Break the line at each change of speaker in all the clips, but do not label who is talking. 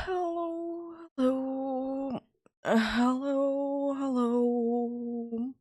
Hello, hello, hello, hello.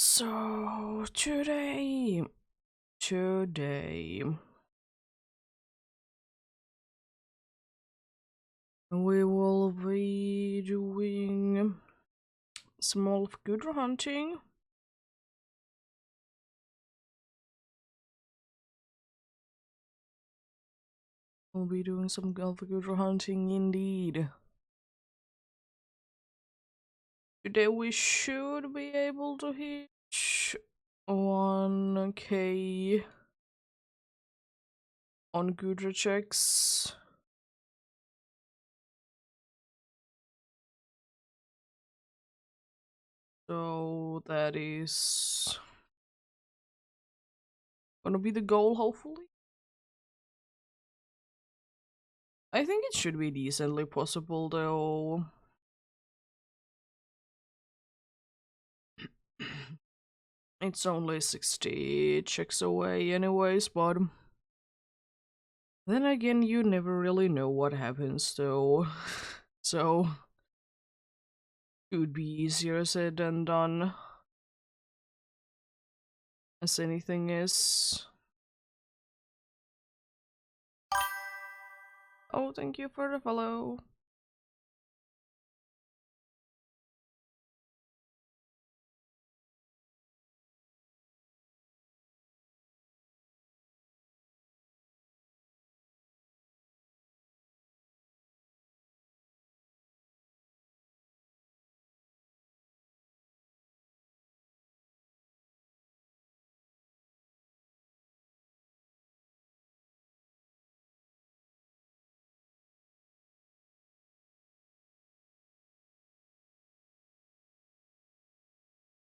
So today we will be doing some elf good hunting. We'll be doing some elf good hunting indeed. Today we should be able to hit 1k on Gudra checks. So that is gonna be the goal, hopefully. I think it should be decently possible, though. It's only 60 checks away anyways, but then again, you never really know what happens, though. So, it would be easier said than done, as anything is. Oh, thank you for the follow.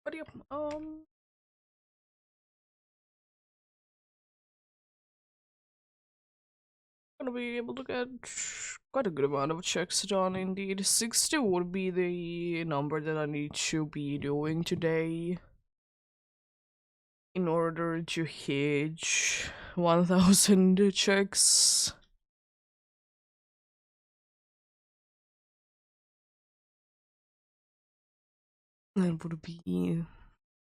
But yep, gonna be able to get quite a good amount of checks done indeed. 60 would be the number that I need to be doing today in order to hit 1000 checks. That would be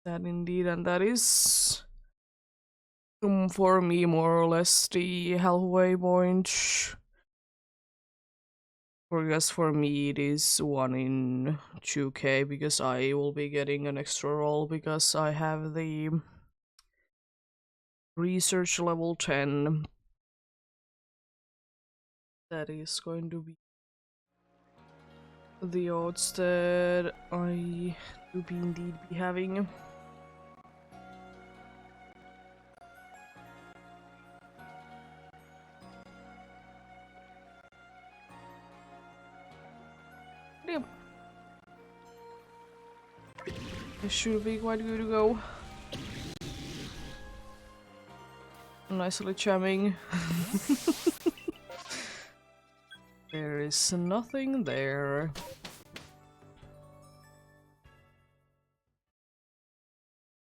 that indeed, and that is for me more or less the halfway point. Or I guess for me it is 1 in 2k because I will be getting an extra roll because I have the research level 10. That is going to be the odds that I do be indeed be having. Yep. This should be quite good to go. Nicely jamming. There is nothing there.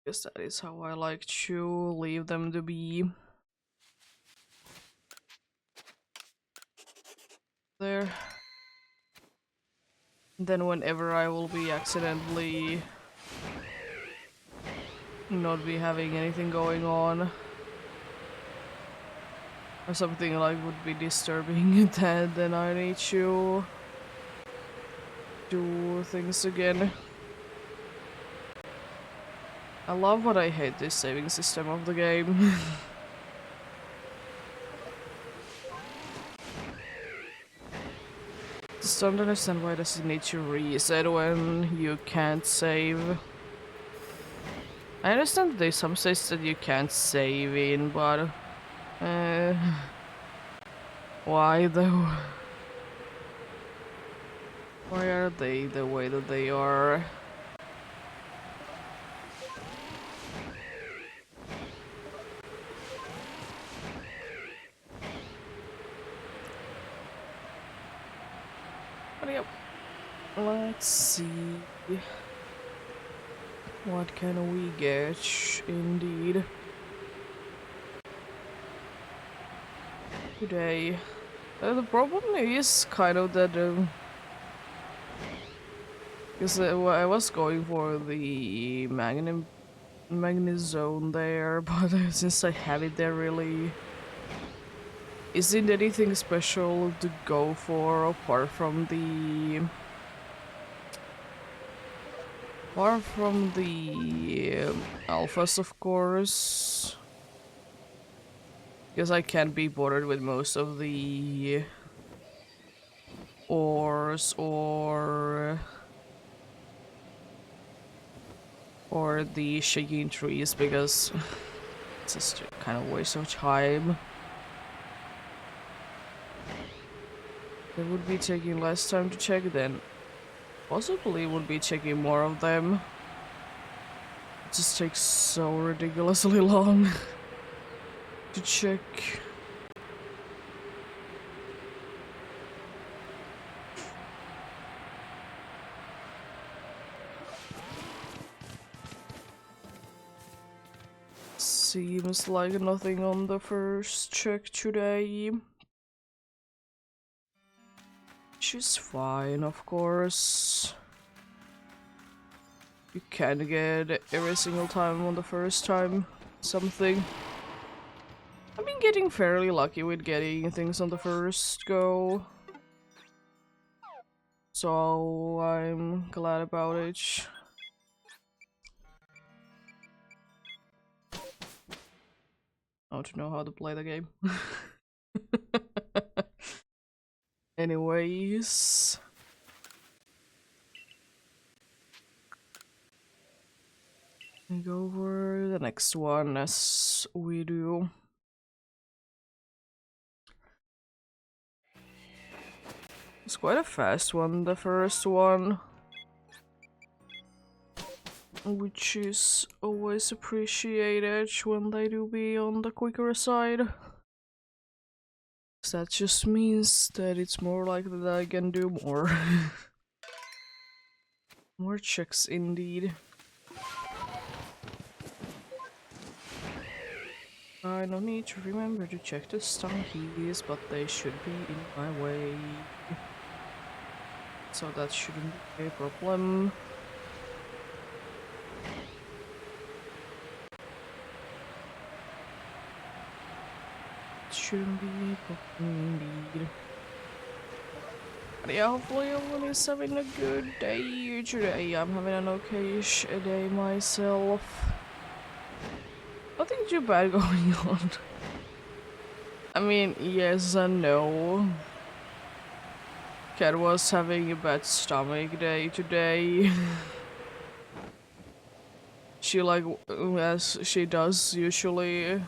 Guess that is how I like to leave them to be. There. Then whenever I will be accidentally not be having anything going on or something like would be disturbing that, then I need to do things again. I love but I hate this saving system of the game. Just don't understand why does it need to reset when you can't save. I understand there's some states that you can't save in, but why though? Why are they the way that they are? But yep. Let's see. What can we get? Indeed. Today. The problem is kind of that because I was going for the Magnus zone there, but since I have it there, really isn't anything special to go for apart from the alphas, of course. Because I can't be bothered with most of the ores or the shaking trees because it's just kind of waste of time. It would be taking less time to check then. Possibly would be checking more of them. It just takes so ridiculously long to check. Seems like nothing on the first check today. Which is fine, of course. You can get every single time on the first time something. I've been getting fairly lucky with getting things on the first go. So I'm glad about it. I want to know how to play the game. Anyways. Go over the next one as we do. It's quite a fast one, the first one. Which is always appreciated when they do be on the quicker side. That just means that it's more likely that I can do more. More checks indeed. I don't need to remember to check the stun keys, but they should be in my way. So that shouldn't be a problem. Shouldn't be a problem indeed. But yeah, hopefully everyone is having a good day today. I'm having an okay-ish day myself. Nothing too bad going on. I mean, yes and no. Cat was having a bad stomach day today. She like, as she does usually,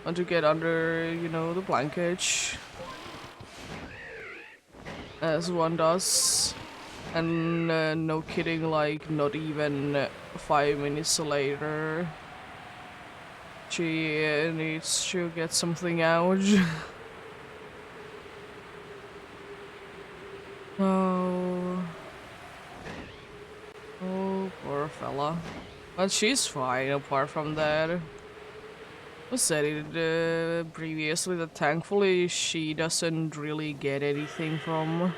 want to get under, you know, the blanket. As one does. And no kidding, like not even 5 minutes later, she needs to get something out. Oh. Oh, poor fella. But she's fine apart from that. I said it previously that thankfully she doesn't really get anything from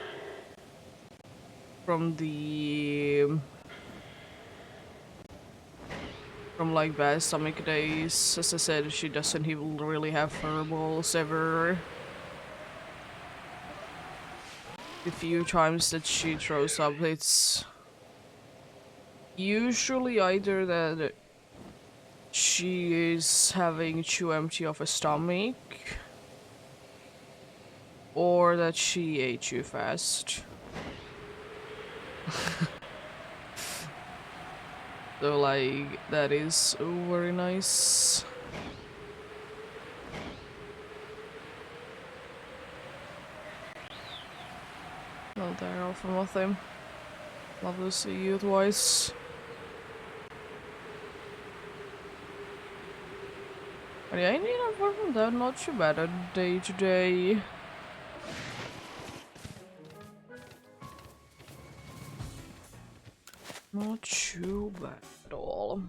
the from like bad stomach days. As I said, she doesn't even really have furballs ever. The few times that she throws up, it's usually either that she is having too empty of a stomach or that she ate too fast. So like that is very nice. No, they're all from nothing. Love to see you twice. But yeah, I need apart from that, not too bad a day today. Not too bad at all.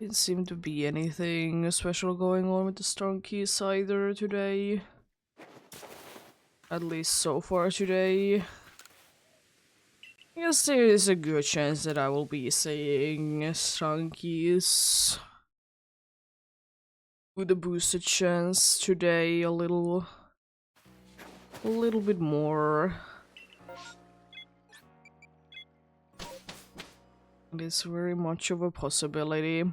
Didn't seem to be anything special going on with the strong keys either today. At least so far today. I guess there is a good chance that I will be saying strong keys with a boosted chance today a little bit more. It is very much of a possibility.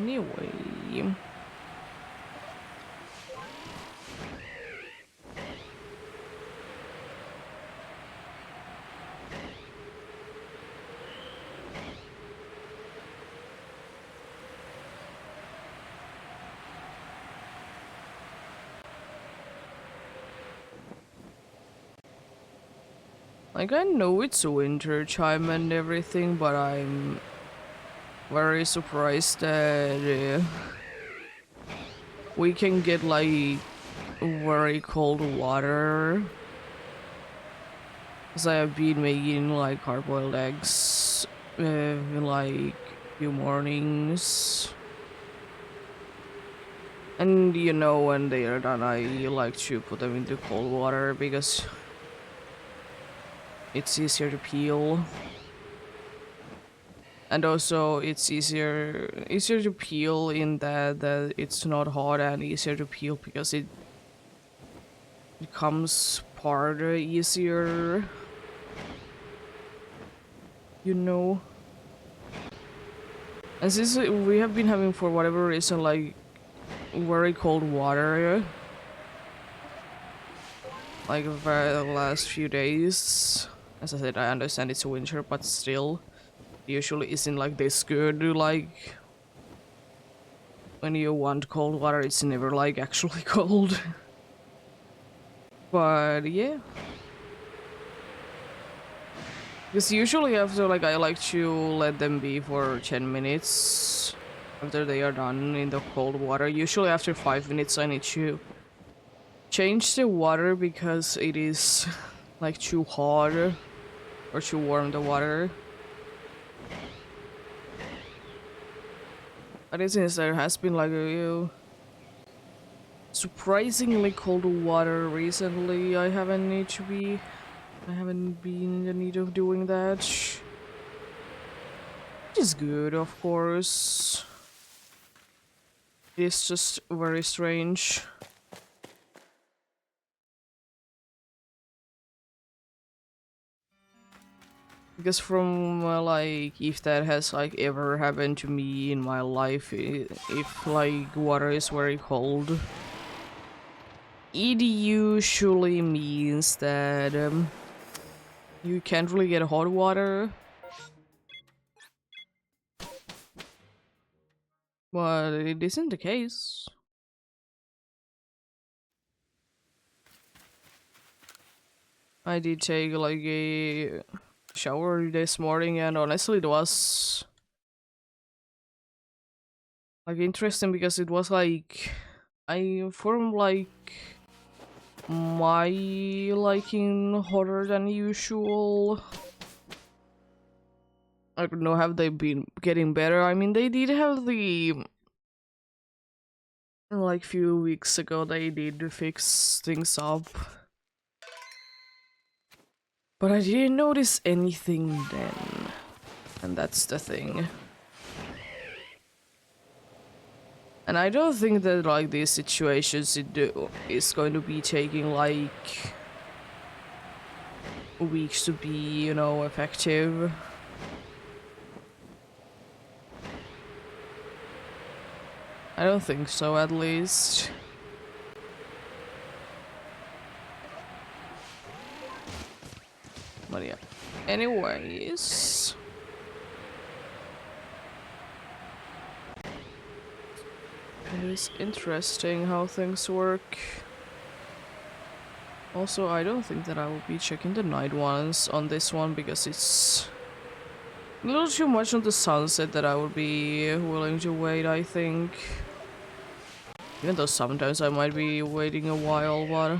Anyway. Like, I know it's winter time and everything, but I'm very surprised that we can get like very cold water. Because I have been making like hard-boiled eggs in like few mornings. And you know, when they are done, I like to put them into cold water because it's easier to peel. And also it's easier to peel in that it's not hot, and easier to peel because it becomes part easier, you know. And since we have been having, for whatever reason, like very cold water like for the last few days, as I said, I understand it's winter, but still usually isn't like this good. Like when you want cold water, it's never like actually cold. But yeah, because usually after, like, I like to let them be for 10 minutes after they are done in the cold water. Usually after 5 minutes I need to change the water because it is like too hot or too warm, the water. But since there has been like a surprisingly cold water recently, I haven't been in the need of doing that. Which is good, of course. It's just very strange. Because from like, if that has like ever happened to me in my life, if like water is very cold, it usually means that you can't really get hot water. But it isn't the case. I did take like a shower this morning, and honestly it was like interesting because it was like I from like my liking hotter than usual. I don't know, have they been getting better? I mean, they did have the like few weeks ago they did fix things up, but I didn't notice anything then, and that's the thing. And I don't think that like these situations is going to be taking like weeks to be, you know, effective. I don't think so, at least. But yeah. Anyways. It is interesting how things work. Also, I don't think that I will be checking the night ones on this one because it's a little too much on the sunset that I would be willing to wait, I think. Even though sometimes I might be waiting a while, but...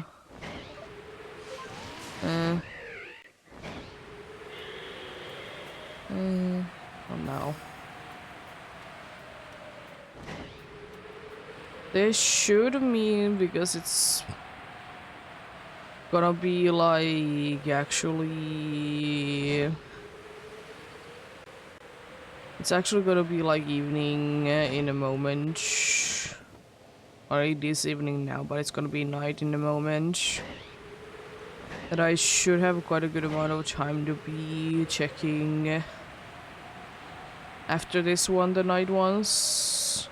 oh no. This should mean, because it's gonna be like actually... It's actually gonna be like evening in a moment. Or it is evening now, but it's gonna be night in a moment. That I should have quite a good amount of time to be checking after this one, the night ones.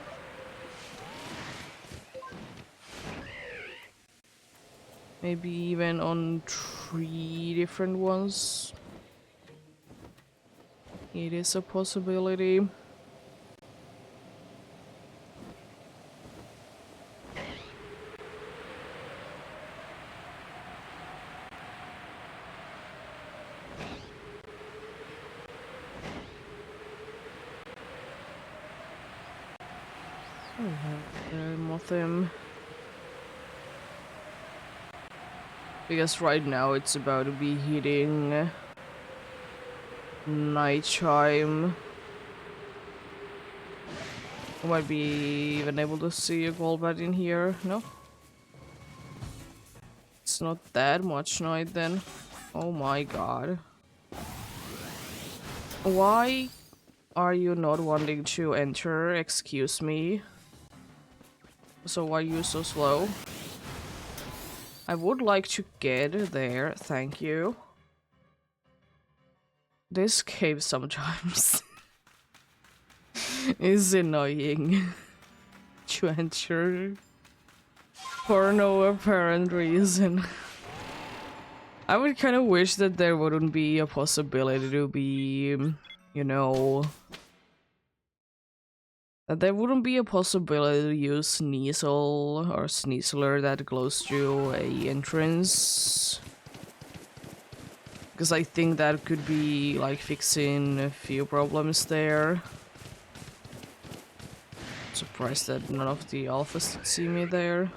Maybe even on 3 different ones. It is a possibility. Mothim. Because right now it's about to be hitting nighttime. I might be even able to see a Golbat in here. No? It's not that much night then. Oh my god. Why are you not wanting to enter? Excuse me. So why are you so slow? I would like to get there, thank you. This cave sometimes is annoying to enter for no apparent reason. I would kind of wish that there wouldn't be a possibility to be, you know, that there wouldn't be a possibility to use Sneasel or Sneasler that close to a entrance. Because I think that could be like fixing a few problems there. Surprised that none of the alphas did see me there.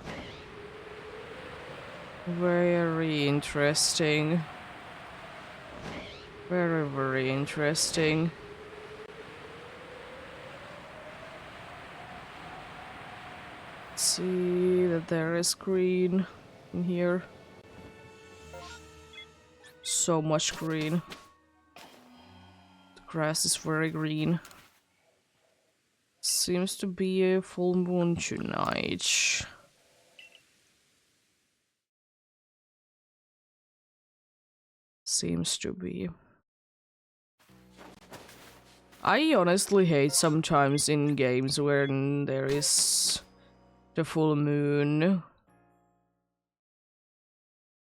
Very interesting. Very, very interesting. See that there is green in here. So much green. The grass is very green. Seems to be a full moon tonight. Seems to be. I honestly hate sometimes in games when there is the full moon.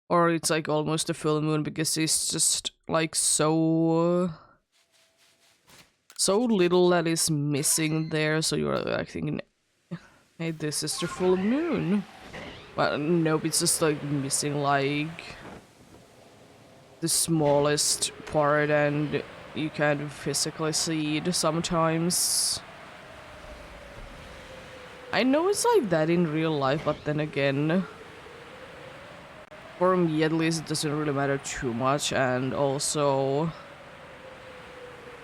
Or it's like almost a full moon because it's just like so little that is missing there, so you're like thinking, hey, this is the full moon. But nope, it's just like missing like the smallest part and you can't physically see it sometimes. I know it's like that in real life, but then again, for me at least it doesn't really matter too much, and also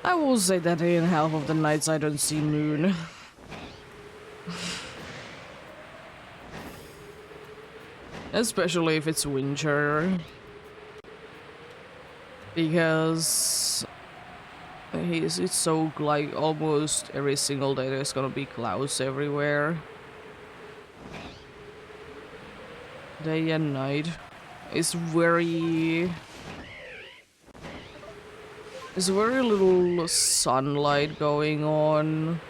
I will say that in half of the nights I don't see moon. Especially if it's winter. Because it's so like almost every single day there's gonna be clouds everywhere. Day and night. It's very There's very little sunlight going on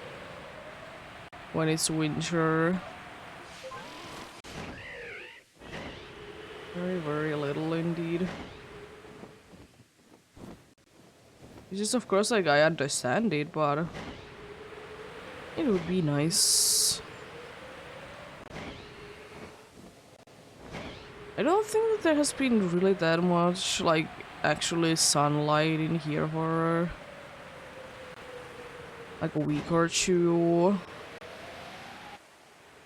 when it's winter. Very, very little indeed. It's just, of course, like, I understand it, but it would be nice. I don't think that there has been really that much, like, actually sunlight in here for like a week or two.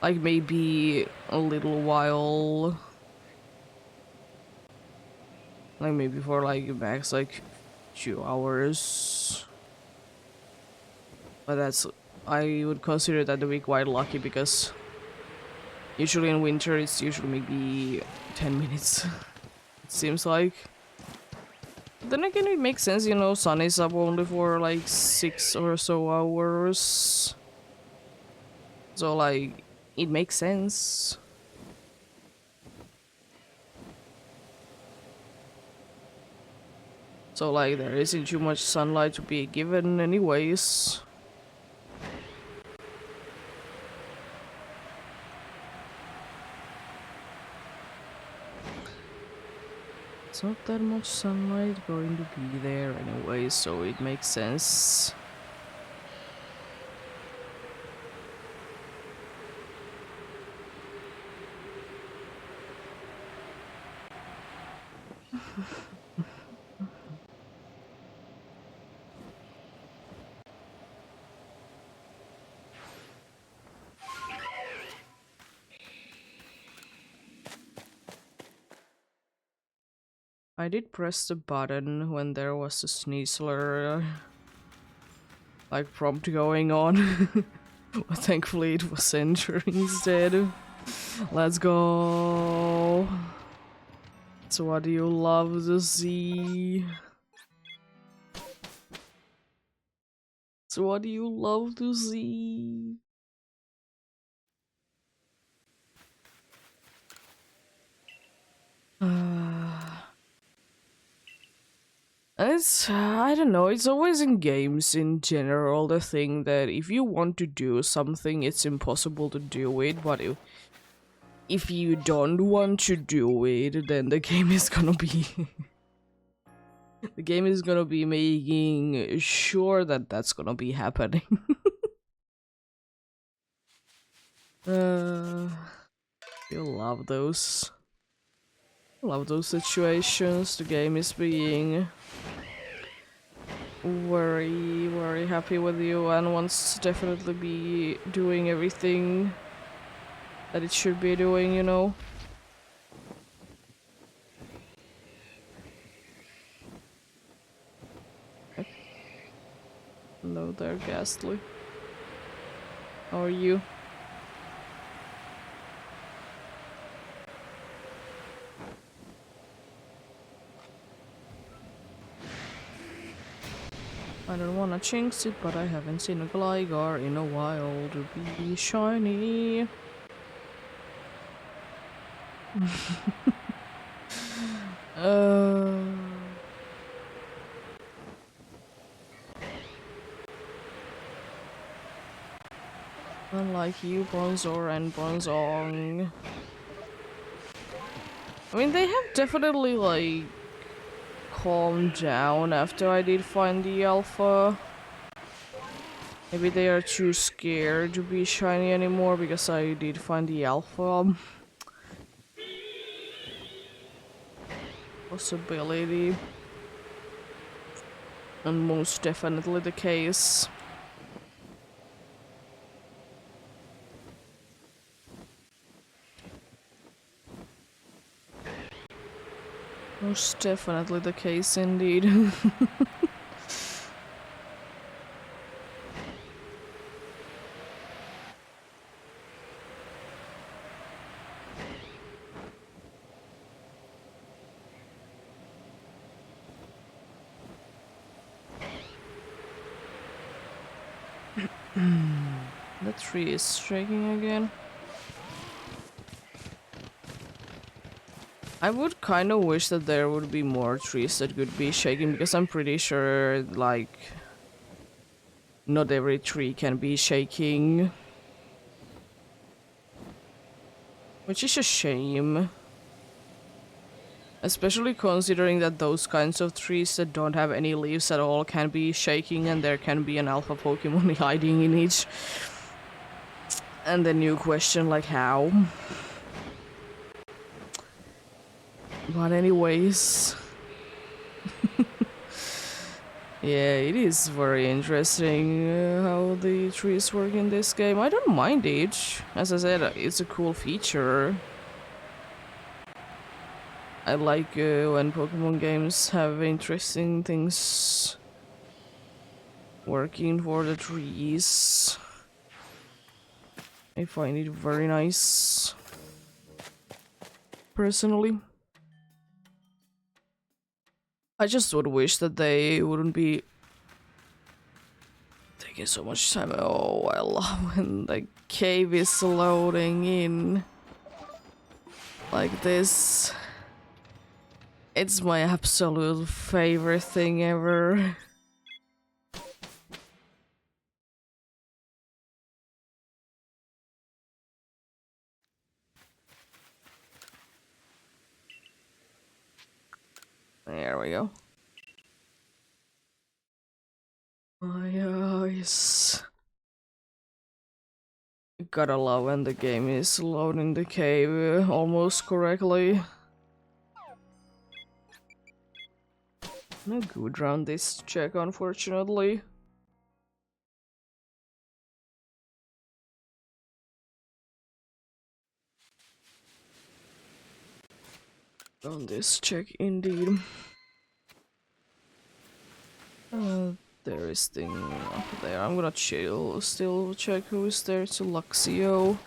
Like maybe a little while. Like maybe for like max like 2 hours. But I would consider that to be quite lucky because usually in winter it's usually maybe 10 minutes. It seems like. Then again, it makes sense, you know, sun is up only for like 6 or so hours. So, like, it makes sense. So, like, there isn't too much sunlight to be given anyways. It's not that much sunlight going to be there anyway, so it makes sense. I did press the button when there was a sneezler like prompt going on. But thankfully it was enter instead. Let's go. So what do you love to see? So what do you love to see? I don't know, it's always in games in general the thing that if you want to do something, it's impossible to do it, but if you don't want to do it, then the game is gonna be... the game is gonna be making sure that that's gonna be happening. You love those. Love those situations. The game is being very, very happy with you and wants to definitely be doing everything that it should be doing, you know? Okay. Hello there, Ghastly. How are you? I don't wanna jinx it, but I haven't seen a Gligar in a while to be shiny. uh... Unlike you, Bronzor and Bronzong. I mean, they have definitely, like, calmed down after I did find the alpha. Maybe they are too scared to be shiny anymore because I did find the alpha. Possibility. And most definitely the case. Most definitely the case indeed. The tree is shaking again. I would kind of wish that there would be more trees that could be shaking because I'm pretty sure, like, not every tree can be shaking. Which is a shame. Especially considering that those kinds of trees that don't have any leaves at all can be shaking and there can be an alpha Pokemon hiding in each. And then you question, like, how? But anyways... yeah, it is very interesting how the trees work in this game. I don't mind it. As I said, it's a cool feature. I like when Pokemon games have interesting things working for the trees. I find it very nice. Personally. I just would wish that they wouldn't be taking so much time. Oh, I love when the cave is loading in. Like this. It's my absolute favorite thing ever. There we go. My eyes. Gotta love when the game is loading the cave almost correctly. No good round this check, unfortunately. On this check, indeed. There is thing up there. I'm gonna still check who is there. It's Luxio.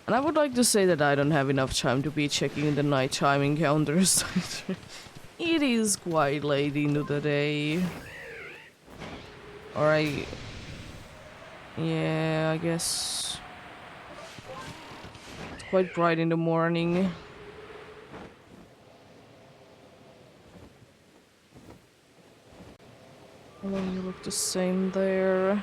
And I would like to say that I don't have enough time to be checking the nighttime encounters. It is quite late into the day. Alright. Yeah, I guess. It's quite bright in the morning. Well, you look the same there.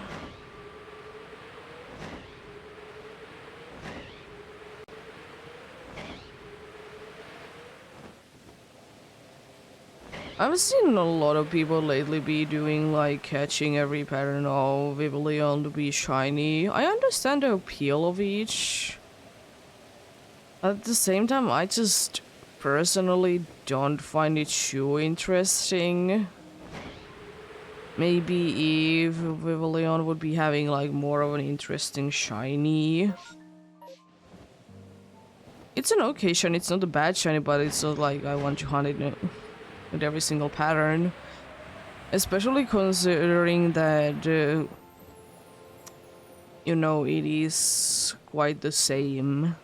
I've seen a lot of people lately be doing like catching every pattern of Vivillon to be shiny. I understand the appeal of each. At the same time, I just personally don't find it too interesting. Maybe if Vivillon would be having like more of an interesting shiny. It's an okay shiny, it's not a bad shiny, but it's not like I want to hunt it with every single pattern. Especially considering that, you know, it is quite the same.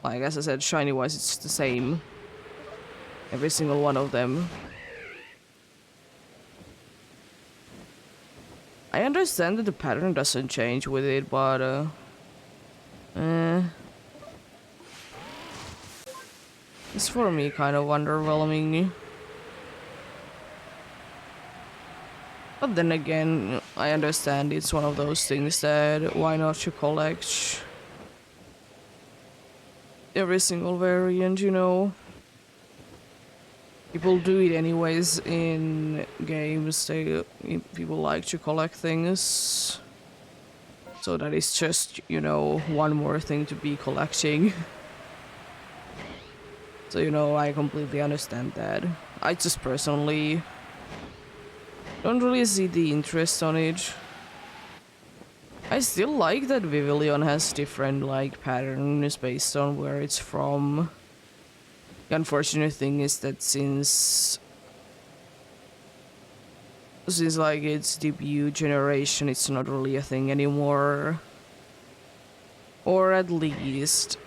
Like, as I said, shiny-wise, it's the same. Every single one of them. I understand that the pattern doesn't change with it, but eh, it's for me kind of underwhelming. But then again, I understand it's one of those things that why not to collect every single variant, you know? People do it anyways in games. People like to collect things. So that is just, you know, one more thing to be collecting. So, you know, I completely understand that. I just personally don't really see the interest on it. I still like that Vivillon has different, like, patterns based on where it's from. The unfortunate thing is that since like its debut generation, it's not really a thing anymore. Or at least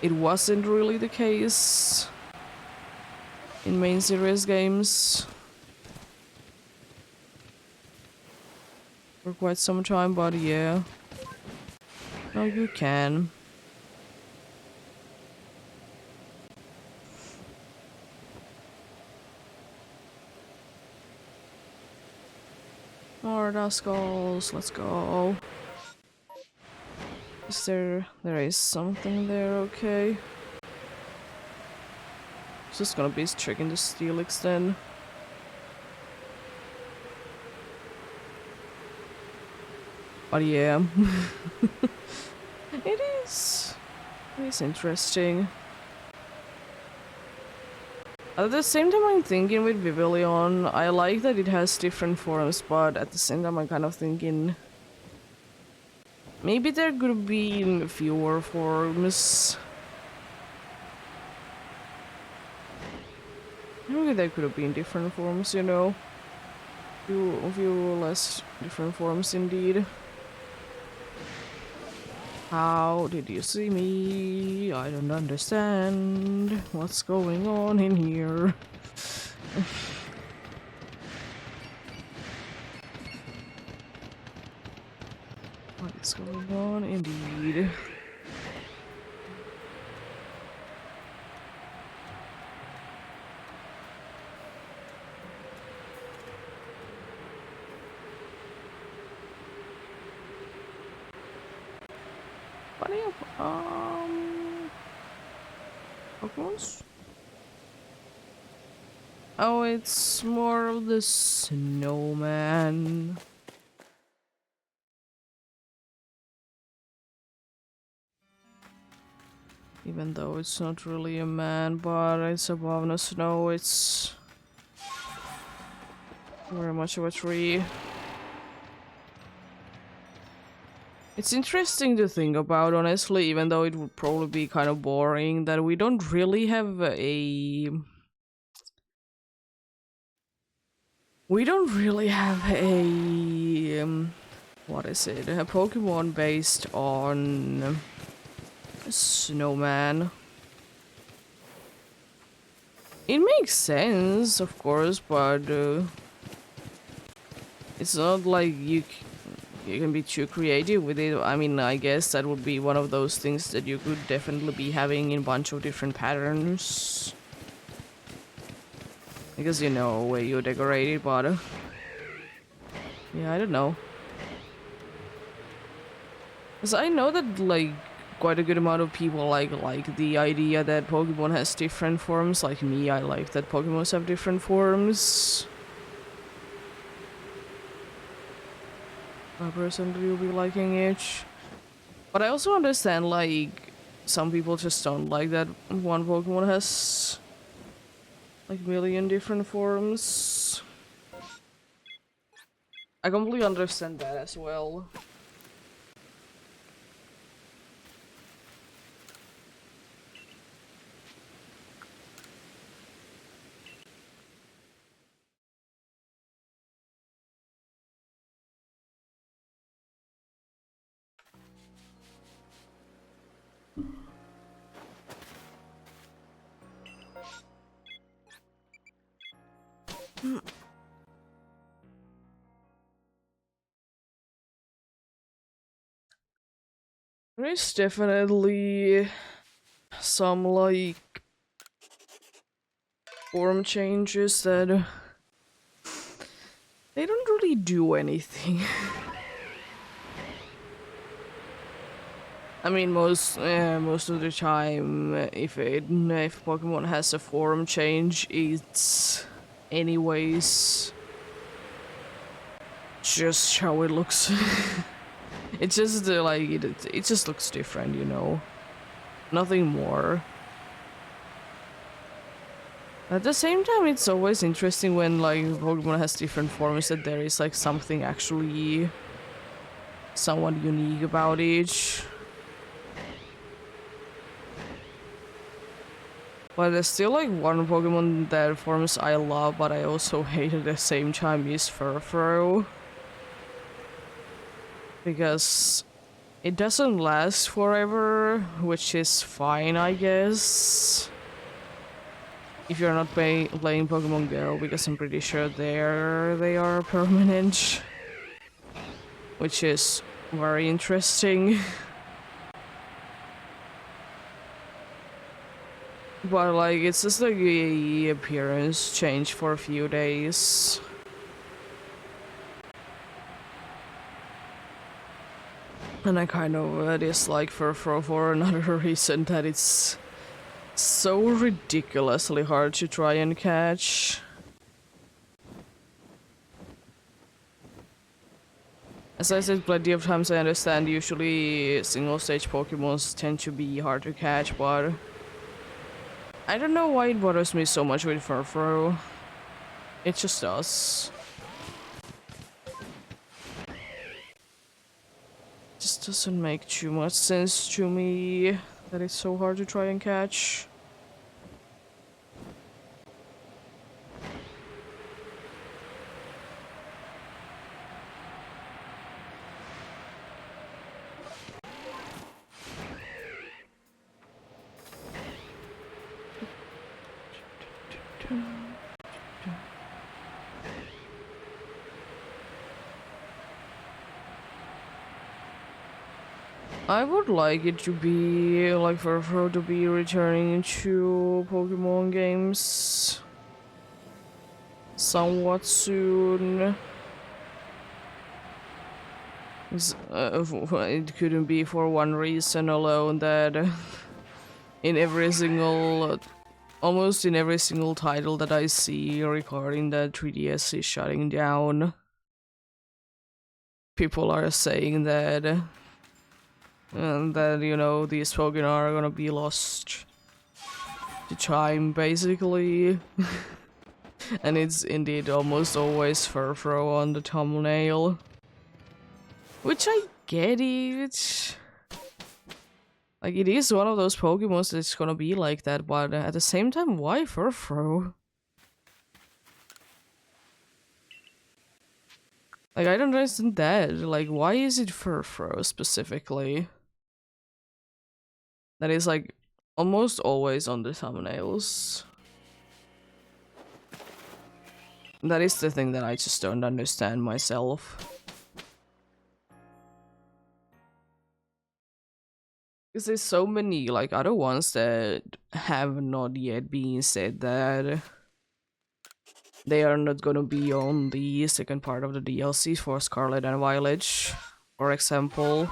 it wasn't really the case in main series games for quite some time, but yeah. No, you can. More Duskulls, let's go. There is something there, okay. It's just gonna be checking the Steelix then. But yeah. It is. It is interesting. At the same time, I'm thinking with Vivillon, I like that it has different forms, but at the same time, I'm kind of thinking maybe there could be fewer forms. Maybe there could have been different forms, you know. Few less different forms indeed. How did you see me? I don't understand what's going on in here. What is going on indeed? Funny, Pokemons? Oh, it's more of the snowman. Even though it's not really a man, but it's above the snow, it's very much of a tree. It's interesting to think about, honestly, even though it would probably be kind of boring, that we don't really have a... We don't really have a... what is it? A Pokemon based on... Snowman. It makes sense, of course, but... it's not like you can be too creative with it. I mean, I guess that would be one of those things that you could definitely be having in a bunch of different patterns. Because you know where you decorate it, but yeah, I don't know. Because I know that like quite a good amount of people like the idea that Pokemon has different forms. Like me, I like that Pokemons have different forms. I personally will be liking it. But I also understand like some people just don't like that one Pokemon has like a million different forms. I completely understand that as well. There is definitely some like form changes that they don't really do anything. I mean, most of the time, if Pokemon has a form change, it's anyways just how it looks. It's just like it just looks different, you know. Nothing more. At the same time, it's always interesting when like Pokemon has different forms that there is like something actually somewhat unique about each. But there's still like one Pokemon that forms I love, but I also hate at the same time is Furfrou. Because it doesn't last forever, which is fine, I guess. If you're not playing Pokemon Go, because I'm pretty sure they are permanent. Which is very interesting. But like, it's just like a appearance change for a few days. And I kind of dislike Furfrou for another reason, that it's so ridiculously hard to try and catch. As I said plenty of times, I understand usually single stage Pokemons tend to be hard to catch, but I don't know why it bothers me so much with Furfrou. It just does. Just doesn't make too much sense to me that it's so hard to try and catch. I would like it to be, like, Furfrou to be returning to Pokemon games somewhat soon. It couldn't be for one reason alone, that in every single, almost in every single title that I see regarding that 3DS is shutting down, people are saying that you know, these Pokemon are gonna be lost to time, basically. And it's indeed almost always Furfrou on the thumbnail. Which I get it. Like, it is one of those Pokemons that's gonna be like that, but at the same time, why Furfrou? Like, I don't understand that. Like, why is it Furfrou specifically? That is, like, almost always on the thumbnails. That is the thing that I just don't understand myself. Because there's so many, like, other ones that have not yet been said that they are not gonna be on the second part of the DLC for Scarlet and Violet, for example.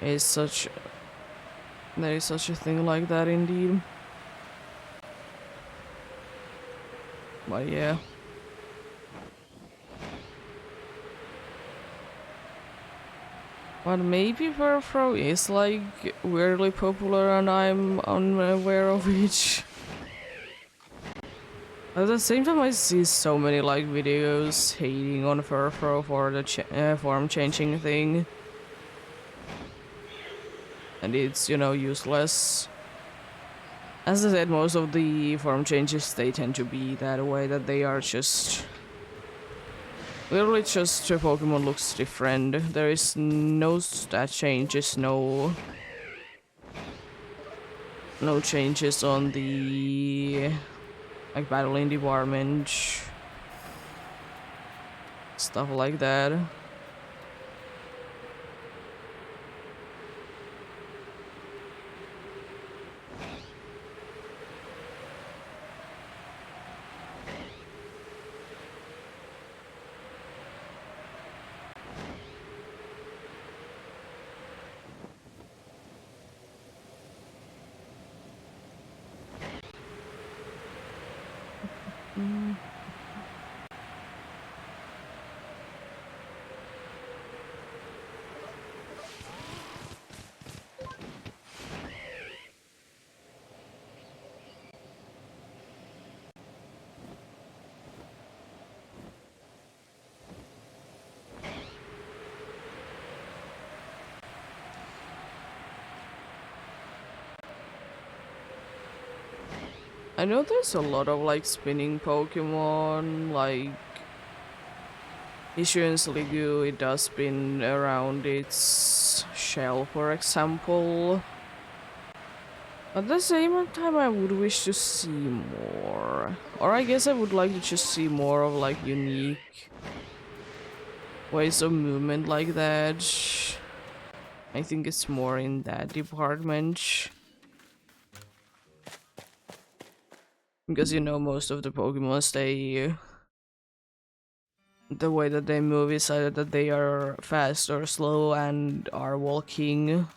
There is such a thing like that indeed. But yeah. But maybe Furfrou is like weirdly popular and I'm unaware of it. At the same time, I see so many like videos hating on Furfrou for the form changing thing. And it's, you know, useless. As I said, most of the form changes, they tend to be that way, that they are just literally just the Pokemon looks different. There is no stat changes, no changes on the like battling department. stuff like that. Mm. I know there's a lot of like spinning Pokemon, like Issuance Ligu, it does spin around its shell, for example. At the same time, I would wish to see more. Or I guess I would like to just see more of like unique ways of movement like that. I think it's more in that department. Because you know most of the Pokemons, they the way that they move is either that they are fast or slow and are walking.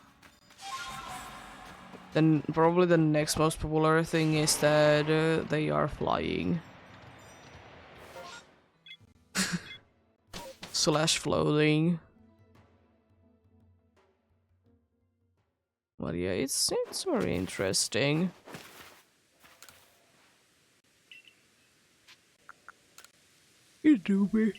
Then probably the next most popular thing is that they are flying. Slash floating. But yeah, it's very interesting. You do me.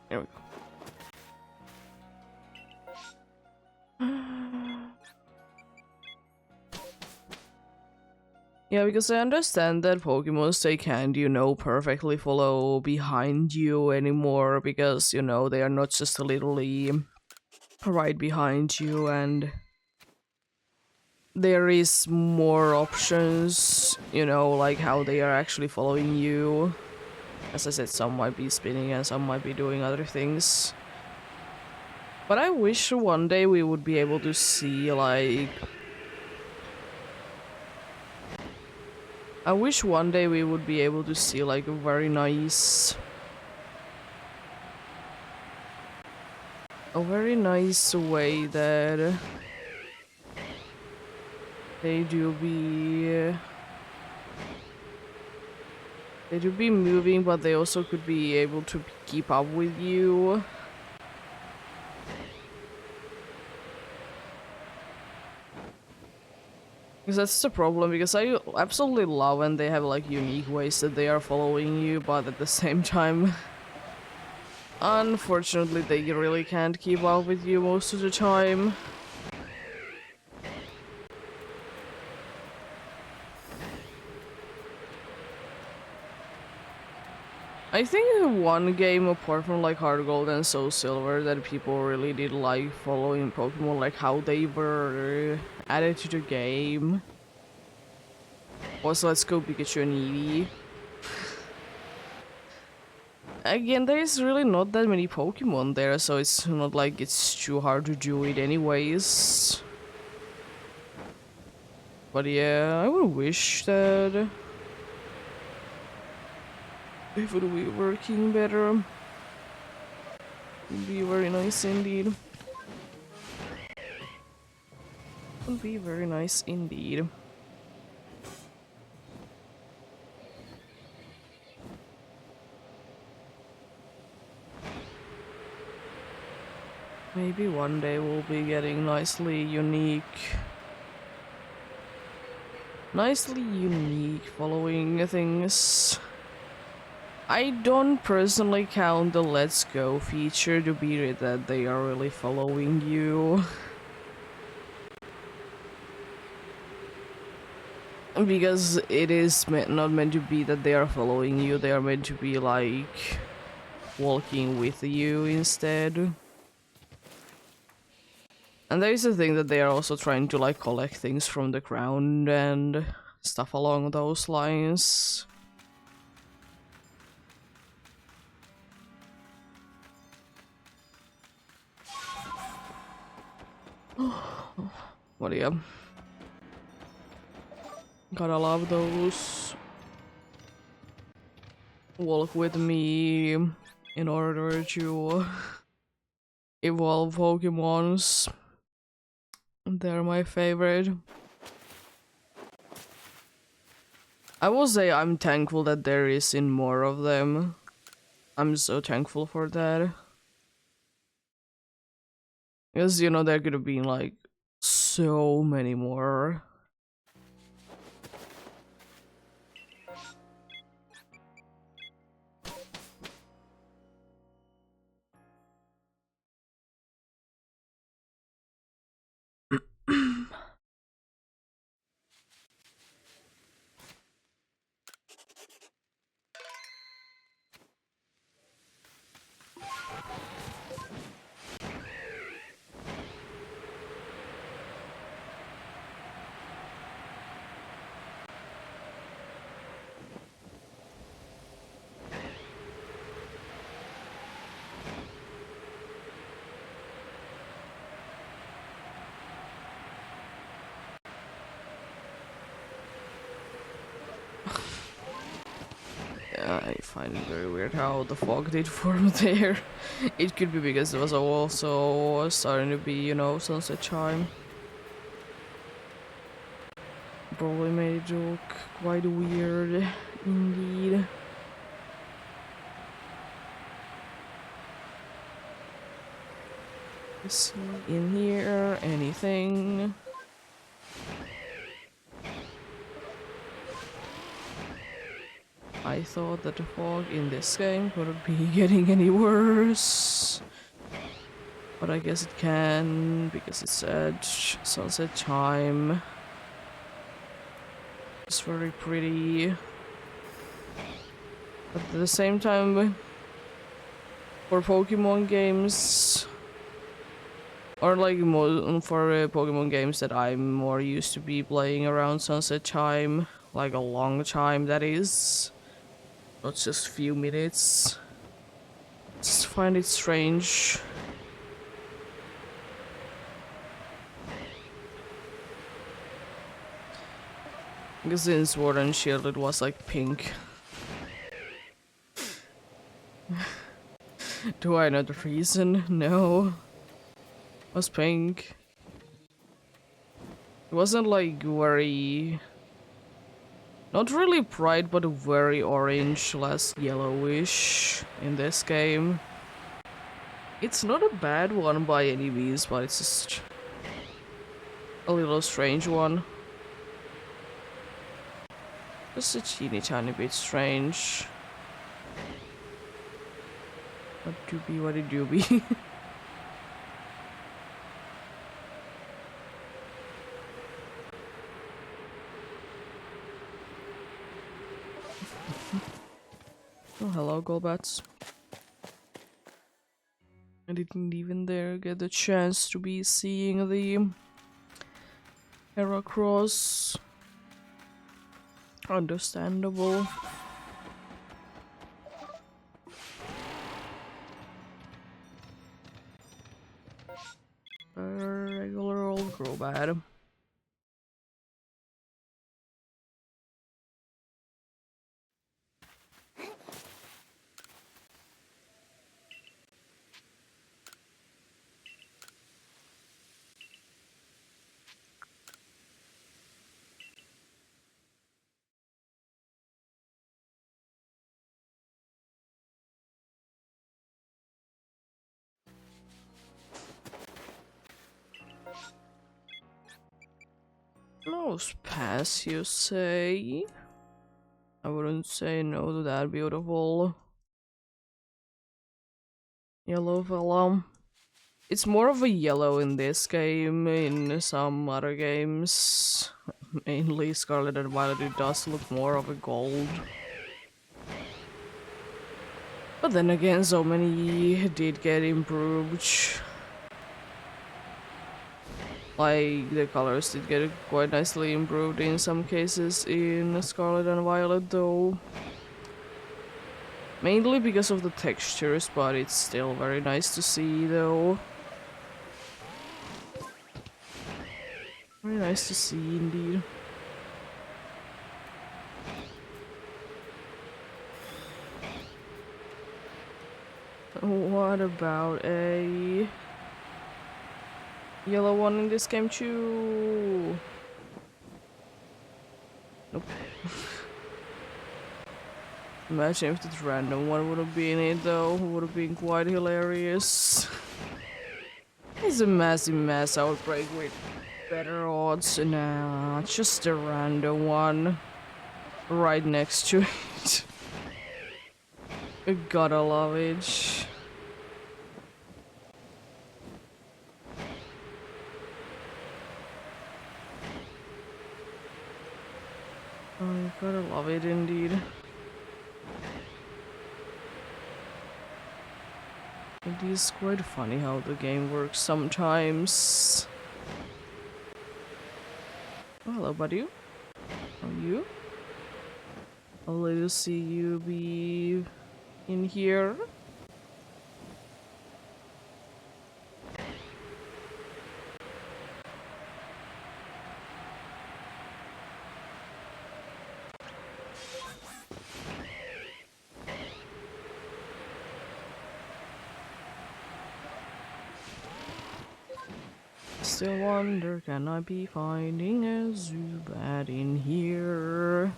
There we go. Yeah, because I understand that Pokemons, they can't, you know, perfectly follow behind you anymore because, you know, they are not just literally right behind you, and there is more options, you know, like how they are actually following you. As I said, some might be spinning and some might be doing other things. But I wish one day we would be able to see, like... I wish one day we would be able to see, like, a very nice... A very nice way that... They do be... They do be moving, but they also could be able to keep up with you. Because that's the problem, because I absolutely love when they have like unique ways that they are following you, but at the same time, unfortunately they really can't keep up with you most of the time. I think one game apart from like Heart Gold and Soul Silver that people really did like following Pokemon, like how they were added to the game, was Let's Go Pikachu and Eevee. Again, there is really not that many Pokemon there, so it's not like it's too hard to do it anyways. But yeah, I would wish that it would be working better. It would be very nice indeed. It would be very nice indeed. Maybe one day we'll be getting nicely unique nicely unique following things. I don't personally count the let's go feature to be that they are really following you. Because it is not meant to be that they are following you, they are meant to be like walking with you instead. And there is a thing that they are also trying to like collect things from the ground and stuff along those lines. What do you? Gotta love those. Walk with me in order to evolve Pokemons. They're my favorite. I will say I'm thankful that there is in more of them. I'm so thankful for that. Because, you know, there could have been like so many more. Yeah, I find it very weird how the fog did form there. It could be because it was also starting to be, you know, sunset chime. Probably made it look quite weird indeed. Let's see in here anything. I thought that the fog in this game couldn't be getting any worse. But I guess it can, because it's at sunset time. It's very pretty. But at the same time, for Pokemon games, or like for Pokemon games that I'm more used to be playing around sunset time, like a long time that is, not just few minutes. Just find it strange. Because in Sword and Shield it was like pink. Do I know the reason? No. It was pink. It wasn't like very... Not really bright, but very orange, less yellowish in this game. It's not a bad one by any means, but it's just a little strange one. Just a teeny tiny bit strange. What doobie, what a doobie. Oh, hello, Golbats. I didn't even dare get the chance to be seeing the Heracross. Understandable. A regular old Crobat. Nose pass, you say? I wouldn't say no to that beautiful yellow fella. It's more of a yellow in this game. In some other games, mainly Scarlet and Violet, it does look more of a gold. But then again, so many did get improved. Like, the colors did get quite nicely improved in some cases in Scarlet and Violet, though. Mainly because of the textures, but it's still very nice to see, though. Very nice to see, indeed. What about a yellow one in this game too? Nope. Imagine if this random one would have been it though, would have been quite hilarious. It's a massive mass outbreak with better odds. Nah, just a random one right next to it. I gotta love it. I gotta love it indeed. It is quite funny how the game works sometimes. Oh, hello, buddy. How are you? I'll let you see you be in here. Still wonder, can I be finding a Zubat in here?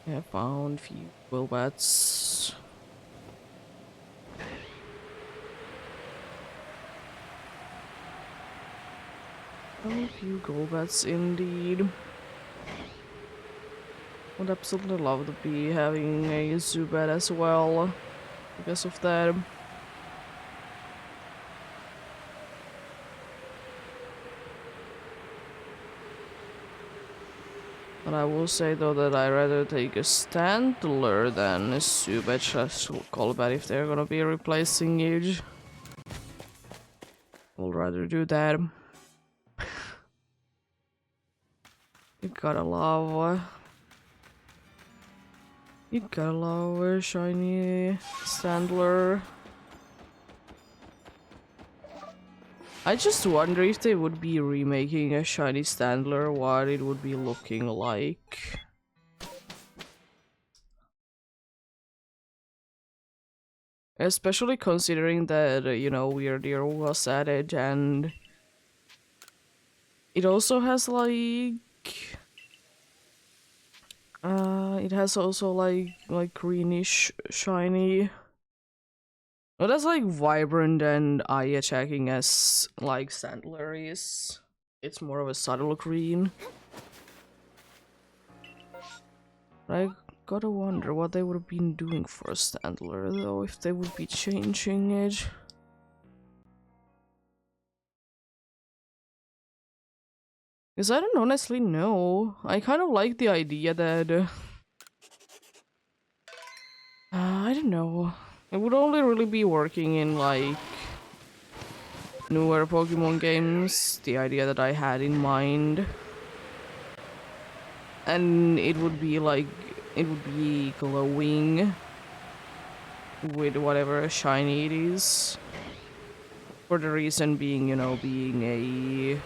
I found few Wilbats. A few Golbats indeed. Would absolutely love to be having a Zubat as well because of that. But I will say though that I'd rather take a Standler than a Zubat/Golbat if they're gonna be replacing it. Would rather do that. You gotta love a shiny Standler. I just wonder if they would be remaking a shiny Standler, what it would be looking like. Especially considering that, you know, Weird Ear was added and it also has like it has also like greenish shiny. Not as like vibrant and eye attacking as like Sandler is. It's more of a subtle green. But I gotta wonder what they would have been doing for a Sandler though, if they would be changing it. Because I don't honestly know. I kind of like the idea that I don't know. It would only really be working in like newer Pokemon games, the idea that I had in mind. And it would be like, it would be glowing with whatever shiny it is. For the reason being, you know, being a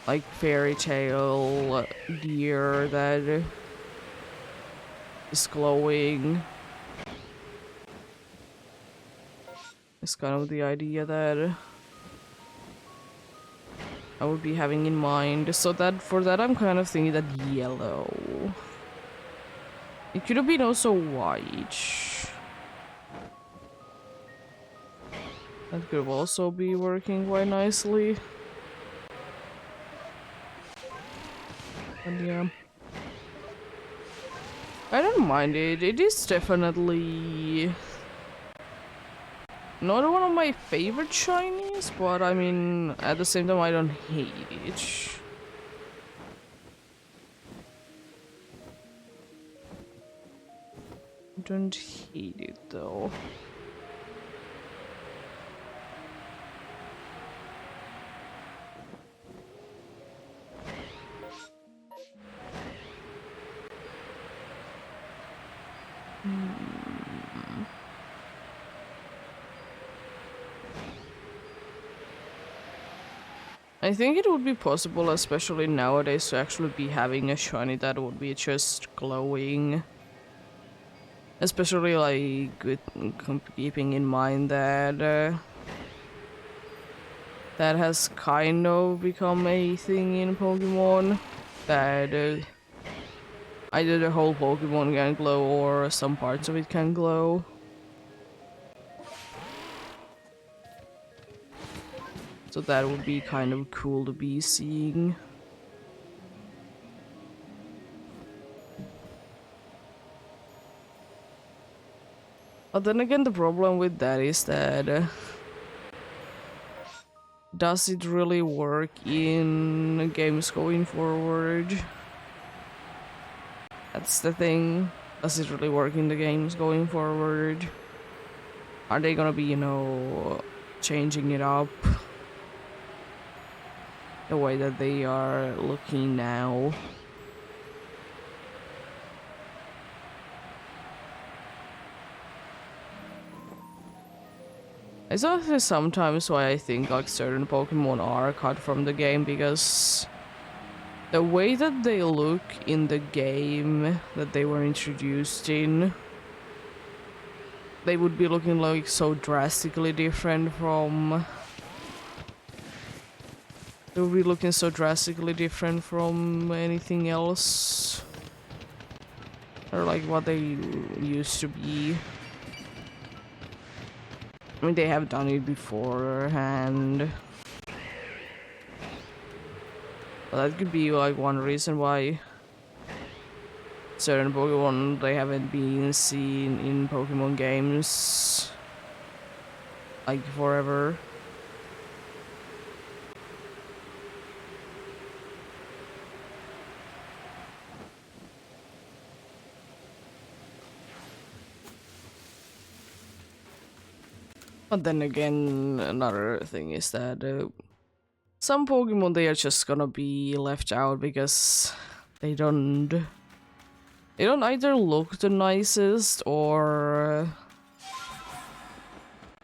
like fairy tale deer that is glowing. It's kind of the idea that I would be having in mind. So that for that I'm kind of thinking that yellow. It could have been also white. That could also be working quite nicely. But yeah. I don't mind it. It is definitely not one of my favorite shinies, but I mean, at the same time, I don't hate it. I don't hate it though. I think it would be possible, especially nowadays, to actually be having a shiny that would be just glowing. Especially like with keeping in mind that that has kind of become a thing in Pokemon. That either the whole Pokemon can glow or some parts of it can glow. So that would be kind of cool to be seeing. But then again, the problem with that is that does it really work in games going forward? That's the thing. Does it really work in the games going forward? Are they gonna be, you know, changing it up the way that they are looking now? It's also sometimes why I think like certain Pokemon are cut from the game, because the way that they look in the game that they were introduced in, they would be looking like so drastically different from... They would be looking so drastically different from anything else. Or like what they used to be. I mean, they have done it beforehand. But that could be like one reason why certain Pokemon, they haven't been seen in Pokemon games like forever. But then again, another thing is that some Pokemon, they are just gonna be left out because they don't either look the nicest, or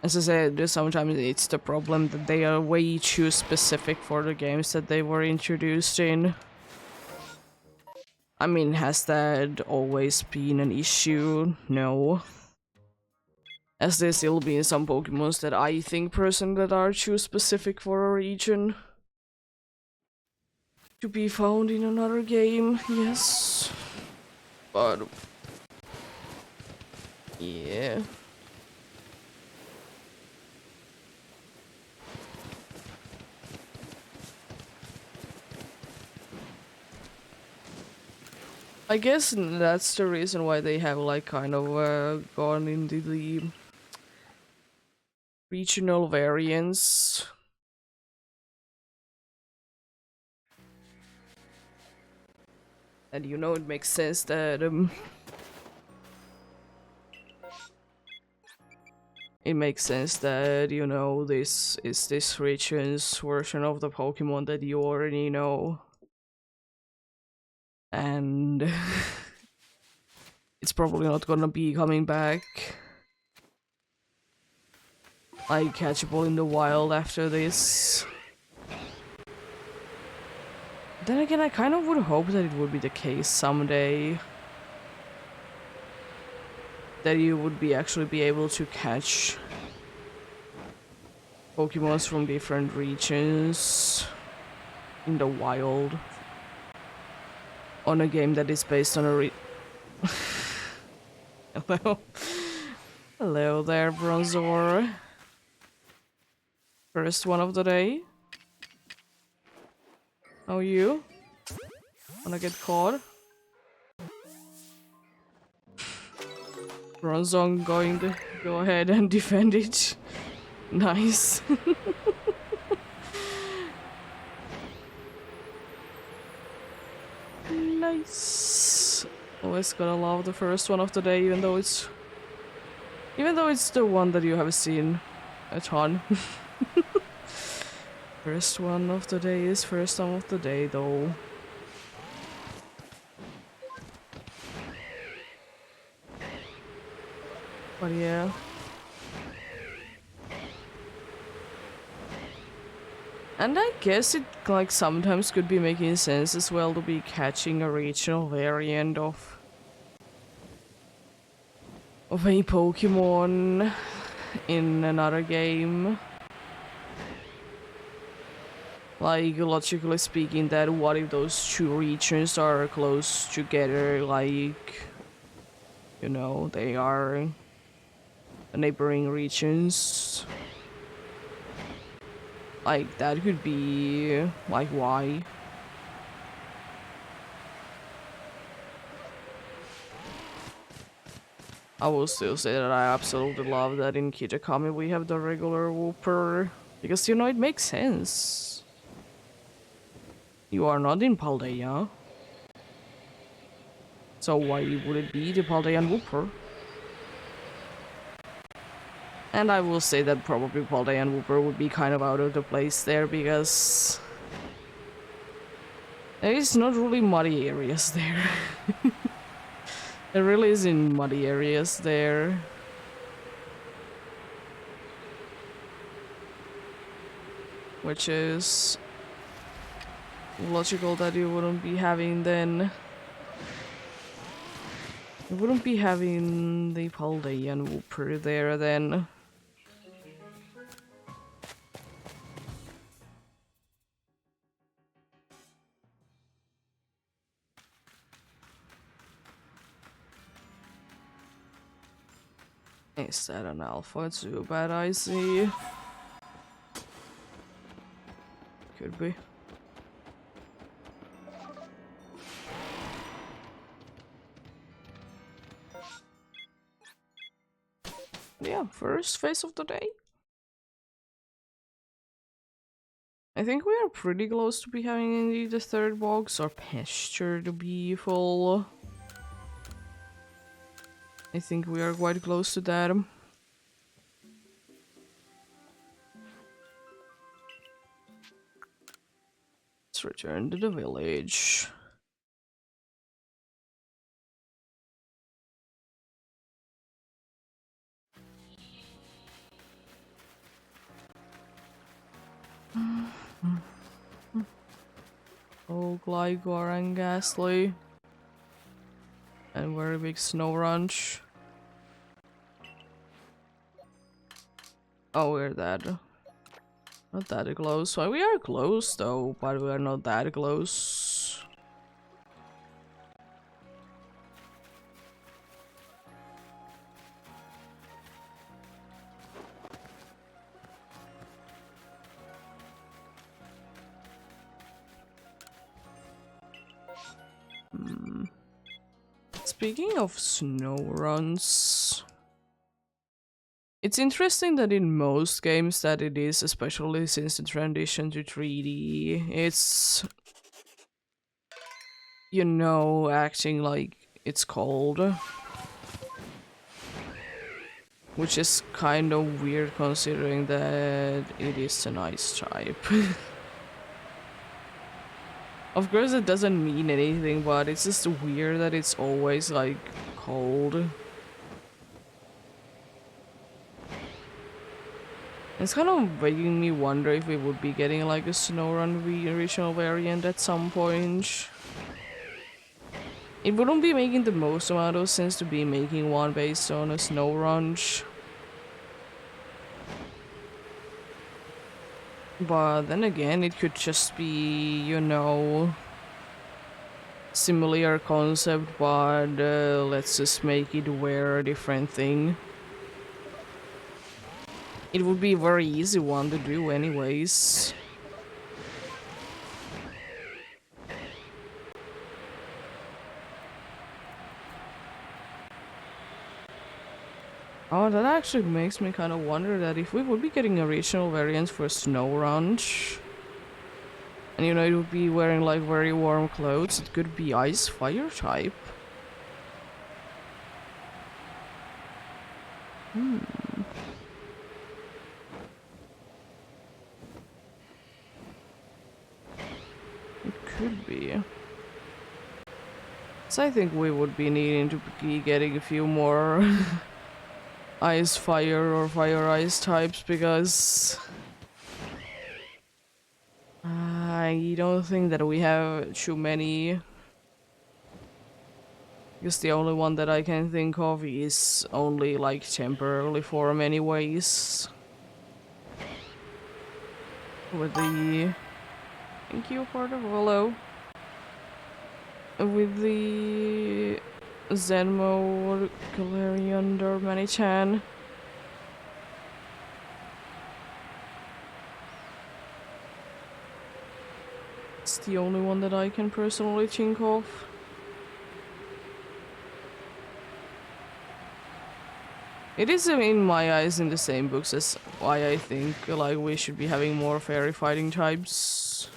as I said, sometimes it's the problem that they are way too specific for the games that they were introduced in. I mean, has that always been an issue? No. As there still been some Pokemons that I think personally that are too specific for a region to be found in another game, yes. But yeah. I guess that's the reason why they have like kind of gone into the regional variants. And you know, it makes sense that it makes sense that, you know, this is this region's version of the Pokemon that you already know. And it's probably not gonna be coming back like catchable in the wild after this. Then again, I kind of would hope that it would be the case someday. That you would actually be able to catch Pokemons from different regions in the wild on a game that is based on a Hello. Hello there, Bronzor. First one of the day. How are you? Wanna get caught? Bronzor going to go ahead and defend it. Nice. Nice. Always gotta love the first one of the day, even though it's the one that you have seen a ton. First one of the day is first one of the day, though. But yeah. And I guess it like sometimes could be making sense as well to be catching a regional variant of a Pokemon in another game. Like, logically speaking, that what if those two regions are close together, like, you know, they are neighboring regions. Like, that could be, like, why? I will still say that I absolutely love that in Kitakami we have the regular Wooper. Because, you know, it makes sense. You are not in Paldea. So why would it be the Paldean Wooper? And I will say that probably Paldean Wooper would be kind of out of the place there because there is not really muddy areas there. There really isn't muddy areas there. Which is logical that you wouldn't be having then. You wouldn't be having the Paldean Wooper there then. Is that an alpha? Too bad, I see. Could be. Yeah, first phase of the day. I think we are pretty close to be having indeed the third box or pasture to be full. I think we are quite close to that. Let's return to the village. Oh, Gligar and Ghastly. And very big snow ranch. Oh, we're that. Not that close. Well, we are close though, but we are not that close. Speaking of snow runs, it's interesting that in most games that it is, especially since the transition to 3D, it's, you know, acting like it's cold. Which is kind of weird considering that it is an ice type. Of course it doesn't mean anything, but it's just weird that it's always like cold. It's kind of making me wonder if we would be getting like a Snowrun regional variant at some point. It wouldn't be making the most amount of sense to be making one based on a snow ranch. But then again, it could just be, you know, similar concept, but let's just make it wear a different thing. It would be a very easy one to do anyways. Oh, that actually makes me kind of wonder that if we would be getting a regional variant for Snow Ranch, and you know, it would be wearing like very warm clothes, it could be ice fire type. It could be. So I think we would be needing to be getting a few more ice fire or fire ice types, because I don't think that we have too many. Because the only one that I can think of is only like temporarily form anyways. With the... Thank you for the follow. With the Zenmo Galarian Dormani-chan. It's the only one that I can personally think of. It is in my eyes in the same books as why I think like we should be having more fairy fighting types.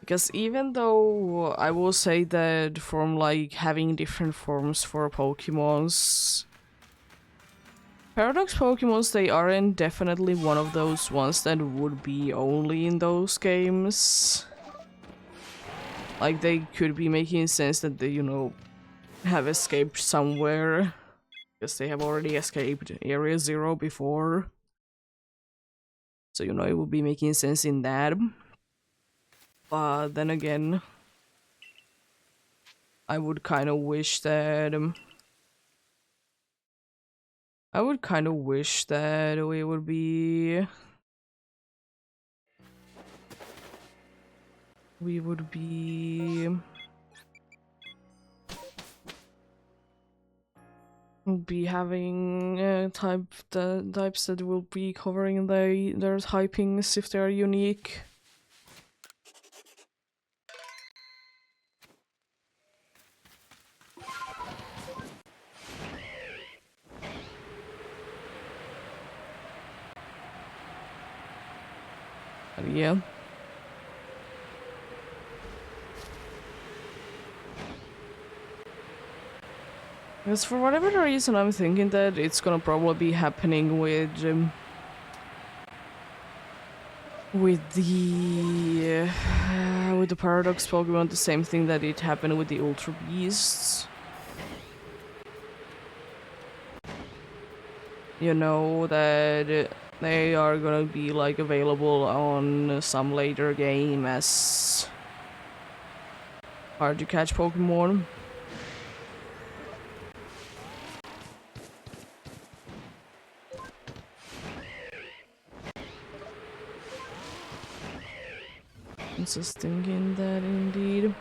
Because even though I will say that from like having different forms for Pokemons, Paradox Pokemons, they aren't definitely one of those ones that would be only in those games. Like they could be making sense that they, you know, have escaped somewhere. Because they have already escaped Area Zero before. So, you know, it would be making sense in that. But then again, I would kind of wish that... I would kind of wish that we would be... We would be... We'll be having types that will be covering their typings if they're unique. But yeah. Because for whatever the reason, I'm thinking that it's gonna probably be happening with the Paradox Pokemon, the same thing that it happened with the Ultra Beasts. You know, that they are gonna be like available on some later game as hard to catch Pokemon. I'm just thinking that indeed.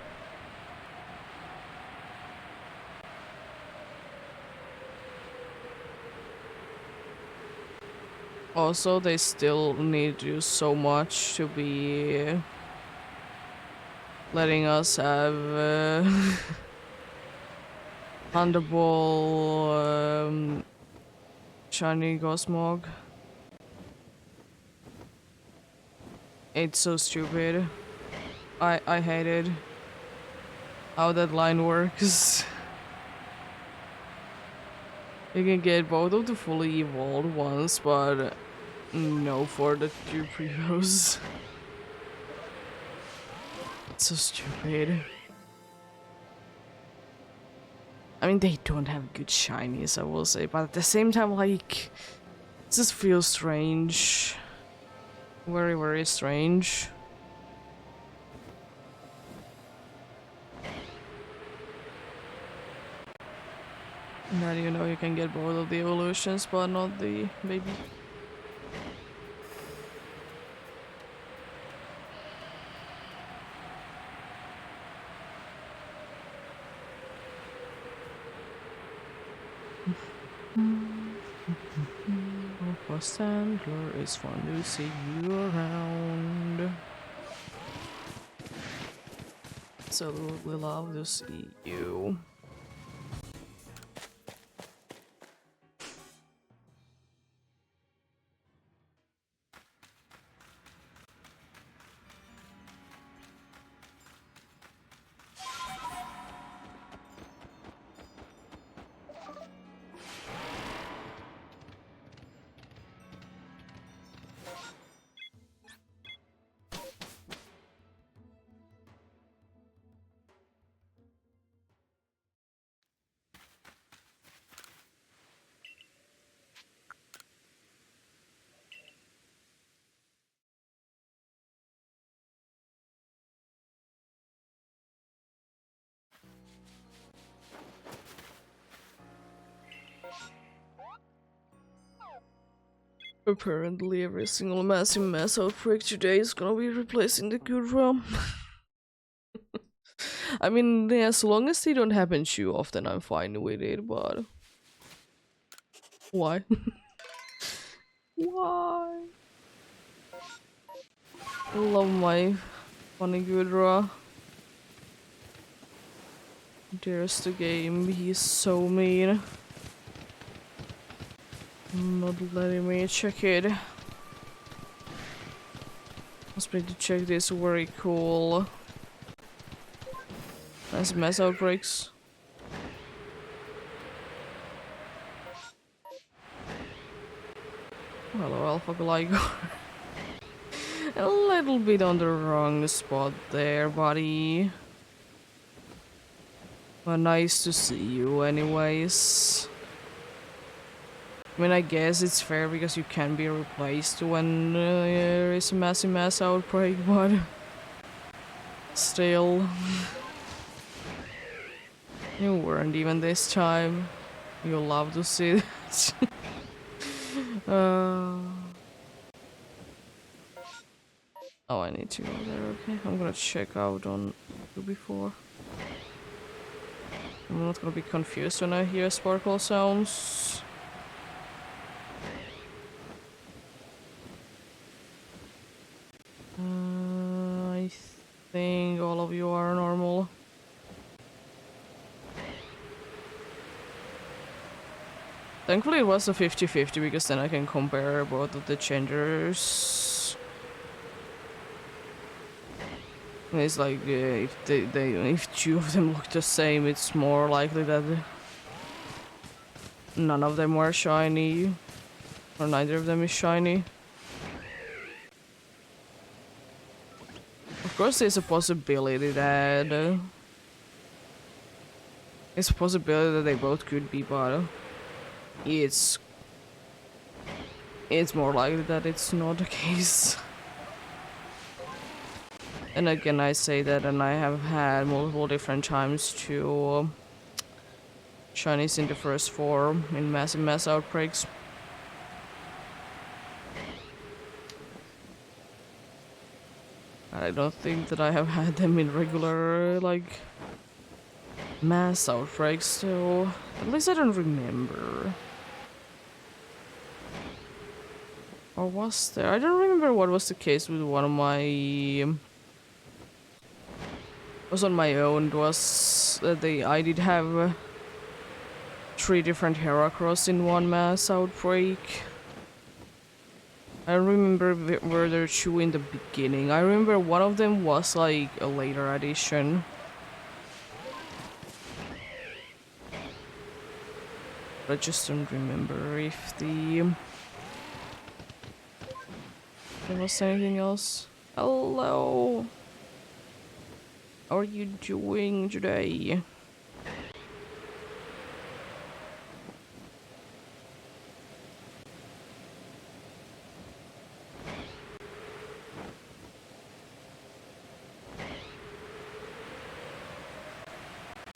Also, they still need to do so much to be letting us have Thunderball, Shiny Cosmog. It's so stupid. I hated how that line works. You can get both of the fully evolved ones, but no for the two previous. It's so stupid. I mean, they don't have good shinies, I will say, but at the same time, like, it just feels strange. Very, very strange. That you know you can get both of the evolutions, but not the baby. Alpha Sandler, it's fun to see you around. Absolutely love to see you. Apparently every single massive mass outbreak today is gonna be replacing the good ROM. I mean, as long as they don't happen too often, I'm fine with it, but... Why? Why? I love my funny good ROM. There's the game, he's so mean. Not letting me check it. Must be to check this, very cool. Nice mass outbreaks. Hello, Alpha Gligar. A little bit on the wrong spot there, buddy. But nice to see you anyways. I mean, I guess it's fair because you can be replaced when there is a massive mass outbreak, but... Still... You weren't even this time. You love to see that. Oh, I need to go there, okay. I'm gonna check out on before. I'm not gonna be confused when I hear sparkle sounds. I think all of you are normal. Thankfully it was a 50-50 because then I can compare both of the genders. It's like if if two of them look the same, it's more likely that none of them are shiny, or neither of them is shiny. Of course, there's a possibility that it's a possibility that they both could be, but it's more likely that it's not the case. And again, I say that, and I have had multiple different times to shinies in the first form in massive mass outbreaks. And I don't think that I have had them in regular, like, mass outbreaks, so at least I don't remember. Or was there? I don't remember what was the case with one of my... was on my own. It was I did have 3 different Heracross in one mass outbreak. I don't remember were there 2 in the beginning. I remember one of them was like a later addition. But I just don't remember if there was anything else. Hello! How are you doing today?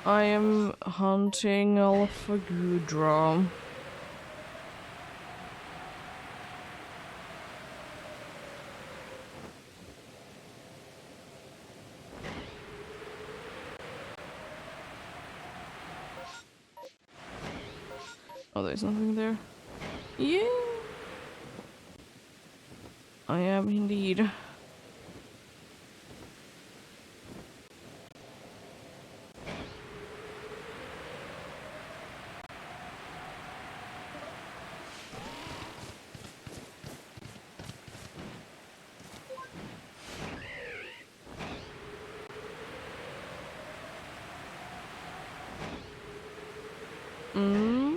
I am hunting Alpha Gudra. Oh, there's nothing there. Yeah. I am indeed. Mm.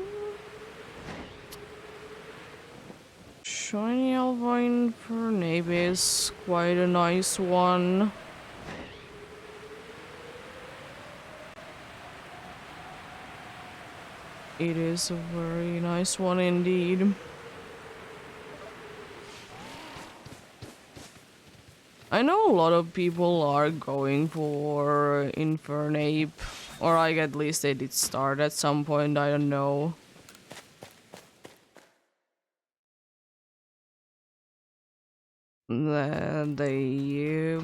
Shiny Alvine Fernape is quite a nice one. It is a very nice one indeed. I know a lot of people are going for Infernape, or like at least they did start at some point, I don't know. They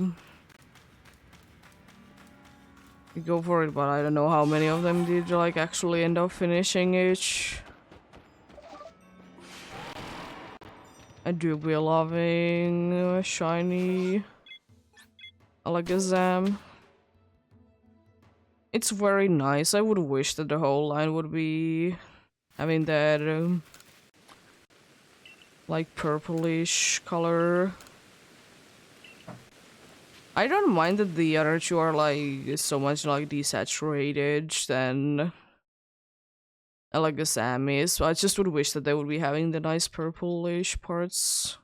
go for it, but I don't know how many of them did like actually end up finishing it. I do be loving shiny Alakazam. It's very nice. I would wish that the whole line would be having that like purplish color. I don't mind that the other two are like so much like desaturated than Alakazam is. I just would wish that they would be having the nice purplish parts.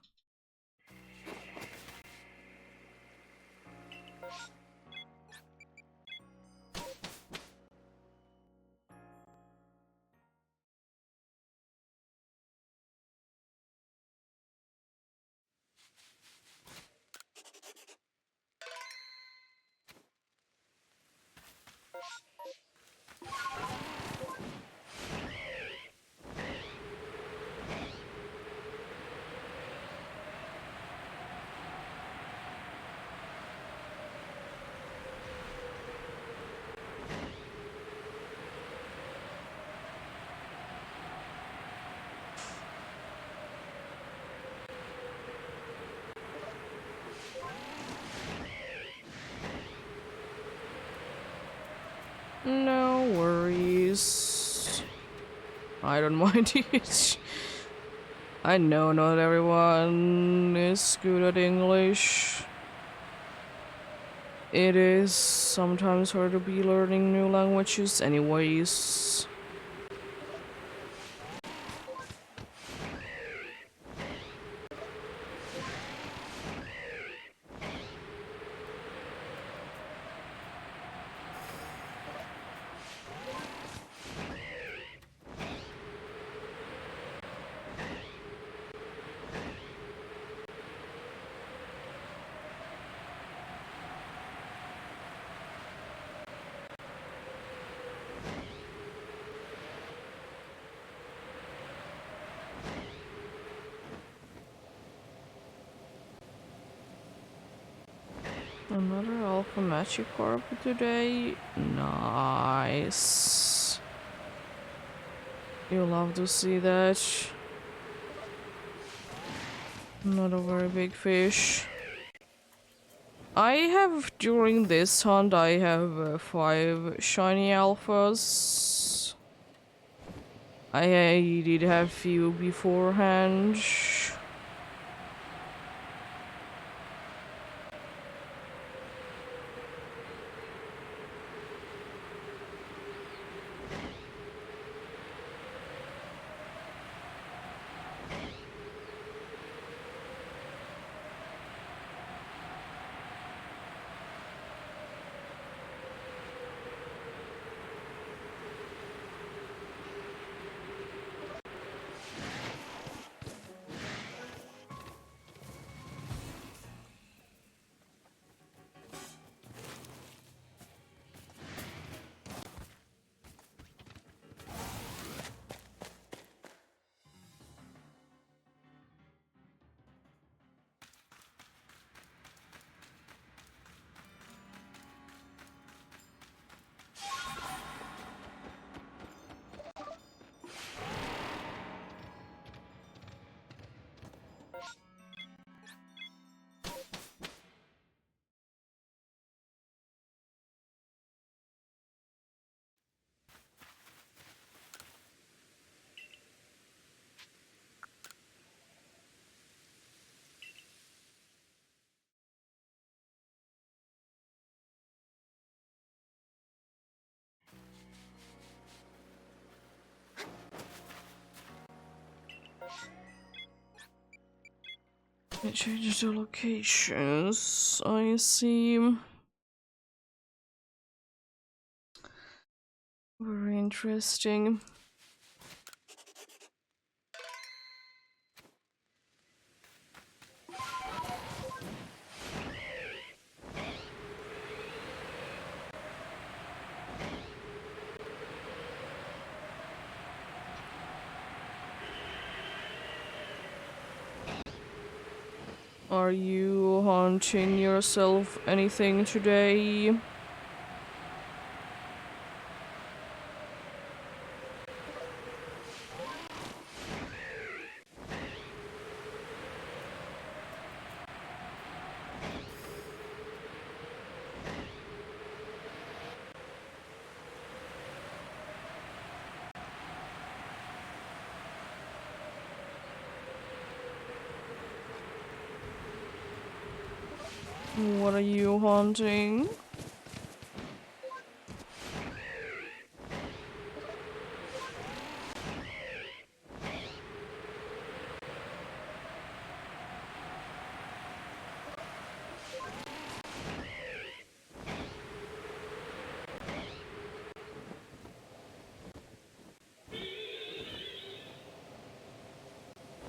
No worries. I don't mind it. I know not everyone is good at English. It is sometimes hard to be learning new languages anyways. Another Alpha Magikarp today. Nice. You love to see that. Not a very big fish. I have, during this hunt, I have 5 shiny alphas. I did have few beforehand. It changes the locations. I see. Very interesting. Are you hunting yourself anything today? What are you hunting?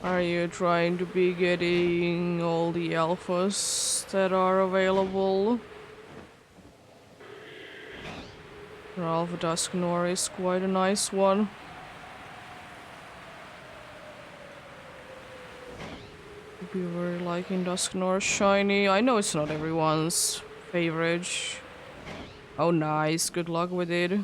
Are you trying to be getting all the alphas that are available? Alpha Dusknor is quite a nice one. Be very liking Dusknor shiny. I know it's not everyone's favorite. Oh nice, good luck with it.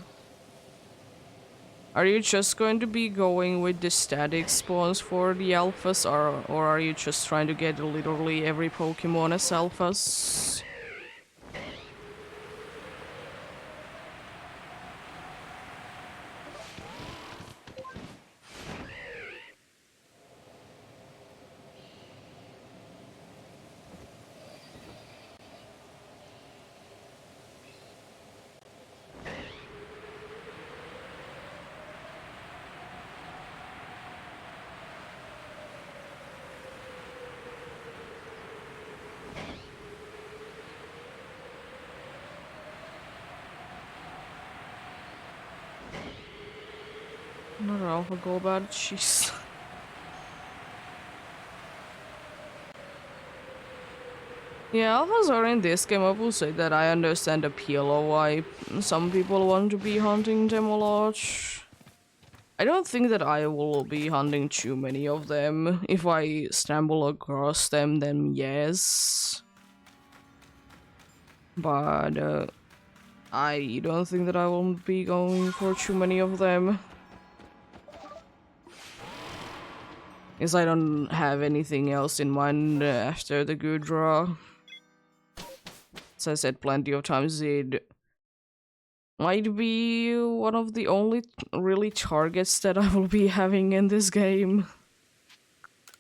Are you just going to be going with the static spawns for the alphas, or are you just trying to get literally every Pokemon as alphas? Another alpha Golbat, jeez. Yeah, alphas are in this game. I will say that I understand the appeal of why some people want to be hunting them a lot. I don't think that I will be hunting too many of them. If I stumble across them, then yes. But I don't think that I will be going for too many of them. Because I don't have anything else in mind after the good draw. As I said plenty of times, it might be one of the only really targets that I will be having in this game.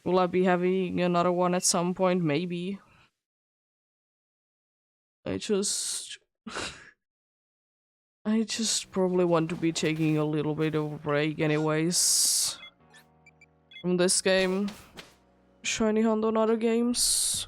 Will I be having another one at some point? Maybe. I just... I just probably want to be taking a little bit of a break anyways. From this game. Shiny hunt on other games.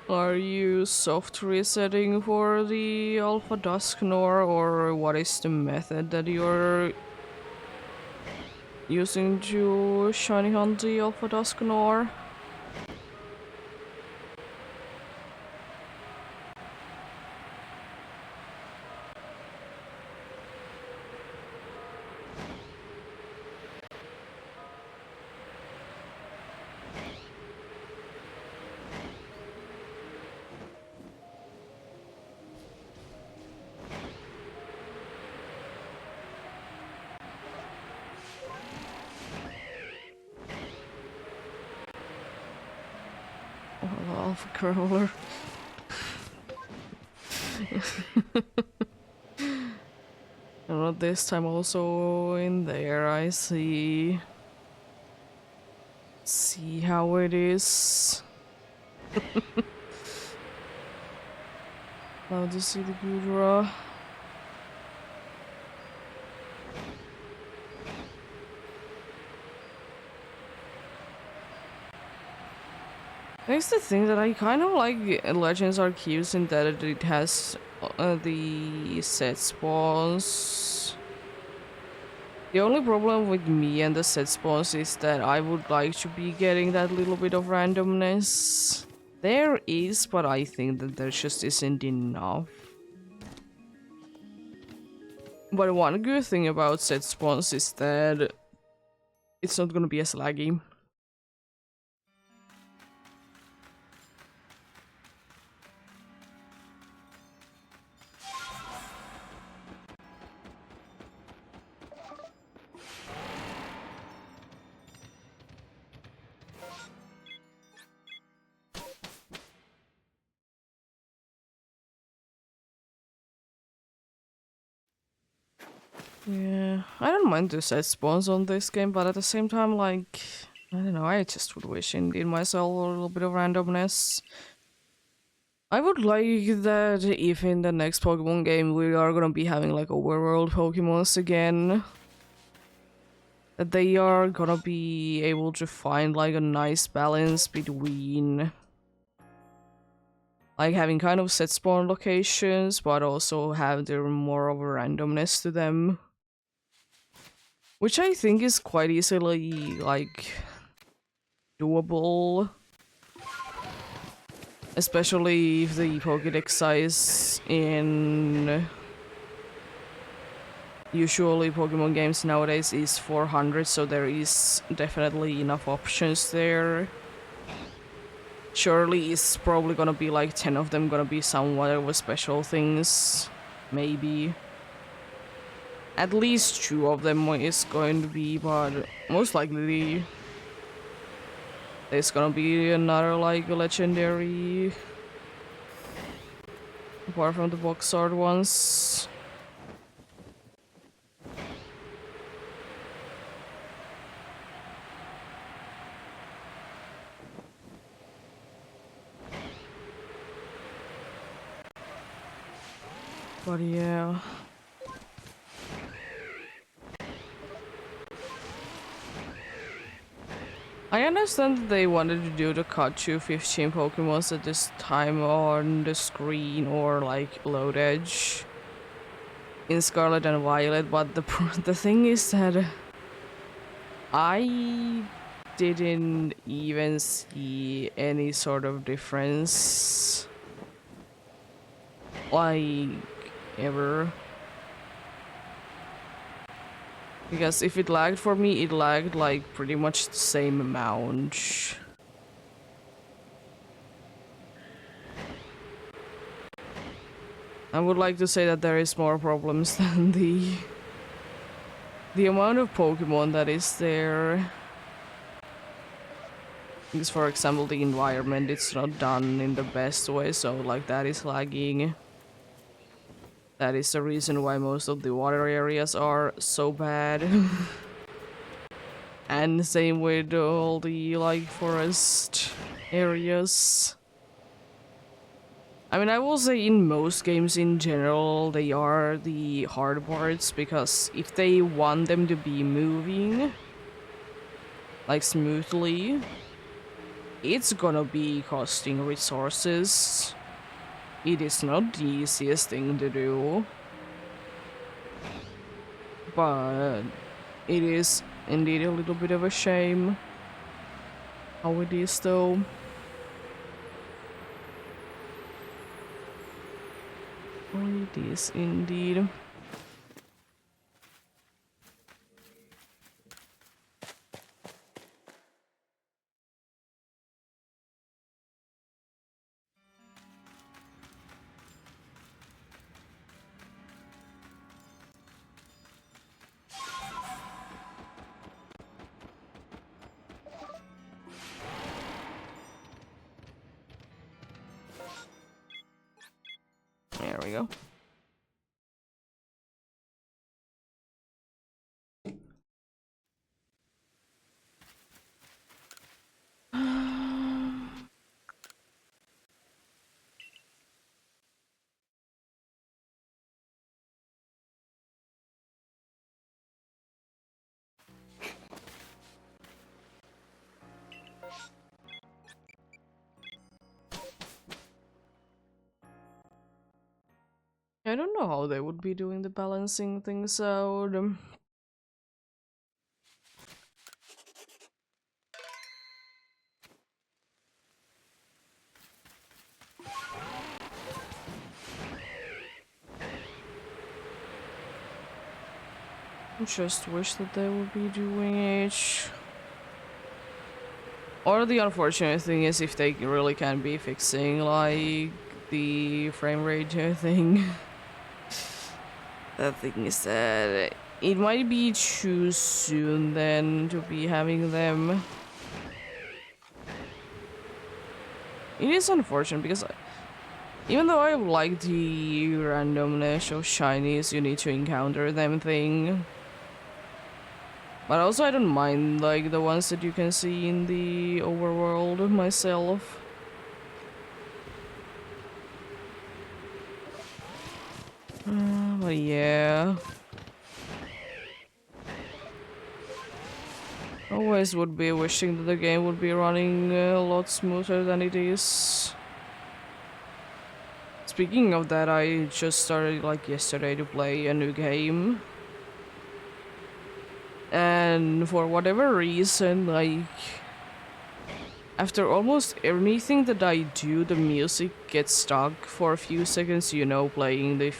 Are you soft resetting for the Alpha Dusknor, or what is the method that you're using to shiny hunt the Alpha Dusknor? Oh, Alpha Crawler. And not this time also in there, I see. See how it is. Now to see the Gudra. That's the thing that I kind of like Legends Archives in that it has the set spawns. The only problem with me and the set spawns is that I would like to be getting that little bit of randomness. There is, but I think that there just isn't enough. But one good thing about set spawns is that it's not gonna be as laggy. Yeah, I don't mind the set spawns on this game, but at the same time, like, I don't know, I just would wish indeed myself a little bit of randomness. I would like that if in the next Pokemon game we are gonna be having like overworld Pokemons again, that they are gonna be able to find like a nice balance between like having kind of set spawn locations, but also have there more of a randomness to them. Which I think is quite easily, like, doable. Especially if the Pokédex size in usually Pokemon games nowadays is 400, so there is definitely enough options there. Surely it's probably gonna be like 10 of them gonna be somewhat of a special things. Maybe. At least 2 of them is going to be, but most likely there's gonna be another like legendary apart from the box art ones. But yeah. I understand that they wanted to do the cut to 15 Pokemons at this time on the screen or like load edge in Scarlet and Violet, but the thing is that I didn't even see any sort of difference, like, ever. Because if it lagged for me, it lagged like pretty much the same amount. I would like to say that there is more problems than the amount of Pokemon that is there. Because for example the environment, it's not done in the best way, so like that is lagging. That is the reason why most of the water areas are so bad. And same with all the like forest areas. I mean, I will say in most games in general, they are the hard parts, because if they want them to be moving like smoothly, it's gonna be costing resources. It is not the easiest thing to do, but it is indeed a little bit of a shame how it is though. Oh, it is indeed. There we go. I don't know how they would be doing the balancing things out. Just wish that they would be doing it. Or the unfortunate thing is if they really can be fixing like the frame rate thing. The thing is that it might be too soon then to be having them. It is unfortunate because even though I like the randomness of shinies, you need to encounter them thing. But also I don't mind like the ones that you can see in the overworld myself. But yeah. Always would be wishing that the game would be running a lot smoother than it is. Speaking of that, I just started like yesterday to play a new game. And for whatever reason, like after almost anything that I do, the music gets stuck for a few seconds, you know, playing the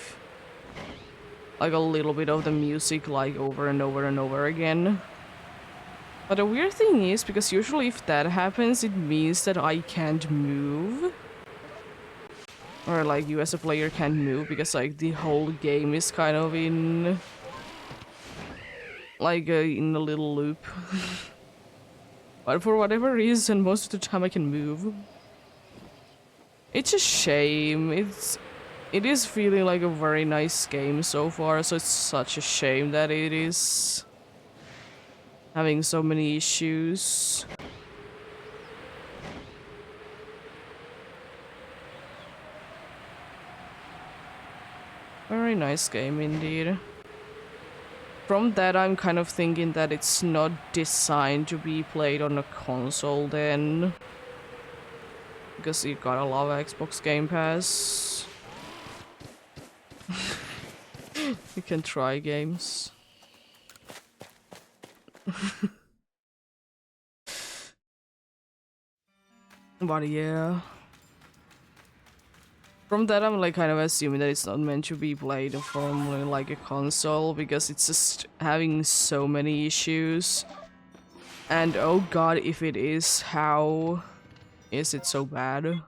like a little bit of the music like over and over and over again. But the weird thing is, because usually if that happens, it means that I can't move. Or like you as a player can't move because like the whole game is kind of in like in a little loop. But for whatever reason, most of the time I can move. It's a shame. It is feeling like a very nice game so far, so it's such a shame that it is having so many issues. Very nice game indeed. From that, I'm kind of thinking that it's not designed to be played on a console then. Because you gotta love Xbox Game Pass. You can try games. But yeah. From that, I'm like kind of assuming that it's not meant to be played from like a console because it's just having so many issues. And oh god, if it is, how is it so bad?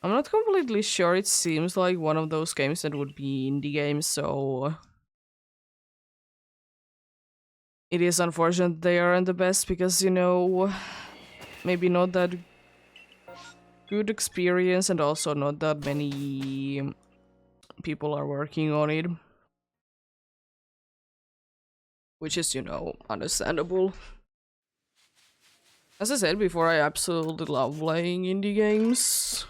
I'm not completely sure. It seems like one of those games that would be indie games, so it is unfortunate they aren't the best because, you know, maybe not that good experience and also not that many people are working on it. Which is, you know, understandable. As I said before, I absolutely love playing indie games.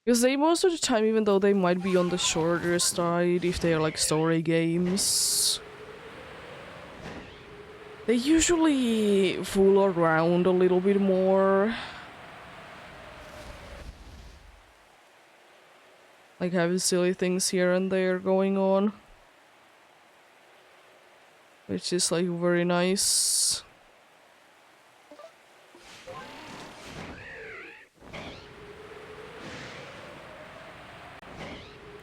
Because they most of the time, even though they might be on the shorter side, if they are like story games, they usually fool around a little bit more. Like having silly things here and there going on. Which is like very nice.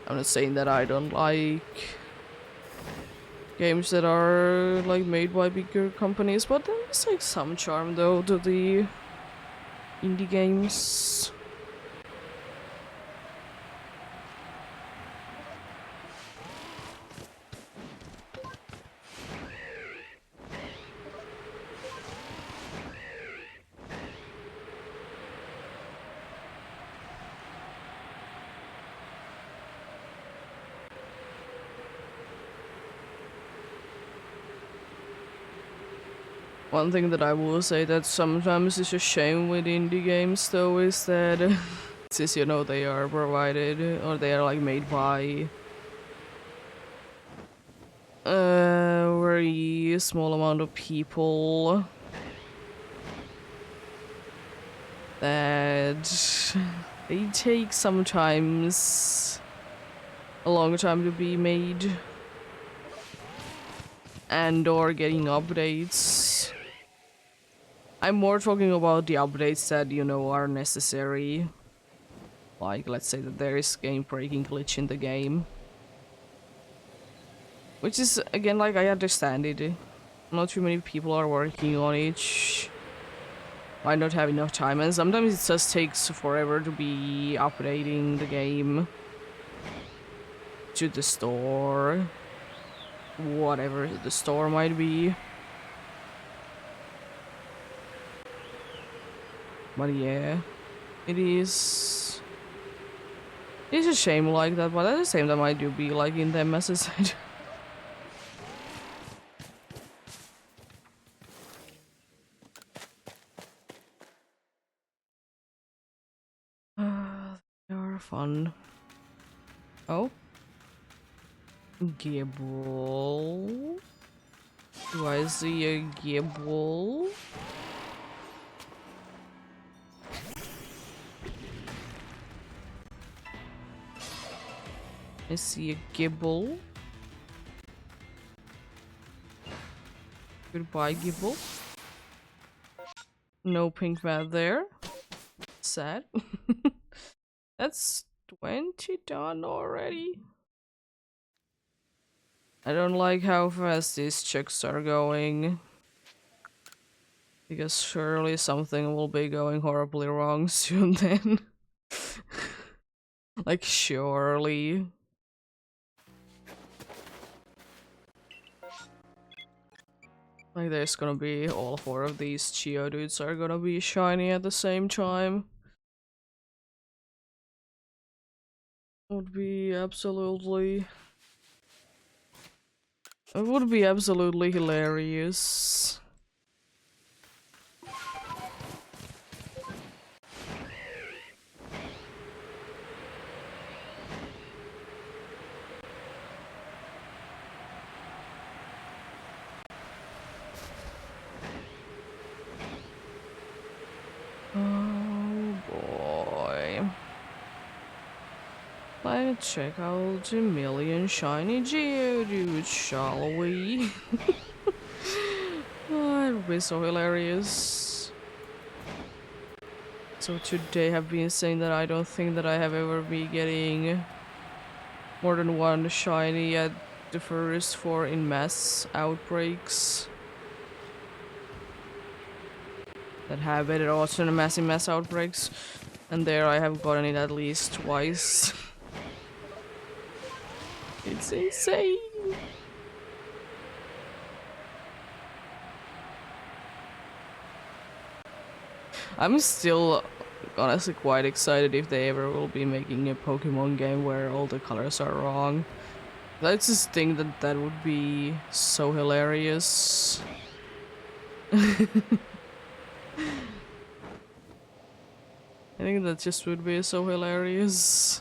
I'm not saying that I don't like games that are like made by bigger companies, but there's like some charm though to the indie games. One thing that I will say that sometimes is a shame with indie games though is that since you know they are provided or they are like made by a very small amount of people that they take sometimes a long time to be made and or getting updates. I'm more talking about the updates that, you know, are necessary. Like, let's say that there is game breaking glitch in the game. Which is, again, like, I understand it. Not too many people are working on it. Might not have enough time, and sometimes it just takes forever to be updating the game to the store. Whatever the store might be. But yeah, it is. It's a shame like that, but at the same time I do be liking them as I said. They are fun. Oh? Gibble? Do I see a gibble? I see a gibble. Goodbye, gibble. No pink mat there. Sad. That's 20 done already. I don't like how fast these checks are going. Because surely something will be going horribly wrong soon then. Like, surely. Like, there's gonna be all 4 of these Geodudes are gonna be shiny at the same time. Would be absolutely... It would be absolutely hilarious. Oh boy. Let's check out a million shiny Geodudes, shall we? Oh, it would be so hilarious. So today I've been saying that I don't think that I have ever been getting more than 1 shiny at the first 4 in mass outbreaks. That have it also in mass outbreaks. And there I have gotten it at least twice. It's insane. I'm still honestly quite excited if they ever will be making a Pokemon game where all the colors are wrong. I just think that that would be so hilarious. I think that just would be so hilarious.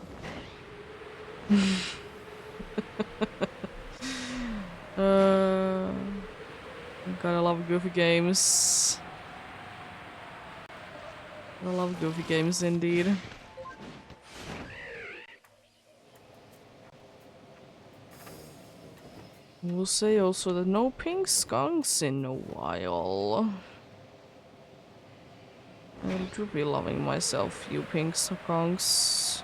uh, Gotta love goofy games. I love goofy games indeed. We'll say also that no pink skunks in a while. I do be loving myself, you pink skunks.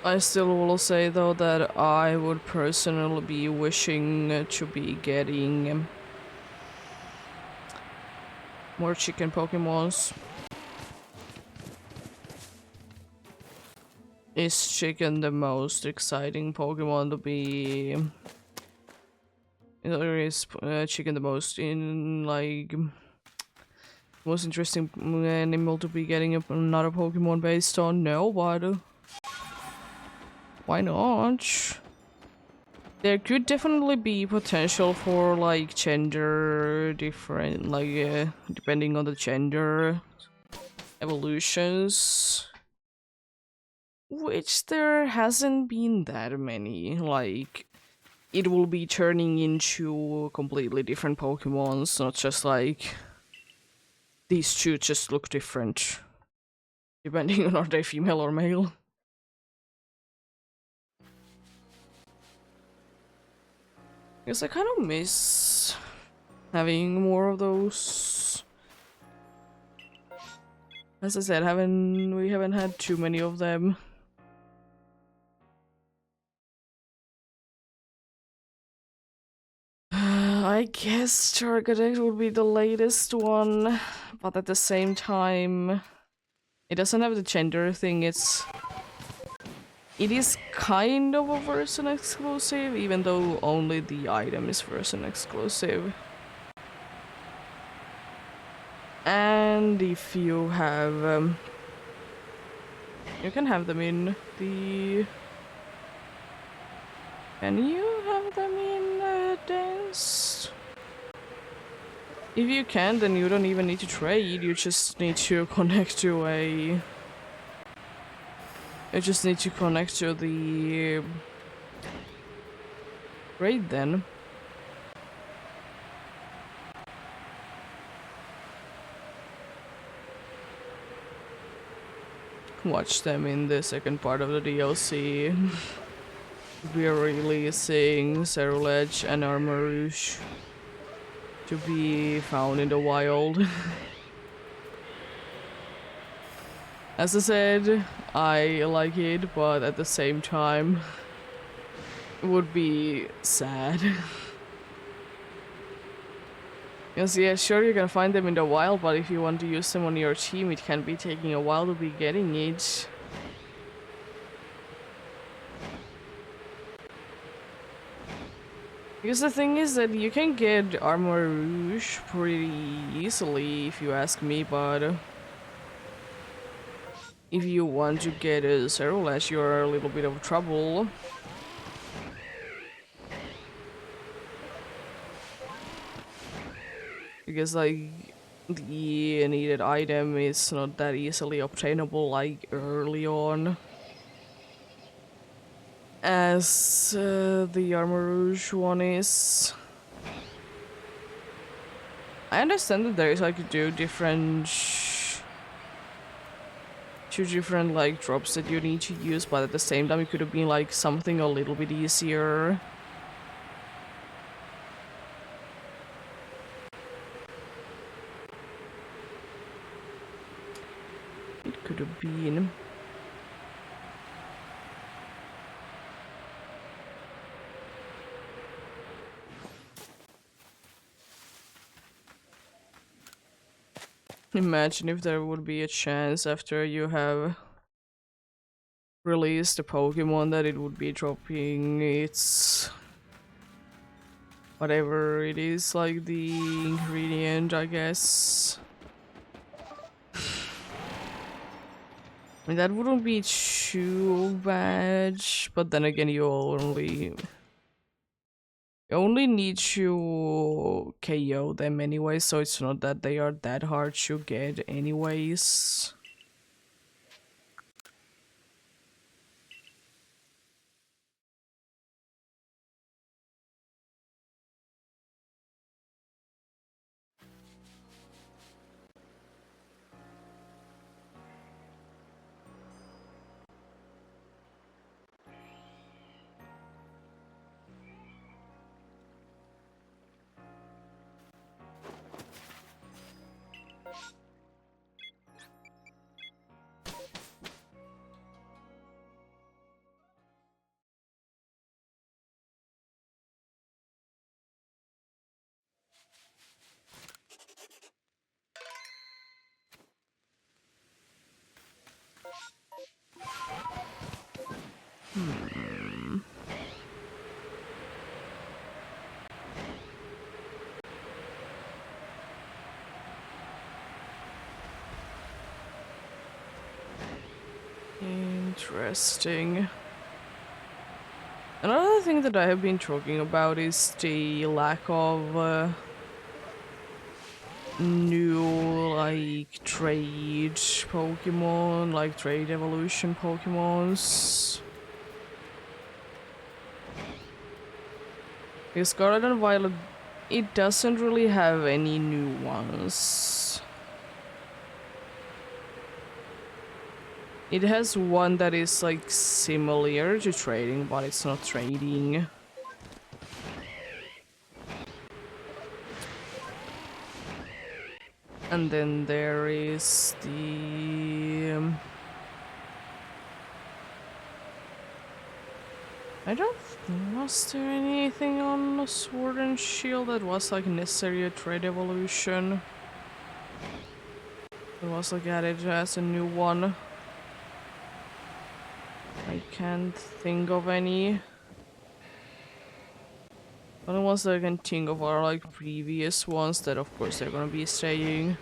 I still will say though that I would personally be wishing to be getting more chicken Pokemons. Is chicken the most exciting Pokemon to be? Or is chicken the most in like most interesting animal to be getting another Pokemon based on? No, but why not? There could definitely be potential for like gender different, like depending on the gender evolutions, which there hasn't been that many. Like it will be turning into completely different Pokemons, not just like these two just look different depending on are they female or male. Because I kind of miss having more of those. As I said, we haven't had too many of them. I guess Charcadex would be the latest one, but at the same time, it doesn't have the gender thing. It is kind of a version exclusive, even though only the item is version exclusive. And if you have, you can have them in the. Can you have them in dance? If you can, then you don't even need to trade. You just need to connect to a. You just need to connect to the raid then. Watch them in the second part of the DLC. We are releasing Cerulege and Armarouge to be found in the wild. As I said, I like it, but at the same time, it would be sad. Because yeah, sure you're gonna find them in the wild, but if you want to use them on your team, it can be taking a while to be getting it. Because the thing is that you can get Armor Rouge pretty easily if you ask me, but if you want to get a Cerulege, you're a little bit of trouble. Because like the needed item is not that easily obtainable like early on as the Armor Rouge one is. I understand that there is like two different like drops that you need to use, but at the same time it could have been like something a little bit easier. It could have been. Imagine if there would be a chance after you have released a Pokemon that it would be dropping its whatever it is, like the ingredient, I guess. I mean, that wouldn't be too bad, but then again, you only need to KO them anyway, so it's not that they are that hard to get anyways. Interesting. Another thing that I have been talking about is the lack of new like trade Pokemon, like trade evolution Pokemons. Because Scarlet and Violet, it doesn't really have any new ones. It has one that is like similar to trading, but it's not trading. And then there is the... I don't... Was there anything on Sword and Shield that was like necessary a trade evolution? It was like added as a new one. I can't think of any. The only ones that I can think of are like previous ones that of course they're gonna be staying.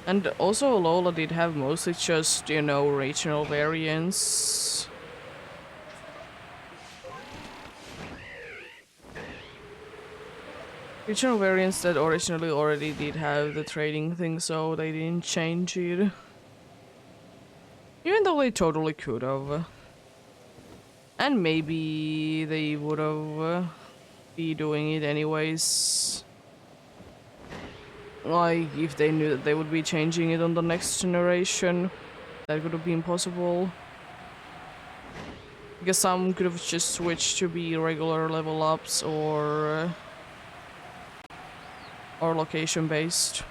And also Lola did have mostly just, you know, regional variants. Regional variants that originally already did have the trading thing, so they didn't change it. Even though they totally could have. And maybe they would have be doing it anyways. Like, if they knew that they would be changing it on the next generation, that could have been possible. Because some could have just switched to be regular level ups or location based.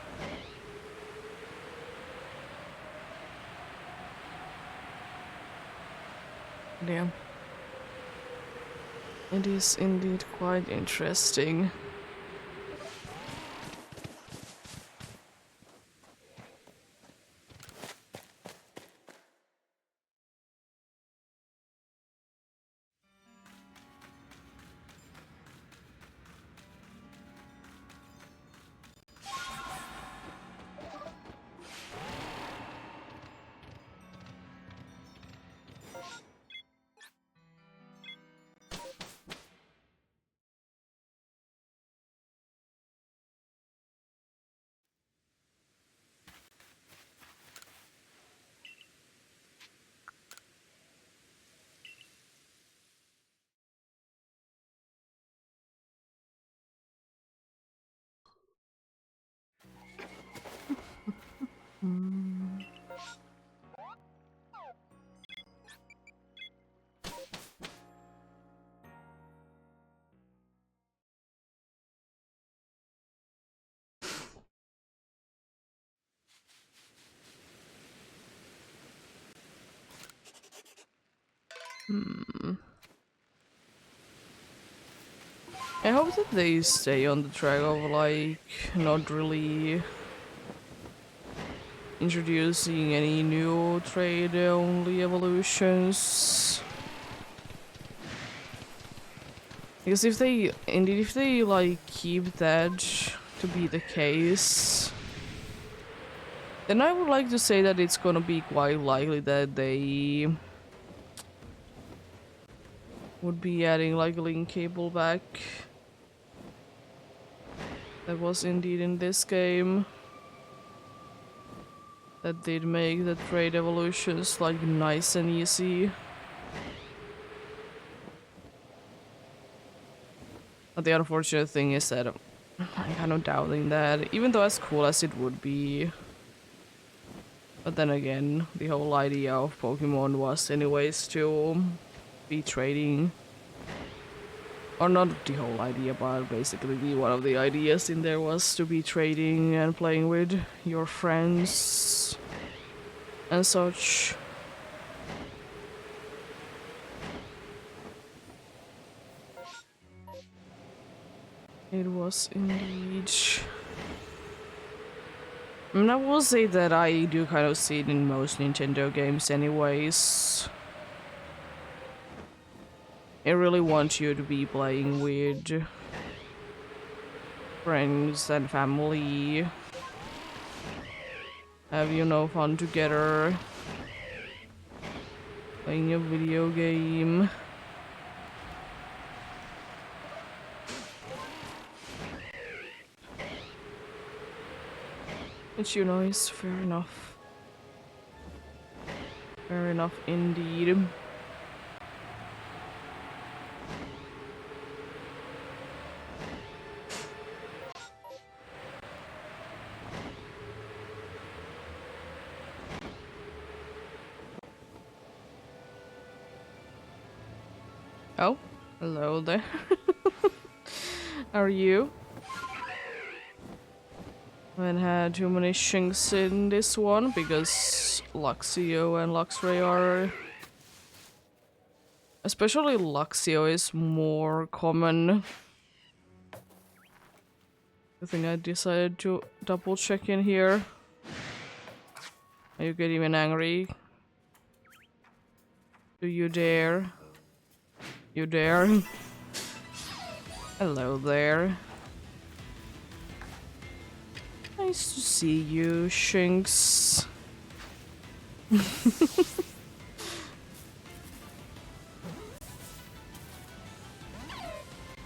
Yeah. It is indeed quite interesting. I hope that they stay on the track of like not really introducing any new trade only evolutions. Because if they like keep that to be the case, Then I would like to say that it's gonna be quite likely that they would be adding like a link cable back. That was indeed in this game. That did make the trade evolutions like nice and easy. But the unfortunate thing is that I'm kind of doubting that, even though as cool as it would be. But then again, the whole idea of Pokemon was anyways to be trading. Or not the whole idea, but basically one of the ideas in there was to be trading and playing with your friends and such. It was indeed. I mean, I will say that I do kind of see it in most Nintendo games anyways. It really wants you to be playing with friends and family. Have, you know, fun together. Playing a video game. Which, you know, is fair enough. Fair enough indeed. Oh, hello there. How are you? I haven't had too many shinks in this one because Luxio and Luxray are... Especially Luxio is more common. I think I decided to double check in here. Are you getting even angry? Do you dare? You dare? Hello there. Nice to see you, Shinx. You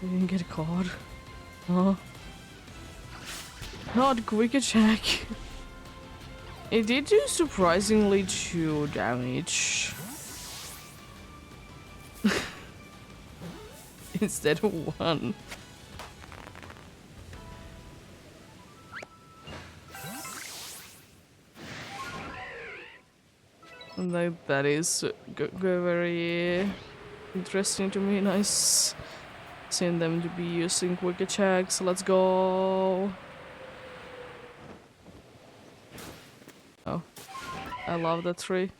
didn't get caught. Huh? Not quick attack. It did do surprisingly 2 damage. Instead of 1. And like, that is very interesting to me. Nice seeing them to be using quick attacks. Let's go. Oh, I love the tree.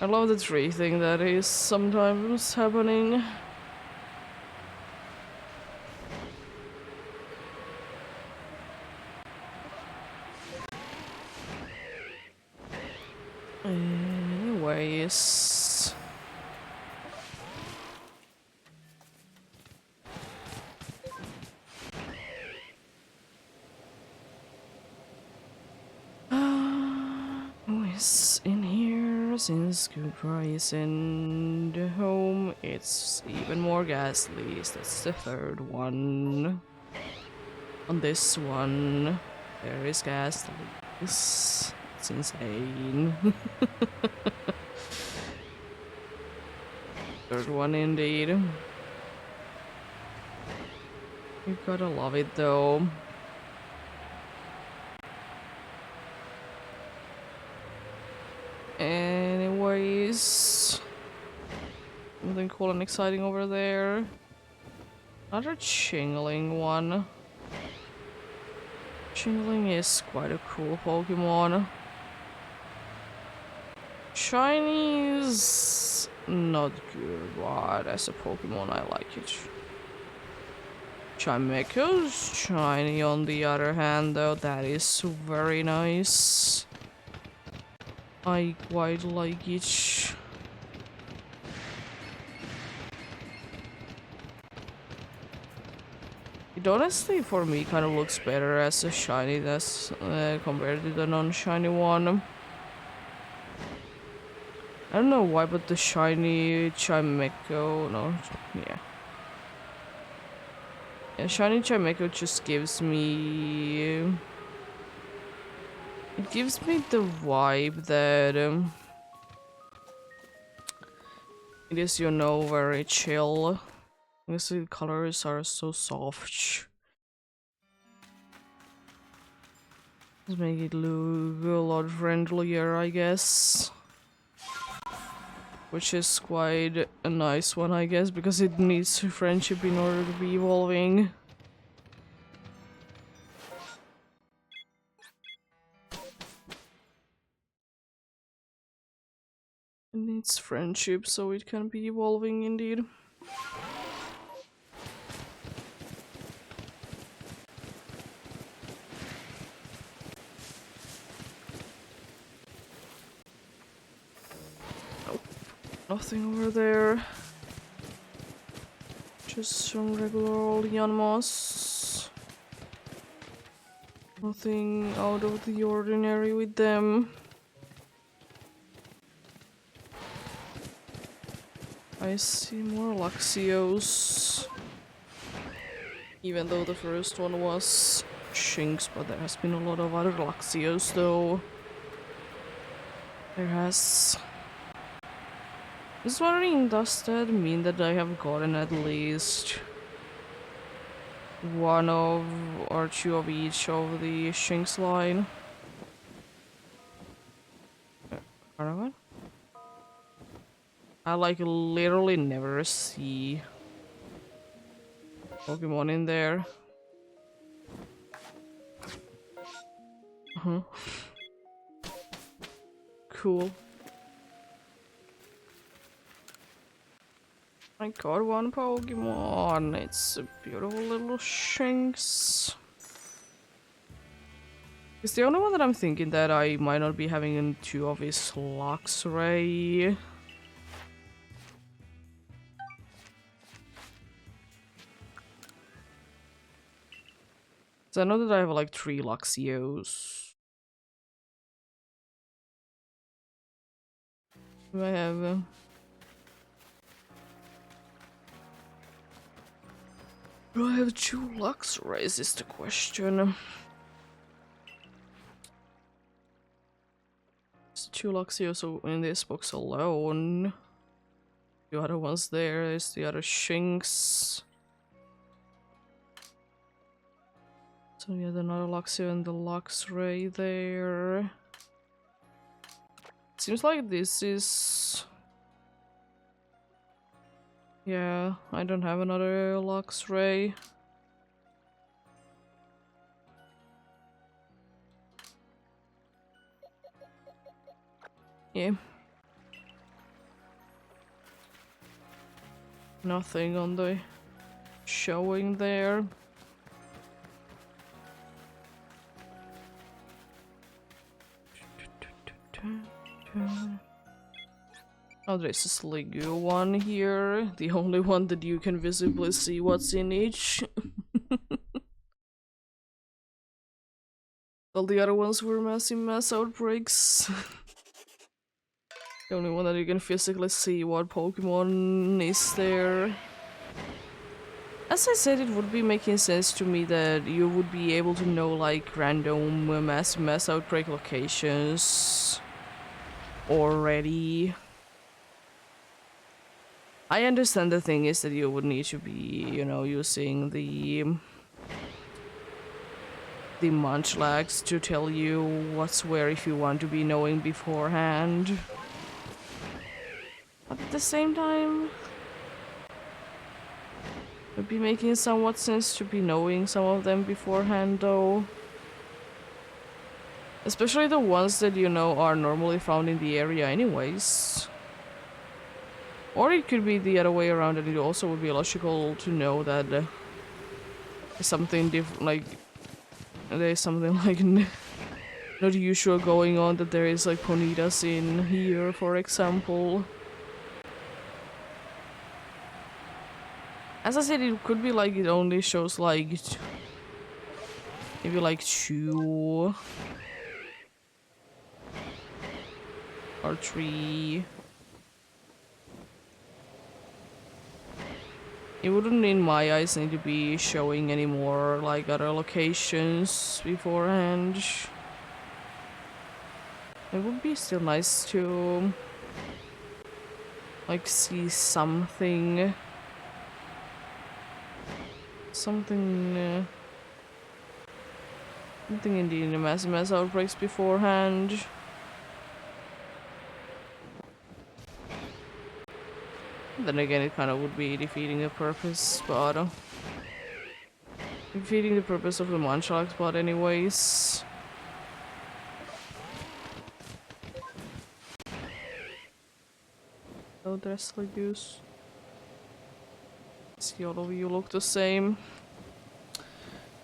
I love the tree thing that is sometimes happening. Anyways. Who is in here? Since good price and home, it's even more ghastly. That's the 3rd one. On this one, there is ghastly. It's insane. 3rd one indeed. You gotta love it though. Anyways, something cool and exciting over there. Another Chingling one. Chingling is quite a cool Pokemon. Chinese, not good, but as a Pokemon I like it. Chimecho's shiny on the other hand though, that is very nice. I quite like it. It It honestly, for me, kind of looks better as a shiny compared to the non-shiny one. I don't know why, but the shiny Chimecho, no, yeah. Yeah, shiny Chimecho just gives me... It gives me the vibe that it is, you know, very chill. Because the colors are so soft. Just make it look a lot friendlier, I guess. Which is quite a nice one, I guess, because it needs friendship in order to be evolving. It needs friendship so it can be evolving indeed. Nothing over there. Just some regular old Yanmas. Nothing out of the ordinary with them. I see more Luxios. Even though the first one was Shinx, but there has been a lot of other Luxios though. There has... Just wondering, does that mean that I have gotten at least one of or two of each of the Shinx line? Caravan? I like literally never see Pokemon in there. Uh-huh. Cool. I got one Pokemon. It's a beautiful little Shinx. It's the only one that I'm thinking that I might not be having in two of his Luxray. So I know that I have like 3 Luxios. Do I have... Do I have 2 Luxrays is the question. There's 2 Luxios in this box alone. The other ones there is the other Shinx. So yeah, another Luxio and the Luxray there. Seems like this is... Yeah, I don't have another Luxray. Yeah. Nothing on the showing there. Oh, there's a Sliggoo one here. The only one that you can visibly see what's in each. All the other ones were massive mass outbreaks. The only one that you can physically see what Pokemon is there. As I said, it would be making sense to me that you would be able to know like random mass outbreak locations already. I understand the thing is that you would need to be, you know, using the Munchlax to tell you what's where if you want to be knowing beforehand. But at the same time, it would be making somewhat sense to be knowing some of them beforehand though. Especially the ones that you know are normally found in the area anyways. Or it could be the other way around, and it also would be logical to know that something different, like there's something like not usual going on, that there is like Ponytas in here, for example. As I said, it could be like it only shows like maybe like 2 or 3. It wouldn't, in my eyes, need to be showing any more like other locations beforehand. It would be still nice to like see something. Something indeed in the mass outbreaks beforehand. Then again, it kind of would be defeating the purpose, but defeating the purpose of the Munchlax spot anyways. Oh, dress like this. See, all of you look the same.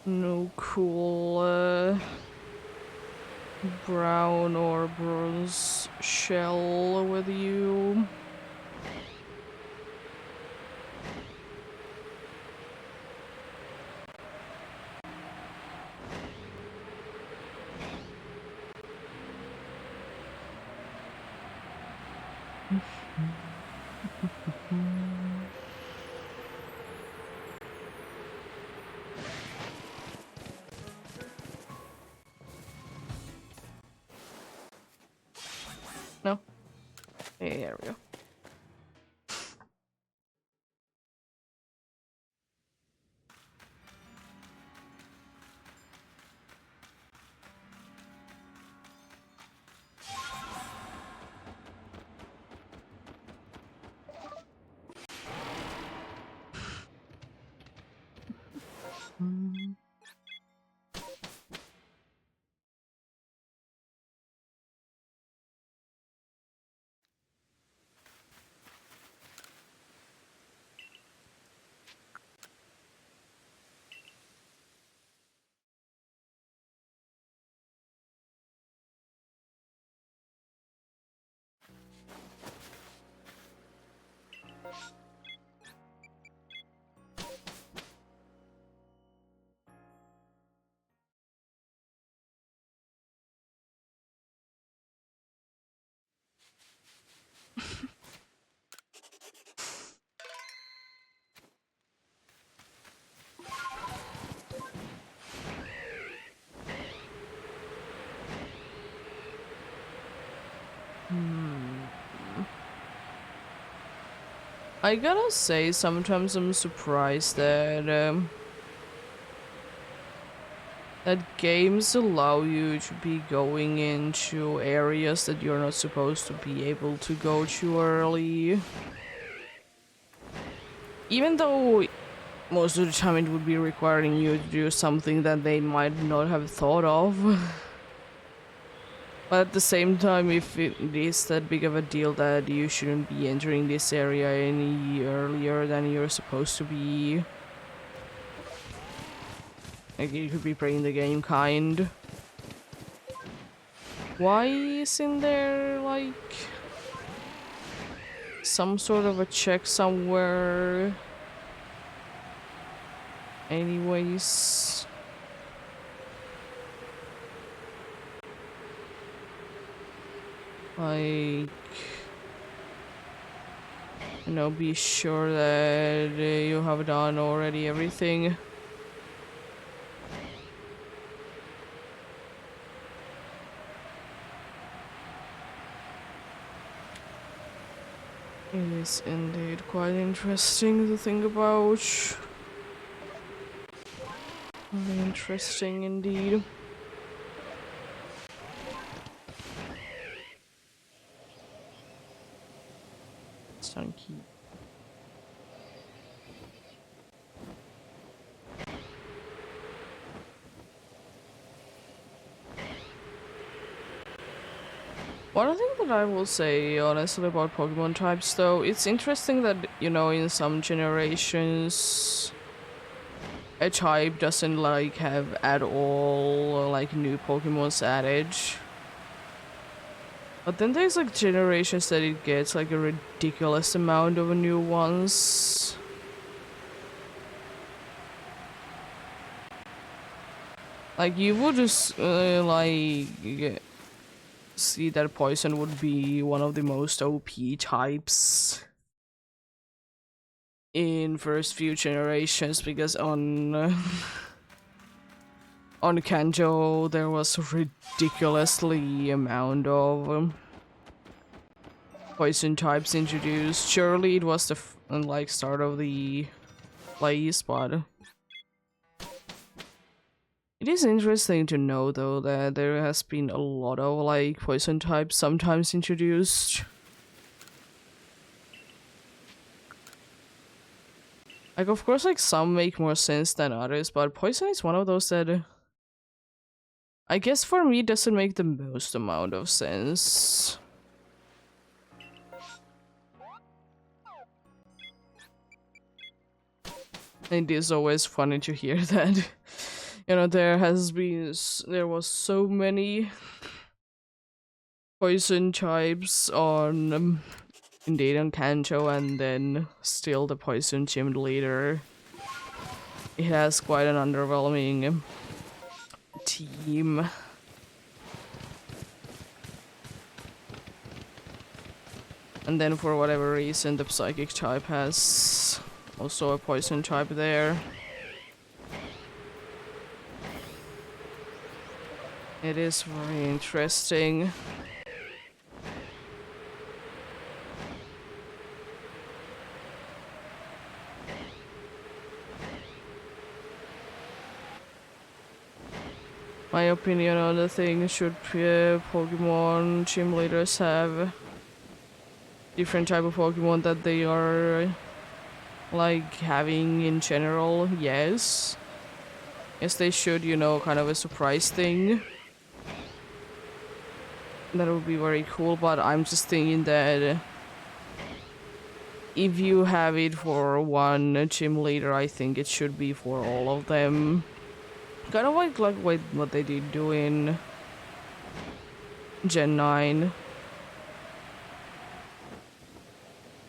No cool brown or bronze shell with you. No? Yeah, there we go. I gotta say, sometimes I'm surprised that games allow you to be going into areas that you're not supposed to be able to go to early. Even though most of the time it would be requiring you to do something that they might not have thought of. But at the same time, if it is that big of a deal that you shouldn't be entering this area any earlier than you're supposed to be, like, you could be playing the game kind. Why isn't there, like, some sort of a check somewhere? Anyways. Like, you know, be sure that you have done already everything. It is indeed quite interesting to think about. Very interesting indeed. Stunky. One thing that I will say honestly about Pokemon types though, it's interesting that, you know, in some generations a type doesn't like have at all like new Pokemons added. But then there's like generations that it gets like a ridiculous amount of new ones. Like, you would just, like, see that poison would be one of the most OP types in first few generations, because on on Kanjo there was ridiculously amount of poison types introduced. Surely it was the like start of the place, but it is interesting to know though that there has been a lot of like poison types sometimes introduced. Like, of course, like some make more sense than others, but poison is one of those that I guess for me doesn't make the most amount of sense. It is always funny to hear that, you know, there was so many poison types on Indeed on Kanto, and then still the poison gym leader. It has quite an underwhelming team. And then for whatever reason the psychic type has also a poison type there. It is very interesting. My opinion on the thing, should Pokemon gym leaders have different type of Pokemon that they are like having in general? Yes. Yes, they should, you know, kind of a surprise thing. That would be very cool, but I'm just thinking that if you have it for one gym leader, I think it should be for all of them. Kind of like what they did do in Gen 9.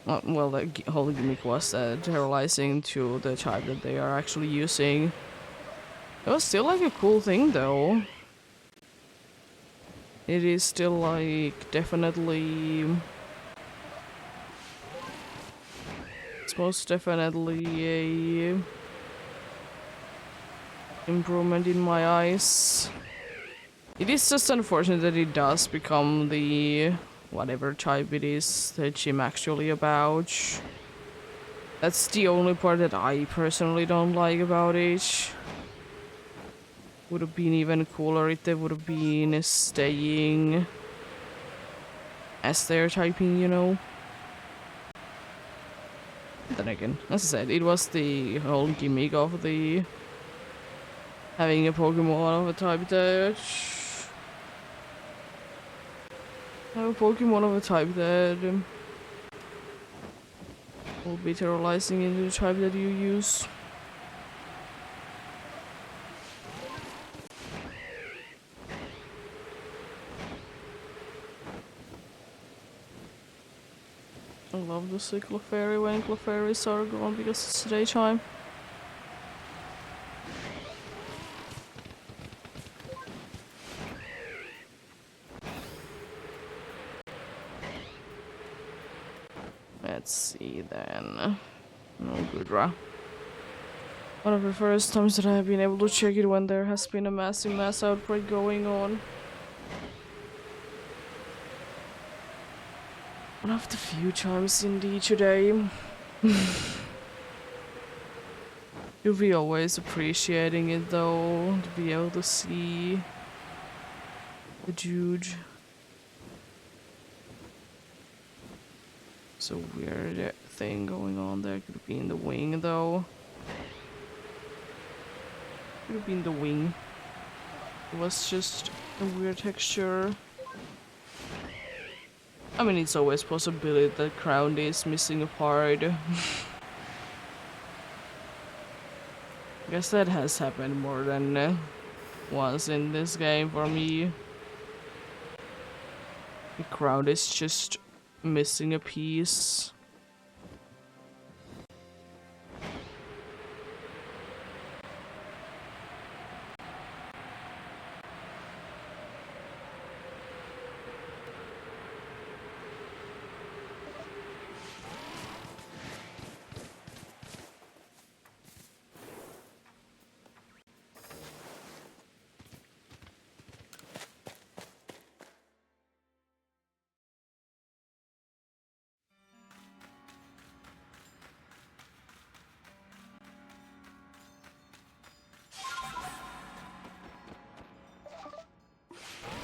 Well, the whole gimmick was generalizing to the type that they are actually using. It was still like a cool thing though. It is still like definitely... It's most definitely a improvement in my eyes. It is just unfortunate that it does become the whatever type it is the gym actually about. That's the only part that I personally don't like about it. Would have been even cooler if they would have been staying as their typing, you know. Then again, as I said, it was the whole gimmick of the having a Pokemon of a type that have a Pokemon of a type that will be terrorizing into the type that you use. I love to see Clefairy when Clefairies are gone because it's daytime. Let's see then. No Goodra. One of the first times that I have been able to check it when there has been a massive mass outbreak going on. One of the few times indeed today. You'll be always appreciating it though, to be able to see the dude. It's a weird thing going on there. Could be in the wing though. Could have been the wing. It was just a weird texture. I mean, it's always a possibility that crown is missing a part. I guess that has happened more than once in this game for me. The crown is just missing a piece.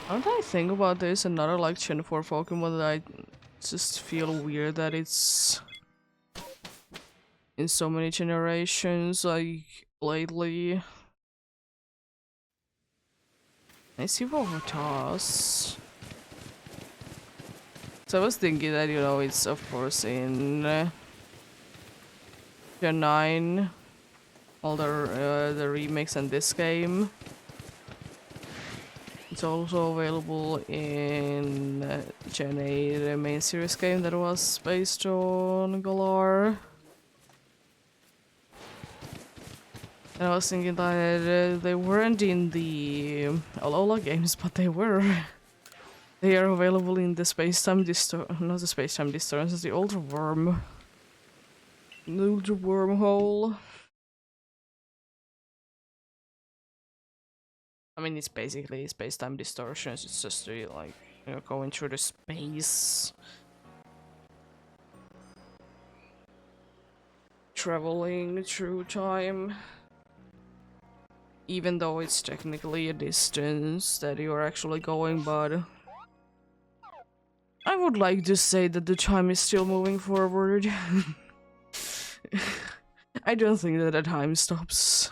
Now that I think about this, another like Gen 4 Pokemon that I just feel weird that it's in so many generations, like lately. I see Vohotas. So I was thinking that, you know, it's of course in Gen 9, all the remakes and this game. It's also available in Gen 8, the main series game that was based on Galar. And I was thinking that they weren't in the Alola games, but they were. They are available in the Space-Time not the Space-Time Distortion, it's the Ultra Worm. The Ultra Wormhole. I mean, it's basically space-time distortions. It's just like, you know, going through the space, traveling through time. Even though it's technically a distance that you're actually going, but I would like to say that the time is still moving forward. I don't think that the time stops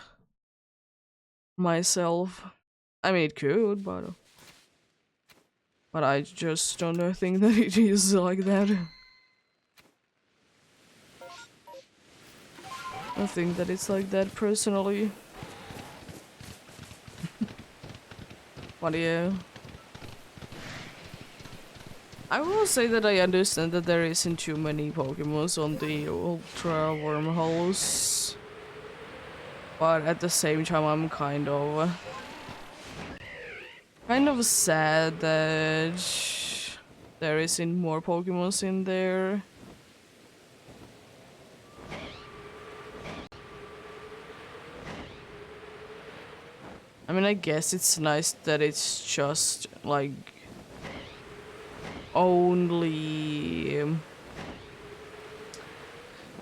myself. I mean, it could, but I just don't think that it is like that. I think that it's like that personally. But yeah. I will say that I understand that there isn't too many Pokemons on the Ultra Wormholes. But at the same time I'm kind of sad that there isn't more Pokemons in there. I mean, I guess it's nice that it's just like only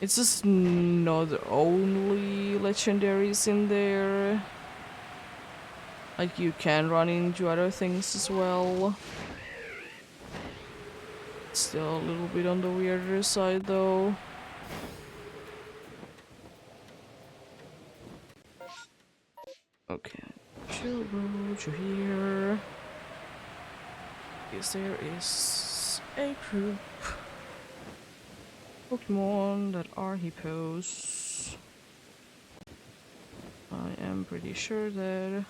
it's just not only legendaries in there. Like you can run into other things as well. It's still a little bit on the weirder side though. Okay, chill go to here. Because there is a group Pokemon that are hippos. I am pretty sure that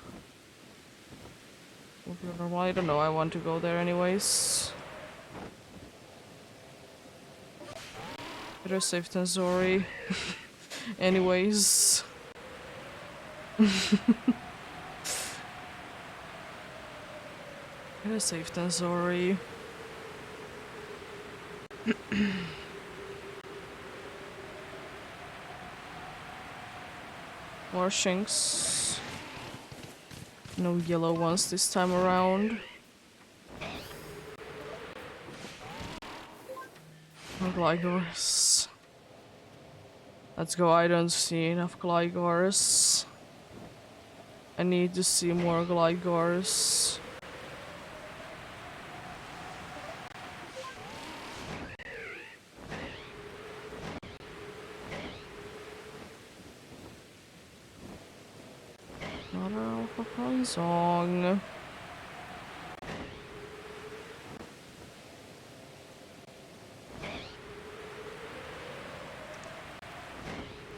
will be normal. I don't know, I want to go there anyways. Better safe than sorry. Anyways. Better safe than sorry. More Shinx. No yellow ones this time around. More Glygors. Let's go, I don't see enough Glygors. I need to see more Glygors. Another Alpha song.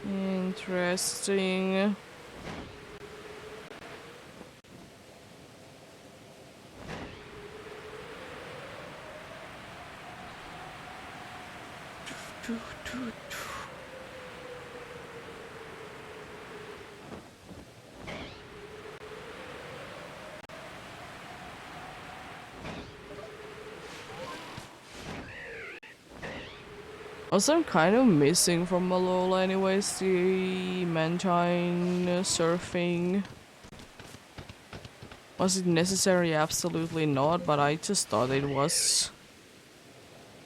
Interesting. Also, I'm kind of missing from Alola anyways, the Mantine surfing. Was it necessary? Absolutely not, but I just thought it was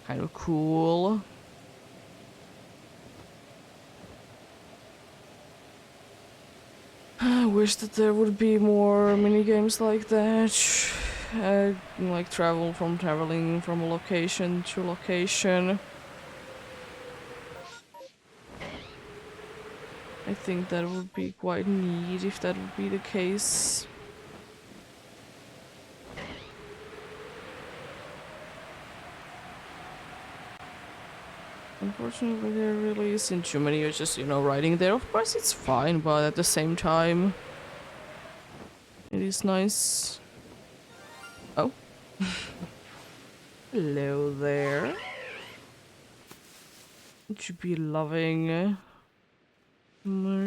kind of cool. I wish that there would be more minigames like that. like traveling from location to location. I think that would be quite neat if that would be the case. Unfortunately, there really isn't too many. You're just, riding there. Of course, it's fine, but at the same time, it is nice. Oh. Hello there. Would you be loving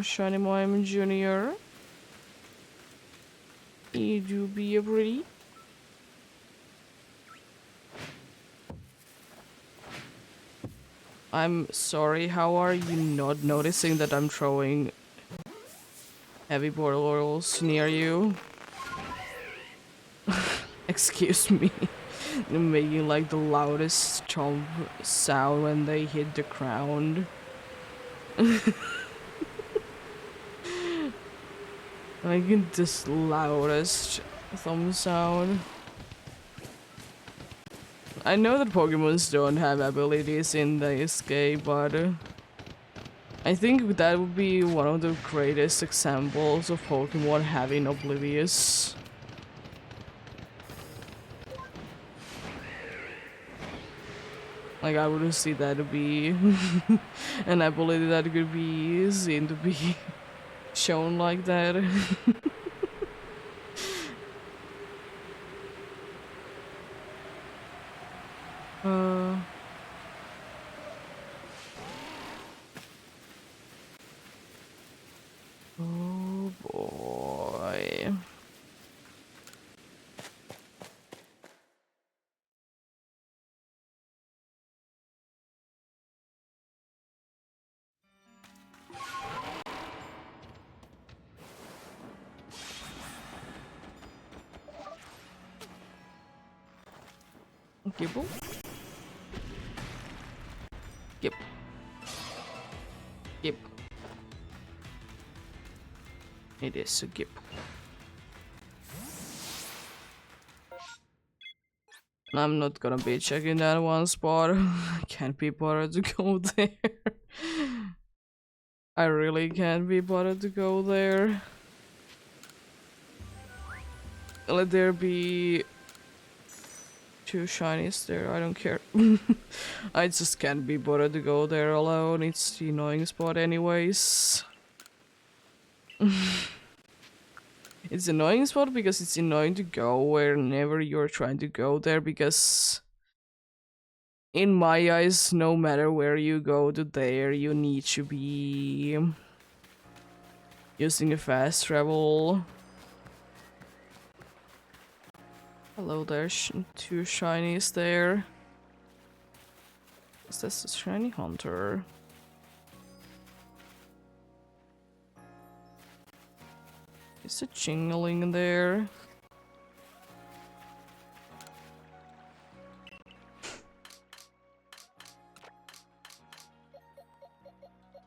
Shiny Mime Jr.? You do be a pretty. I'm sorry, how are you not noticing that I'm throwing heavy bottles near you? Excuse me. Making like the loudest chomp sound when they hit the ground. Making this loudest thumb sound. I know that Pokemons don't have abilities in the escape, but I think that would be one of the greatest examples of Pokemon having Oblivious. Like, I wouldn't see that to be an ability that could be seen to be shown like that. uh... Oh boy. Gibble? Gib. Gib. It is a gib. I'm not gonna be checking that one spot. I can't be bothered to go there. I really can't be bothered to go there. Let there be 2 shinies there, I don't care. I just can't be bothered to go there alone. It's the annoying spot anyways. It's annoying spot because it's annoying to go whenever you're trying to go there, because in my eyes, no matter where you go to there, you need to be using a fast travel. Hello there, 2 shinies there. Is this a shiny hunter? Is a jingling there?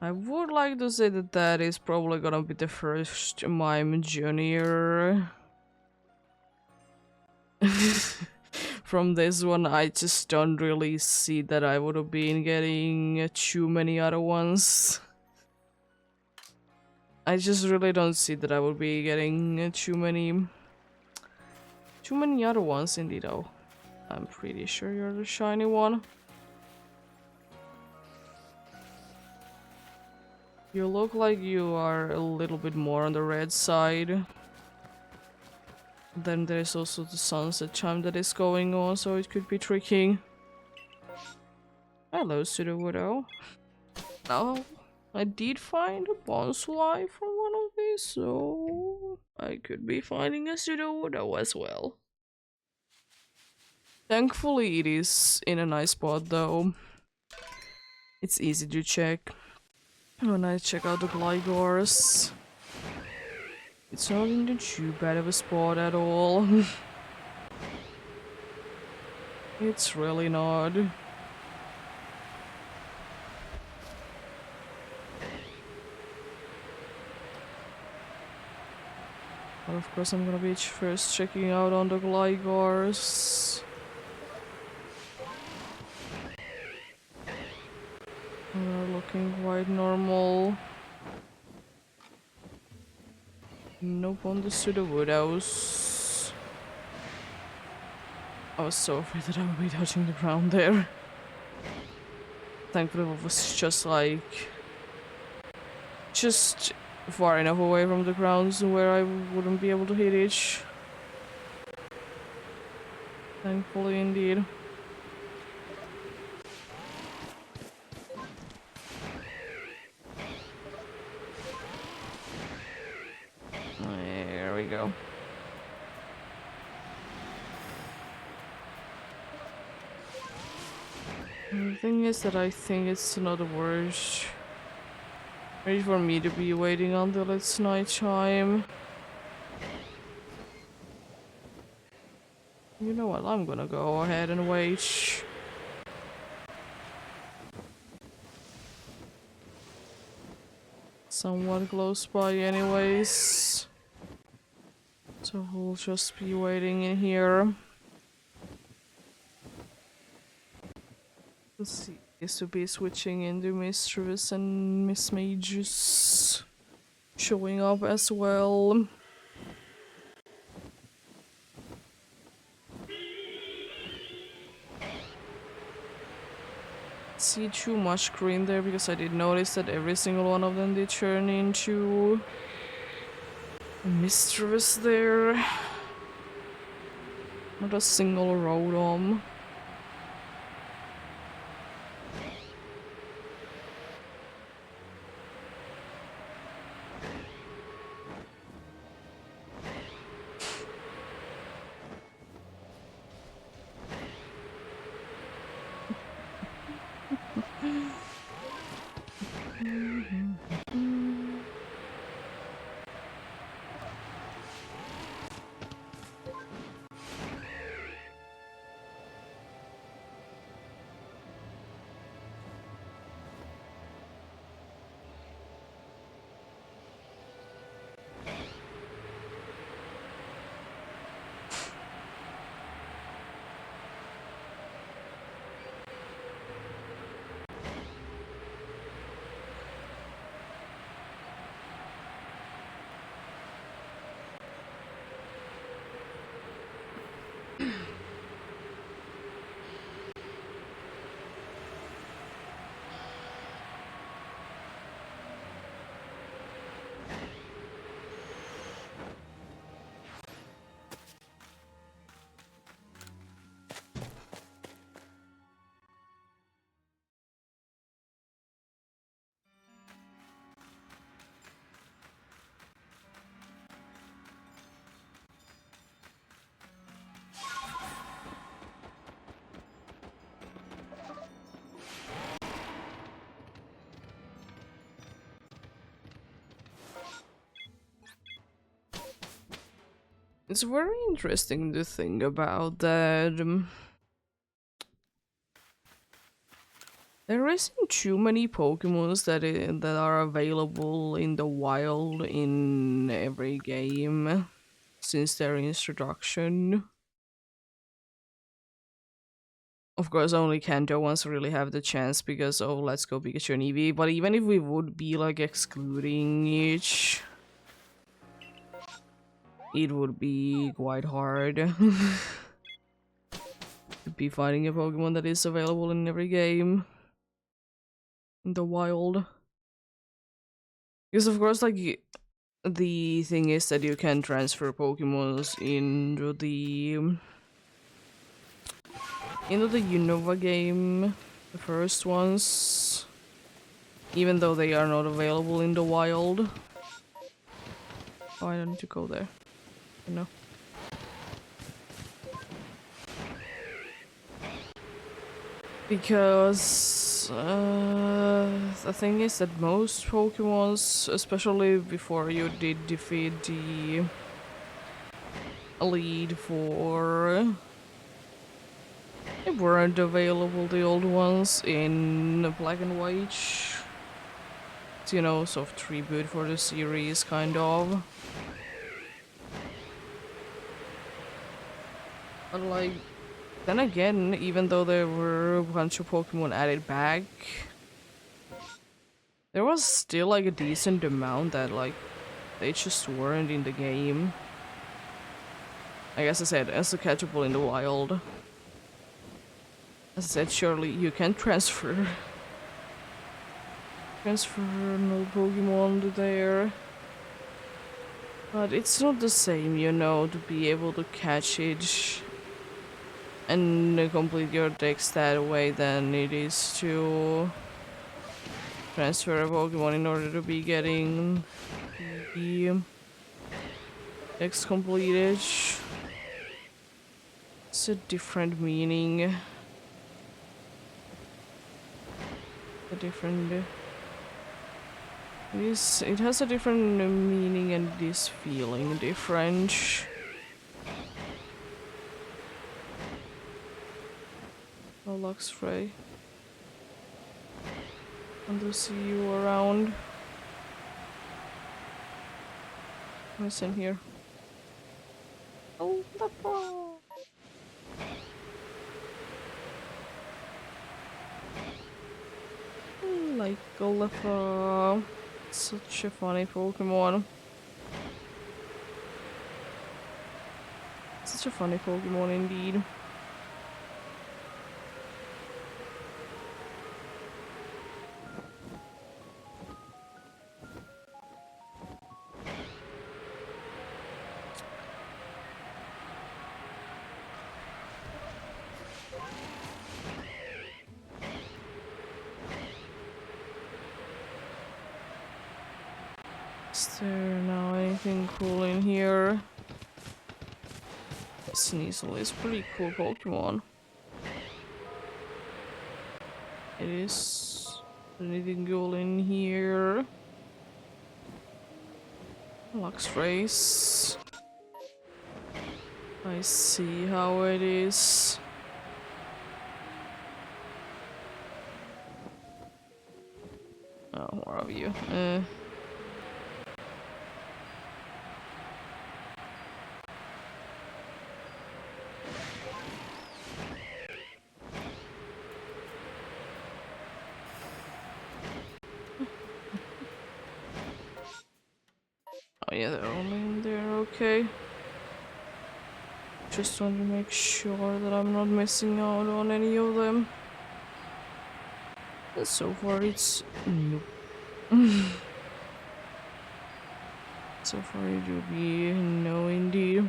I would like to say that that is probably gonna be the first Mime Junior. From this one, I just don't really see that I would have been getting too many other ones. I just really don't see that I would be getting too many other ones indeed. Oh, I'm pretty sure you're the shiny one. You look like you are a little bit more on the red side. Then there's also the sunset chime that is going on, so it could be tricky. Hello, Pseudo-Widow. Now, I did find a Bonsly from one of these, so I could be finding a Pseudo-Widow as well. Thankfully, it is in a nice spot, though. It's easy to check. When I check out the Glygors, it's not in too bad of a spot at all. It's really not. But of course I'm gonna be first checking out on the Glygars. They're looking quite normal. Nope on the Pseudo-Wood House. I was so afraid that I would be touching the ground there. Thankfully it was just like... just far enough away from the grounds where I wouldn't be able to hit it. Thankfully indeed. There we go. The thing is that I think it's not worth ready for me to be waiting until it's nighttime. You know what, I'm gonna go ahead and wait. Somewhat close by anyways. So we'll just be waiting in here. Let's see. Is to be switching into Mistress and Miss Mages showing up as well. See too much green there because I did notice that every single one of them did turn into a Mistress there. Not a single Rotom. It's very interesting to think about that. There isn't too many Pokemons that are available in the wild in every game since their introduction. Of course, only Kanto ones really have the chance because, oh, let's go Pikachu and Eevee. But even if we would be like excluding each, it would be quite hard to be fighting a Pokemon that is available in every game in the wild. Because of course, like, the thing is that you can transfer Pokemons into the Unova game, the first ones, even though they are not available in the wild. Oh, I don't need to go there. No. Because the thing is that most Pokemons, especially before you did defeat the Elite Four, they weren't available, the old ones, in Black and White. It's, you know, soft reboot for the series, kind of. But like, then again, even though there were a bunch of Pokemon added back, there was still like a decent amount that like they just weren't in the game. Like as I said, as a catchable in the wild. As I said, surely you can transfer no Pokemon there. But it's not the same, you know, to be able to catch it and complete your decks that way than it is to transfer a Pokemon in order to be getting the decks completed. It's a different meaning. A different... it has a different meaning and it is feeling different. Oh, Luxray. Want to see you around. What's in here? Oh, the ball! Like Golfa. Such a funny Pokemon. Such a funny Pokemon indeed. Is there now anything cool in here? Sneasel is pretty cool Pokemon. It is. Anything cool in here? Luxrays. I see how it is. Oh, more of you. Oh yeah, they're only in there, okay. Just want to make sure that I'm not missing out on any of them. And so far it's... nope. So far it will be no indeed.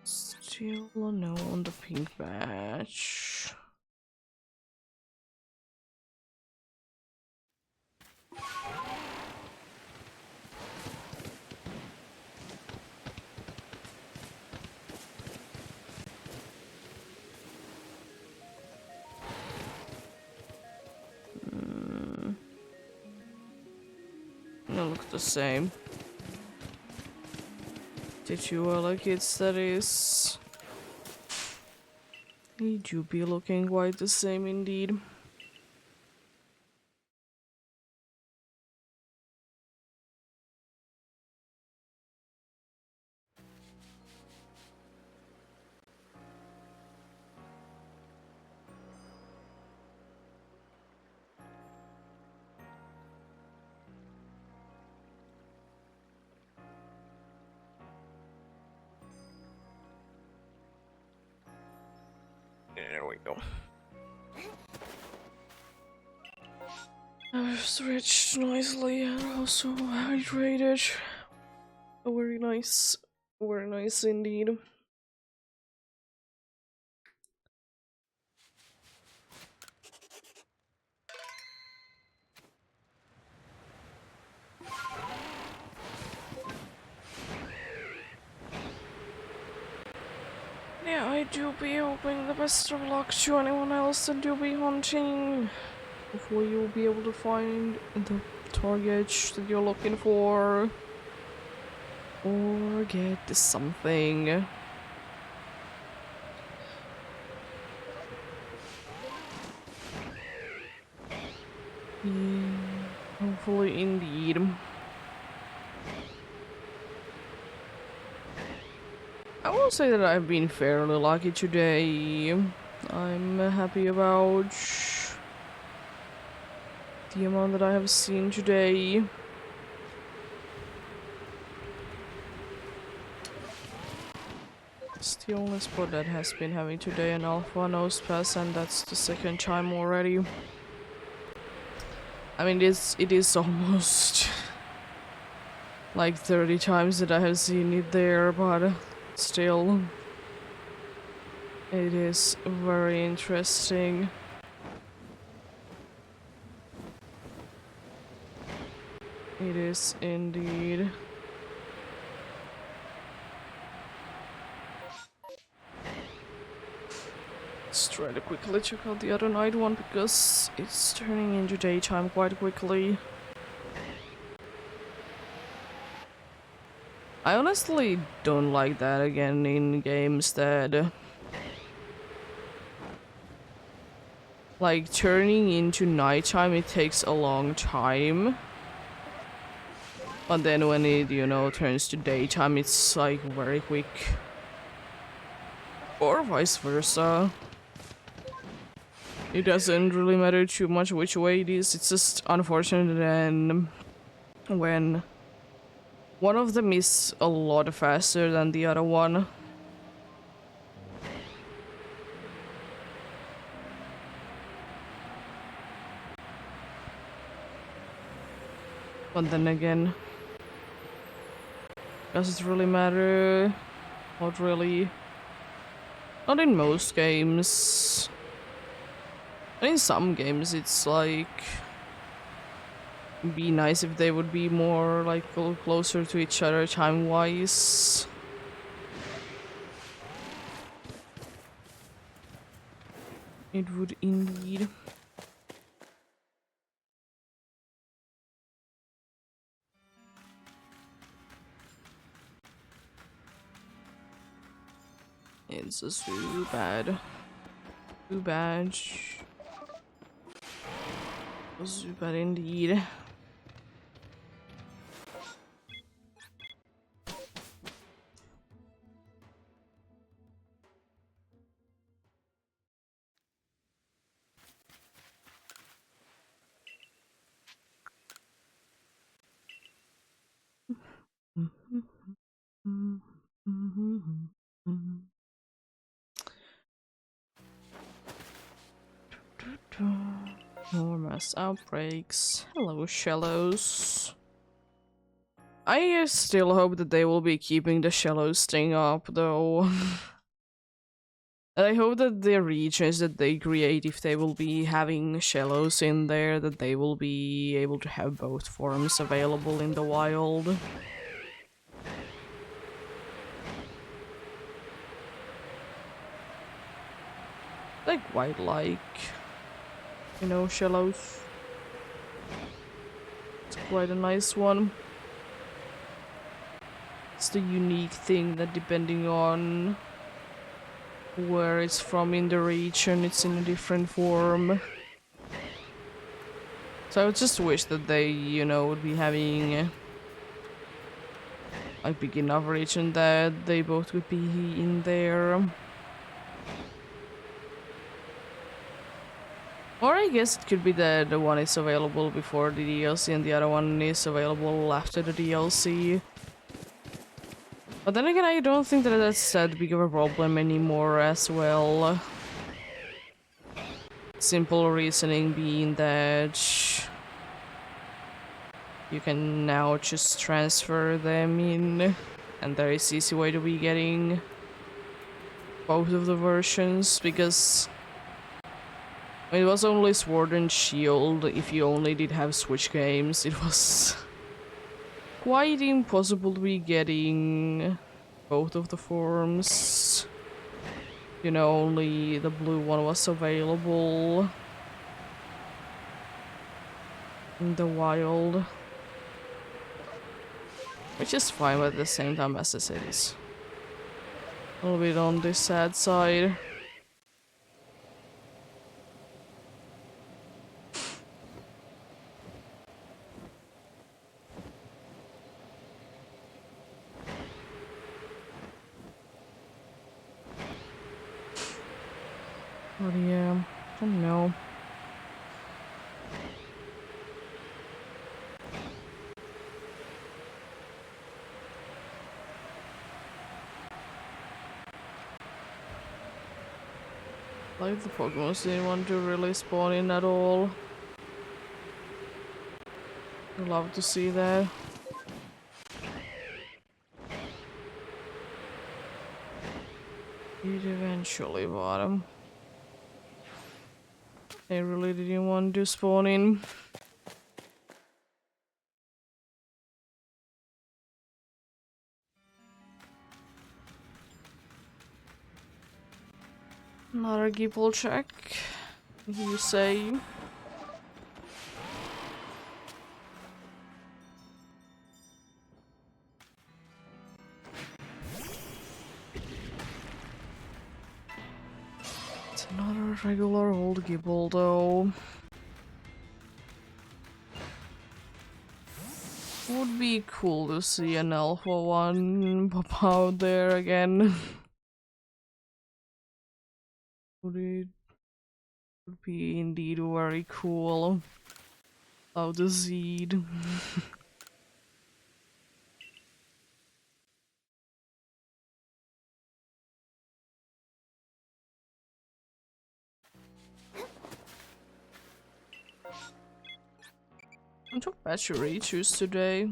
Still no on the pink badge. They look the same. Did you like it? That is. They do be looking quite the same indeed. There we go. I've stretched nicely and also hydrated. Very nice indeed. Yeah, I do be hoping the best of luck to anyone else that do be hunting. Hopefully you'll be able to find the target that you're looking for. Or get something. Yeah, hopefully indeed. I will say that I've been fairly lucky today. I'm happy about the amount that I have seen today. It's the only spot that has been having today an alpha nose pass, and that's the second time already. I mean, it is almost like 30 times that I have seen it there, but still, it is very interesting. It is indeed. Let's try to quickly check out the other night one because it's turning into daytime quite quickly. I honestly don't like that again in games that like turning into nighttime, it takes a long time. But then when it, you know, turns to daytime, it's like very quick. Or vice versa. It doesn't really matter too much which way it is, it's just unfortunate then when one of them is a lot faster than the other one. But then again, does it really matter? Not really. Not in most games. In some games it's like be nice if they would be more like closer to each other time-wise. It would indeed. It's just too bad. Too bad. Too bad indeed. More mass outbreaks. Hello, shallows. I still hope that they will be keeping the shallows thing up, though. And I hope that the regions that they create, if they will be having shallows in there, that they will be able to have both forms available in the wild. I quite like, you know, shallows. It's quite a nice one. It's the unique thing that depending on where it's from in the region, it's in a different form. So I would just wish that they, you know, would be having a big enough region that they both could be in there. Or I guess it could be that the one is available before the DLC and the other one is available after the DLC. But then again, I don't think that that's that big of a problem anymore as well. Simple reasoning being that you can now just transfer them in, and there is easy way to be getting both of the versions, because it was only Sword and Shield. If you only did have Switch games, it was quite impossible to be getting both of the forms. You know, only the blue one was available. in the wild. Which is fine, but at the same time, as I said, it's a little bit on the sad side. But yeah, I don't know. Like the Pokemon didn't want to really spawn in at all. I'd love to see that. You'd eventually bottom. They really didn't want to spawn in. Another Gipple check, you say? It's another regular old Gipple though. Would be cool to see an alpha one pop out there again. Would be indeed very cool. Love the seed. I took Pachirichus today.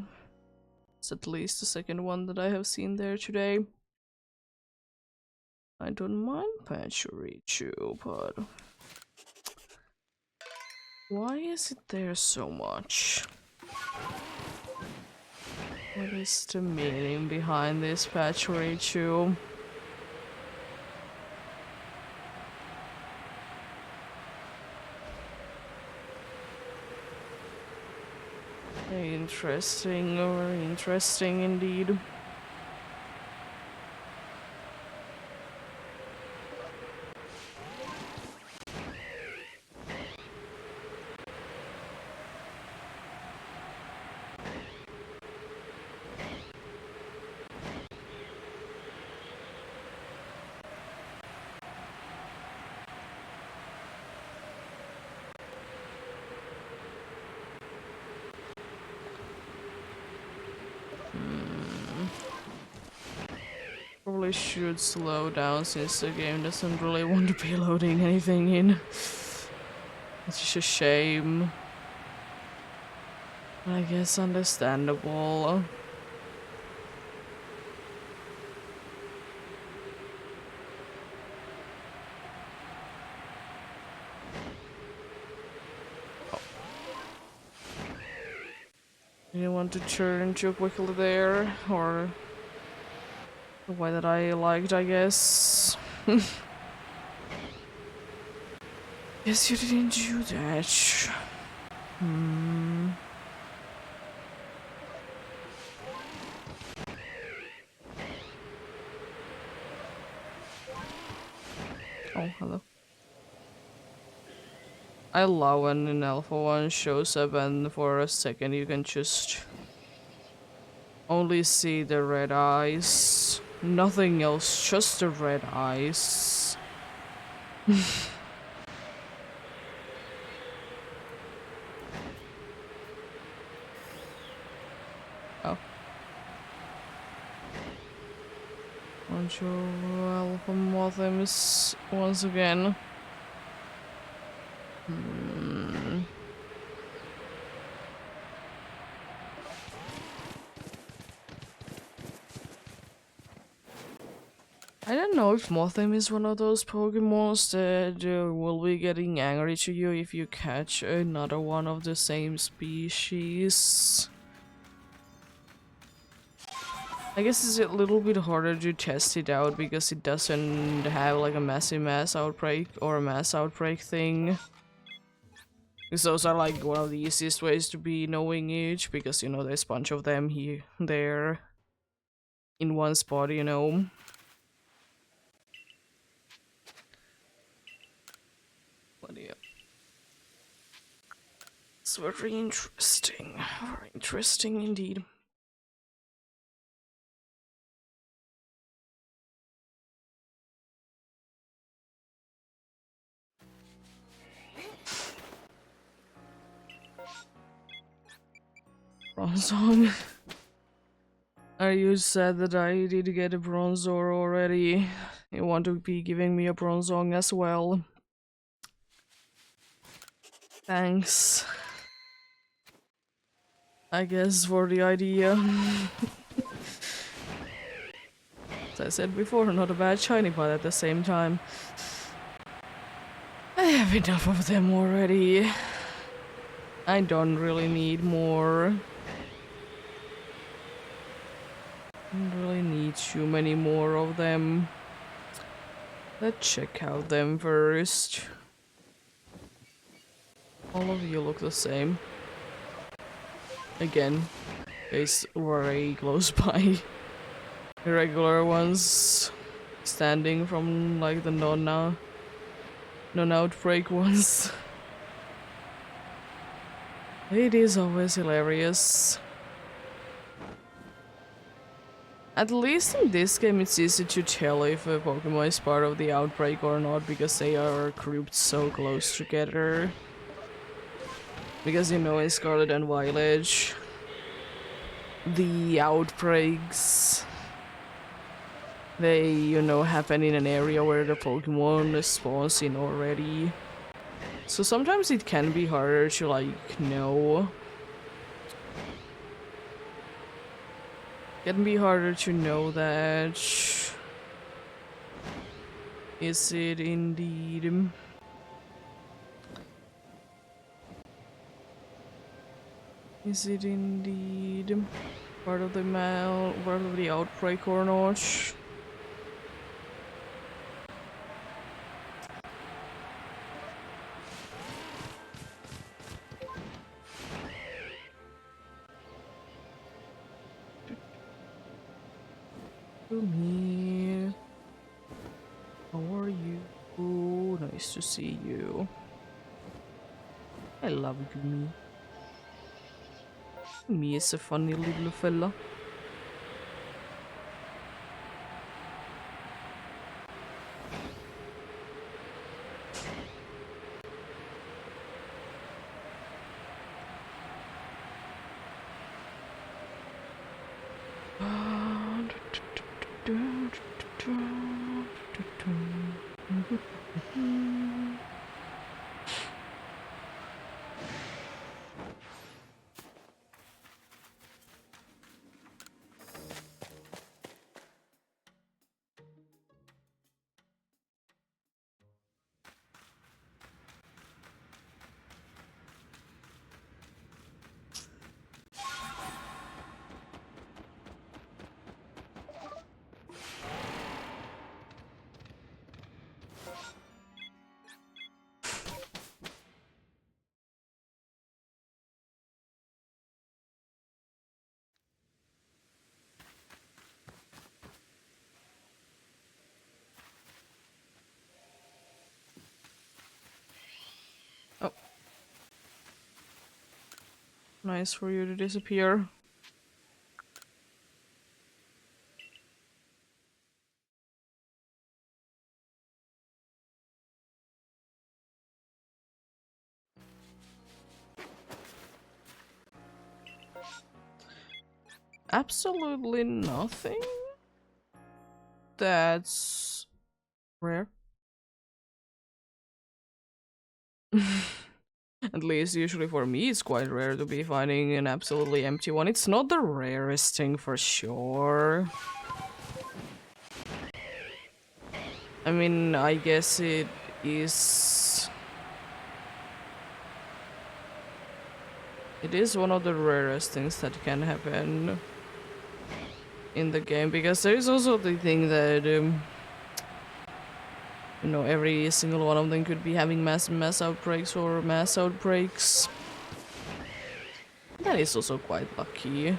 It's at least the second one that I have seen there today. I don't mind Pachirichu, but why is it there so much? What is the meaning behind this Pachirichu? Very interesting, very interesting indeed. Probably should slow down since the game doesn't really want to be loading anything in. It's just a shame. I guess understandable. Oh. Didn't want to turn too quickly there, or the way that I liked, I guess. Yes, you didn't do that. Oh, hello. I love when an alpha one shows up and for a second you can just only see the red eyes. Nothing else, just the red eyes. Oh. Bunch of alpha mothems once again. I don't know if Mothim is one of those Pokemons that will be getting angry to you if you catch another one of the same species. I guess it's a little bit harder to test it out because it doesn't have like a massive mass outbreak or a mass outbreak thing. Because those are like one of the easiest ways to be knowing each, because you know there's a bunch of them here there in one spot, you know. But yeah. It's very interesting. Very interesting indeed. Bronze song. Are you sad that I did get a bronze ore already? You want to be giving me a bronze song as well? Thanks. I guess for the idea. As I said before, not a bad shiny, but at the same time, I have enough of them already. I don't really need more. Don't really need too many more of them. Let's check out them first. All of you look the same. Again, it's very close by. The regular ones standing from like the non-outbreak ones. It is always hilarious. At least in this game it's easy to tell if a Pokemon is part of the outbreak or not, because they are grouped so close together. Because you know in Scarlet and Violet, the outbreaks, they, you know, happen in an area where the Pokemon spawns in already. So sometimes it can be harder to like know. Can be harder to know that. Is it indeed? Is it indeed part of the outbreak or not? Me. How are you? Oh, nice to see you. I love you, me. Me is a funny little fella. Oh. Nice for you to disappear. Absolutely nothing? That's rare. At least usually for me it's quite rare to be finding an absolutely empty one. It's not the rarest thing for sure. I mean, I guess it is... It is one of the rarest things that can happen in the game, because there is also the thing that You know, every single one of them could be having mass outbreaks or mass outbreaks. That is also quite lucky.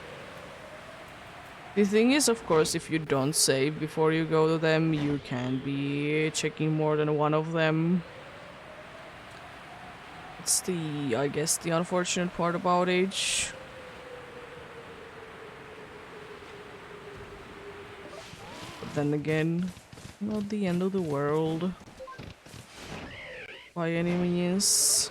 The thing is, of course, if you don't save before you go to them, you can be checking more than one of them. It's the, I guess, the unfortunate part about age. But then again, not the end of the world. By any means.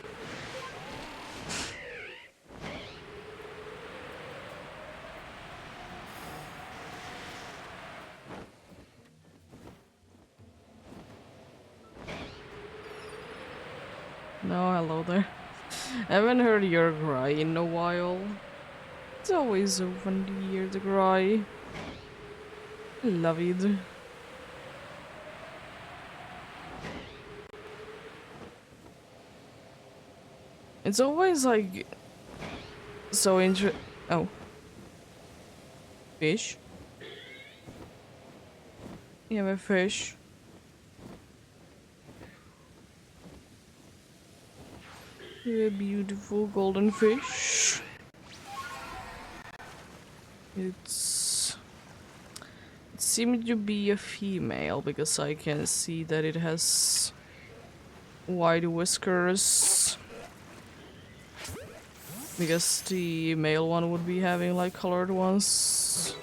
No, hello there. I haven't heard your cry in a while. It's always so fun to hear the cry. I love it. It's always like so oh. Fish? You have a fish. A beautiful golden fish. It seemed to be a female because I can see that it has white whiskers. Because the male one would be having like colored ones.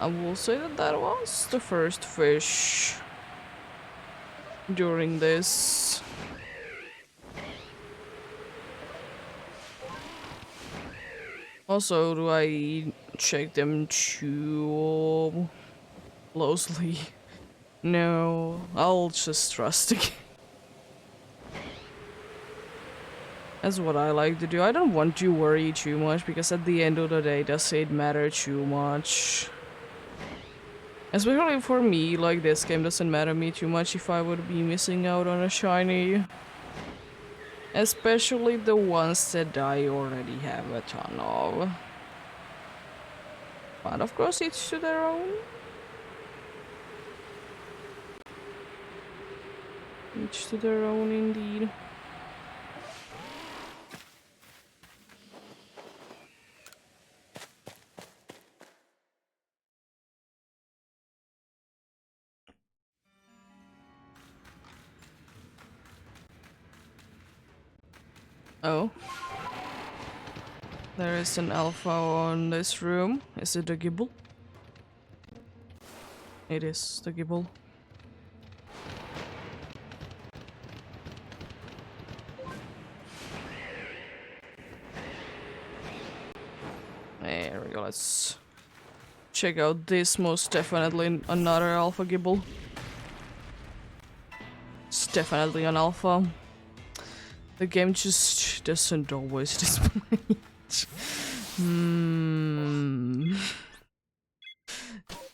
I will say that that was the first fish during this. Also, do I check them too closely? No, I'll just trust again. That's what I like to do. I don't want to worry too much because at the end of the day, does it matter too much? Especially for me, like this game doesn't matter me too much if I would be missing out on a shiny. Especially the ones that I already have a ton of. But of course, each to their own. Each to their own indeed. Oh. There is an alpha on this room. Is it a gibble? It is the gibble. There we go, let's check out this. Most definitely another alpha gibble. It's definitely an alpha. The game just doesn't always display it.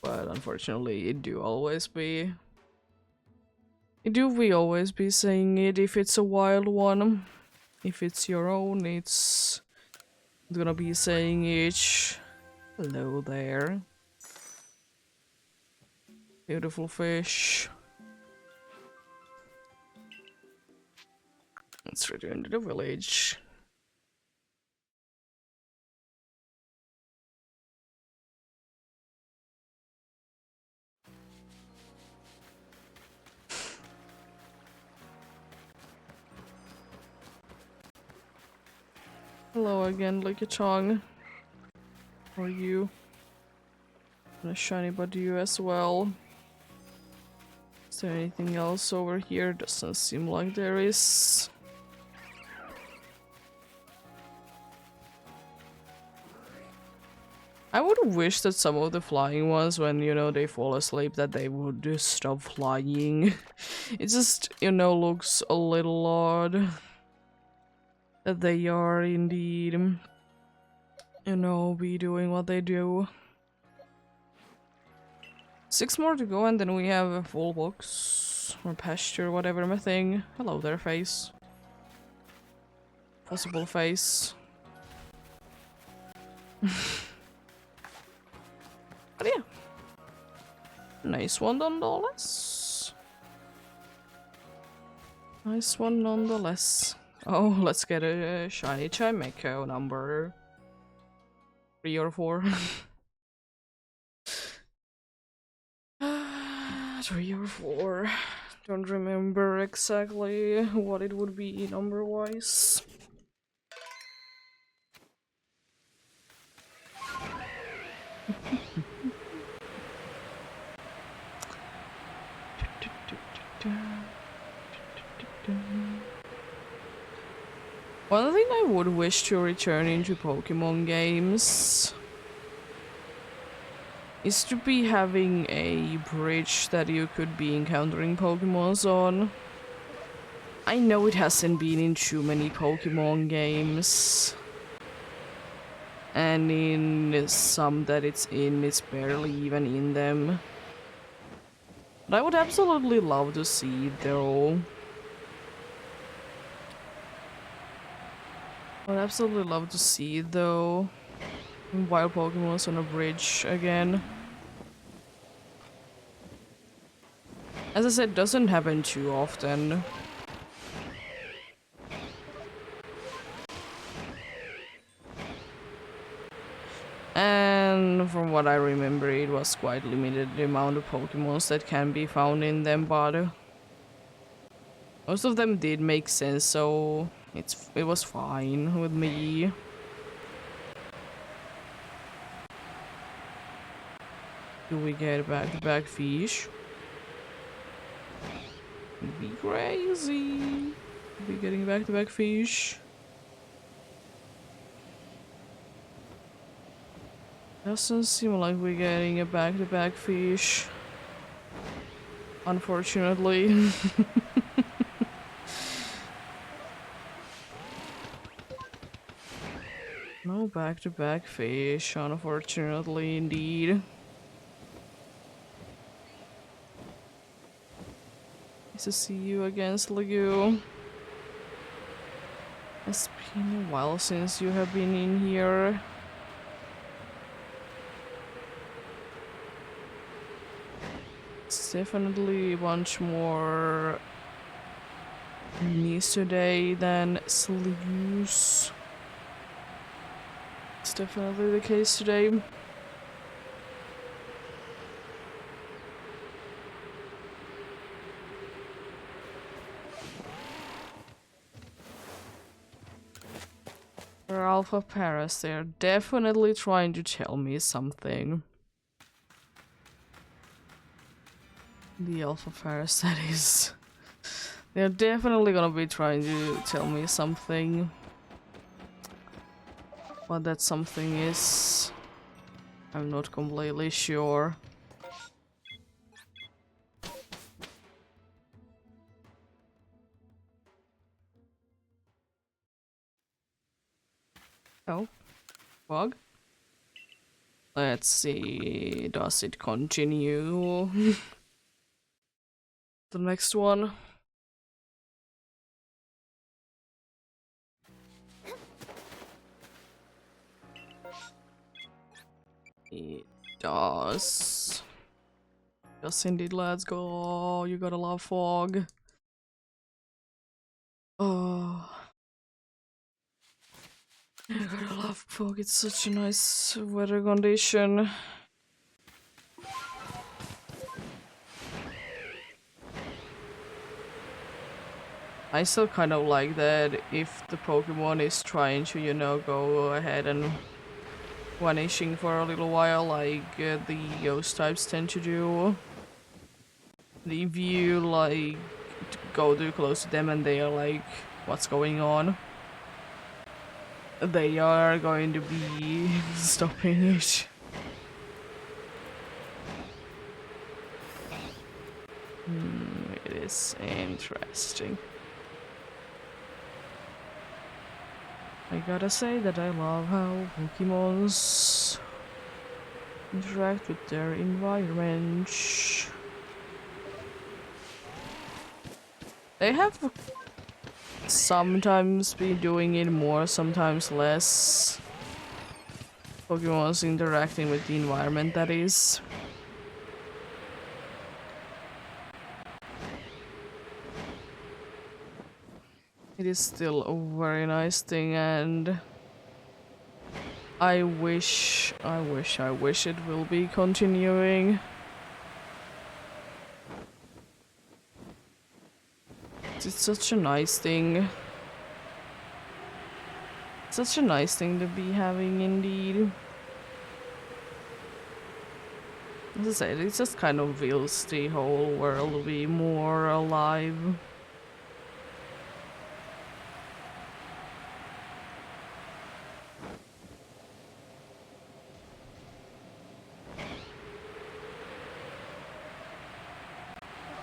But unfortunately it do always be. We always be saying it if it's a wild one. If it's your own, it's gonna be saying it. Hello there. Beautiful fish. Let's return to the village. Hello again, Licky Chong. How are you? And a shiny Badu as well. Is there anything else over here? Doesn't seem like there is. I would wish that some of the flying ones, when, you know, they fall asleep, that they would just stop flying. It just, you know, looks a little odd. That they are indeed, you know, be doing what they do. 6 more to go and then we have a full box. Or pasture, whatever my thing. Hello there, face. Possible face. But yeah. Nice one nonetheless. Nice one nonetheless. Oh, let's get a shiny Chimecho number 3 or 4. 3 or 4. Don't remember exactly what it would be number-wise. One thing I would wish to return into Pokemon games is to be having a bridge that you could be encountering Pokemons on. I know it hasn't been in too many Pokemon games. And in some that it's barely even in them. But I would absolutely love to see it though. I would absolutely love to see it though. Wild Pokemon's on a bridge again. As I said, doesn't happen too often. And from what I remember, it was quite limited the amount of Pokemons that can be found in them, but most of them did make sense, so it was fine with me. Do we get back-to-back fish? It'd be crazy. Be getting back-to-back fish. Doesn't seem like we're getting a back-to-back fish. Unfortunately. No back-to-back fish, unfortunately indeed. Nice to see you again, Sliggoo. It's been a while since you have been in here. It's definitely a bunch more knees today than Sliggoos. It's definitely the case today. For Alpha Paras, they're definitely trying to tell me something. The Alpha Paras, that is. They're definitely gonna be trying to tell me something. What that something is, I'm not completely sure. Oh, bug? Let's see, does it continue? The next one. It does. Yes, indeed, let's go. You gotta love fog. Oh. You gotta love fog. It's such a nice weather condition. I still kind of like that if the Pokemon is trying to, you know, go ahead and vanishing for a little while, like the ghost types tend to do. If you like go too close to them and they are like, what's going on? They are going to be stopping it. It is interesting. I gotta say that I love how Pokemons interact with their environment. They have sometimes been doing it more, sometimes less. Pokemon's interacting with the environment, that is. It is still a very nice thing, and I wish it will be continuing. It's such a nice thing. Such a nice thing to be having, indeed. As I said, it just kind of feels the whole world be more alive.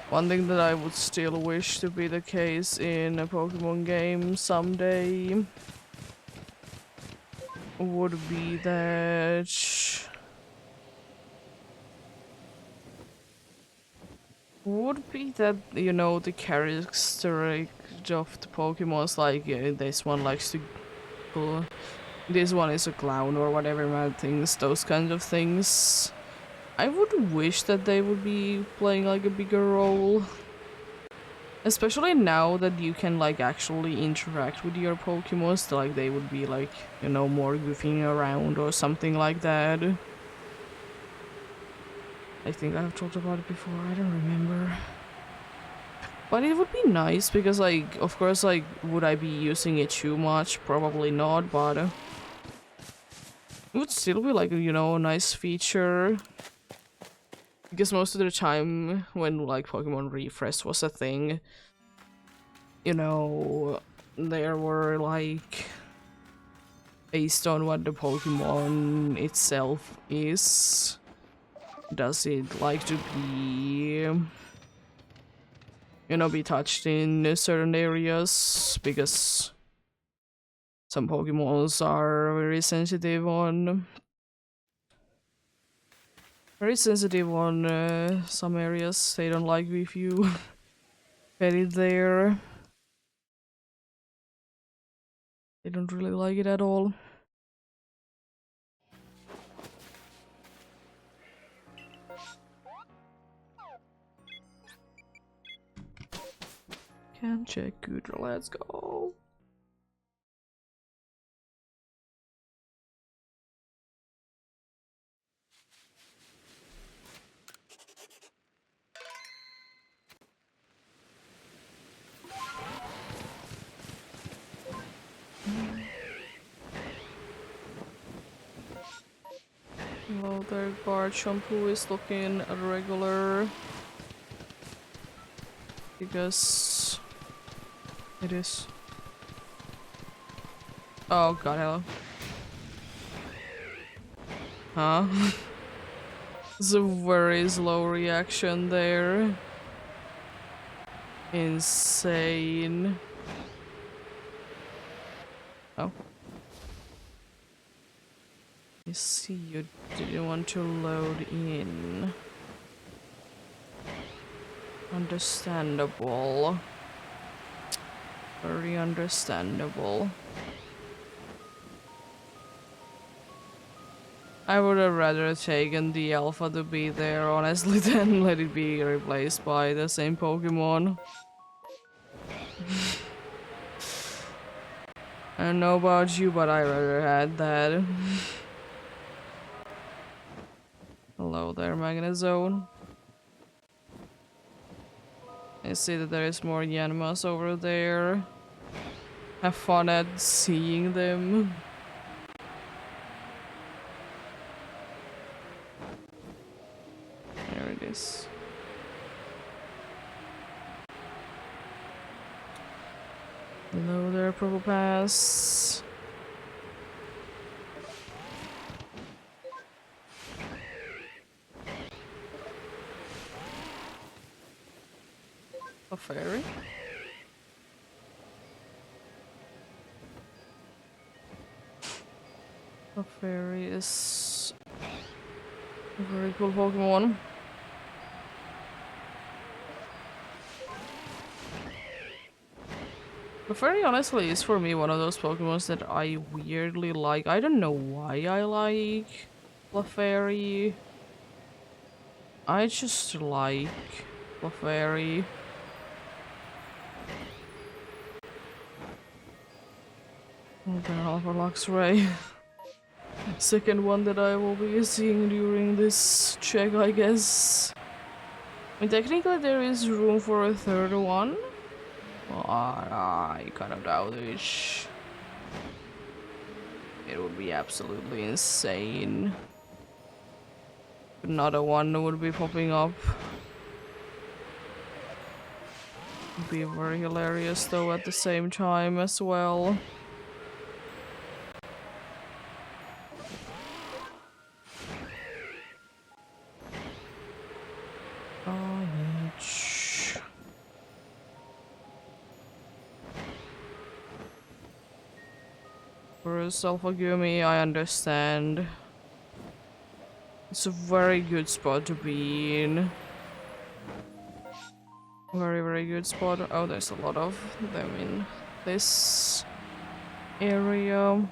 One thing that I would still wish to be the case in a Pokemon game someday would be that you know, the characteristic of the Pokemons, like this one likes to this one is a clown or whatever man things, those kinds of things. I would wish that they would be playing like a bigger role. Especially now that you can like actually interact with your Pokemons, like they would be like, you know, more goofing around or something like that. I think I've talked about it before, I don't remember. But it would be nice because, like, of course, like, would I be using it too much? Probably not, but it would still be like, you know, a nice feature. Because most of the time when like Pokemon Refresh was a thing, you know, there were like, based on what the Pokemon itself is, does it like to be, you know, be touched in certain areas, because some Pokemons are very sensitive on some areas. They don't like if you pet it there. They don't really like it at all. Can check good, let's go. Hello there, Guard Shampoo is looking regular. Because it is. Oh god, hello. Huh? It's a very slow reaction there. Insane. Oh. I see you didn't want to load in. Understandable. Very understandable. I would have rather taken the alpha to be there, honestly, than let it be replaced by the same Pokemon. I don't know about you, but I rather had that. Hello there, Magnezone. I see that there is more Yanmas over there. Have fun at seeing them. There it is. Hello there, Purple Pass. A fairy? A fairy is a very cool Pokemon. Clefairy honestly is for me one of those Pokemons that I weirdly like. I don't know why I like Clefairy. I just like Clefairy. Okay, Alpha Luxray. Second one that I will be seeing during this check, I guess. I mean, technically there is room for a third one. Well, I kind of doubt it. It would be absolutely insane. Another one would be popping up. Would be very hilarious though at the same time as well. Carnage. Whereas Alpha Gumi, I understand. It's a very good spot to be in. Very, very good spot. Oh, there's a lot of them in this area.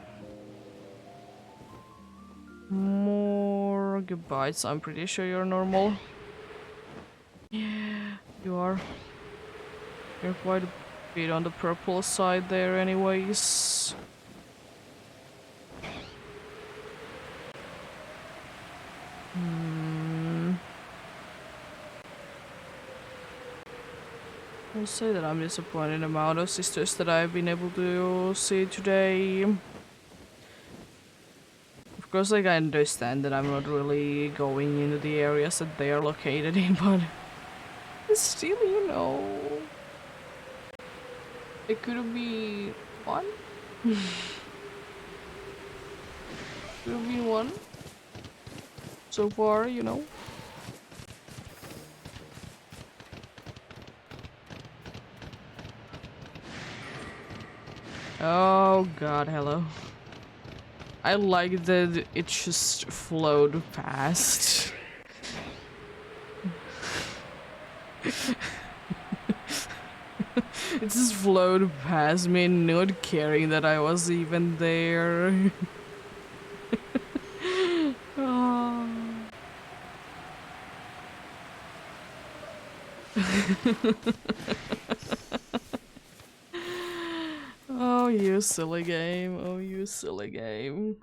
More goodbyes. I'm pretty sure you're normal. Yeah, you are. You're quite a bit on the purple side there anyways. I'll say that I'm disappointed in the amount of sisters that I've been able to see today. Of course, like, I understand that I'm not really going into the areas that they are located in, but still, you know, it could be one. Could have been one so far, you know. Oh god, hello. I like that it just flowed past. It just flowed past me, not caring that I was even there. Oh. Oh, you silly game. Oh, you silly game.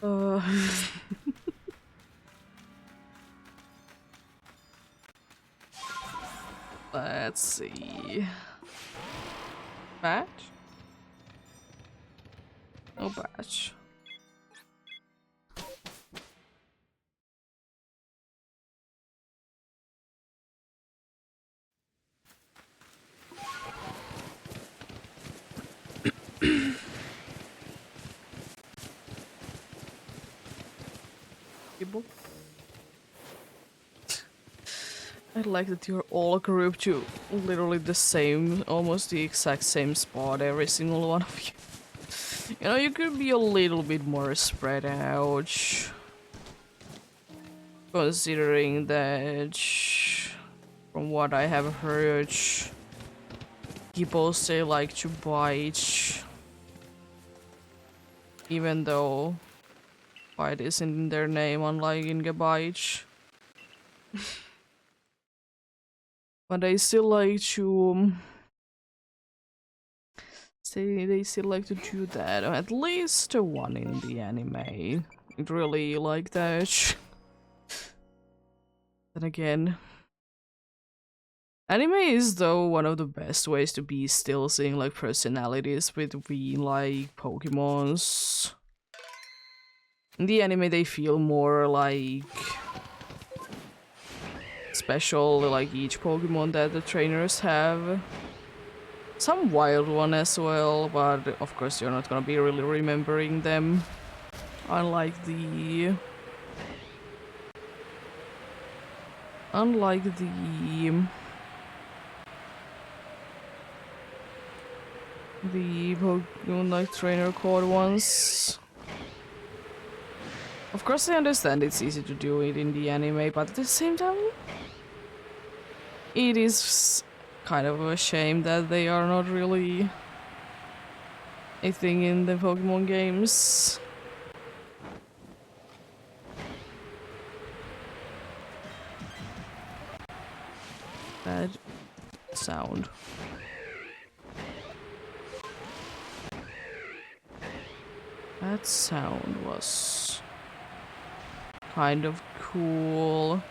uh. Let's see. Batch? No batch. People? I like that you're all grouped to literally the same, almost the exact same spot, every single one of you. You know, you could be a little bit more spread out. Considering that, from what I have heard, people say like to bite. Even though bite isn't in their name, unlike in Gebite. But they still like to say they still like to do that. At least the one in the anime. It really like that. Then again, anime is though one of the best ways to be still seeing like personalities between like Pokemons. In the anime they feel more like special, like each Pokemon that the trainers have. Some wild one as well, but of course you're not gonna be really remembering them. Unlike the Pokemon like trainer code ones. Of course I understand it's easy to do it in the anime, but at the same time it is Kind of a shame that they are not really a thing in the Pokemon games. That sound. That sound was kind of cool.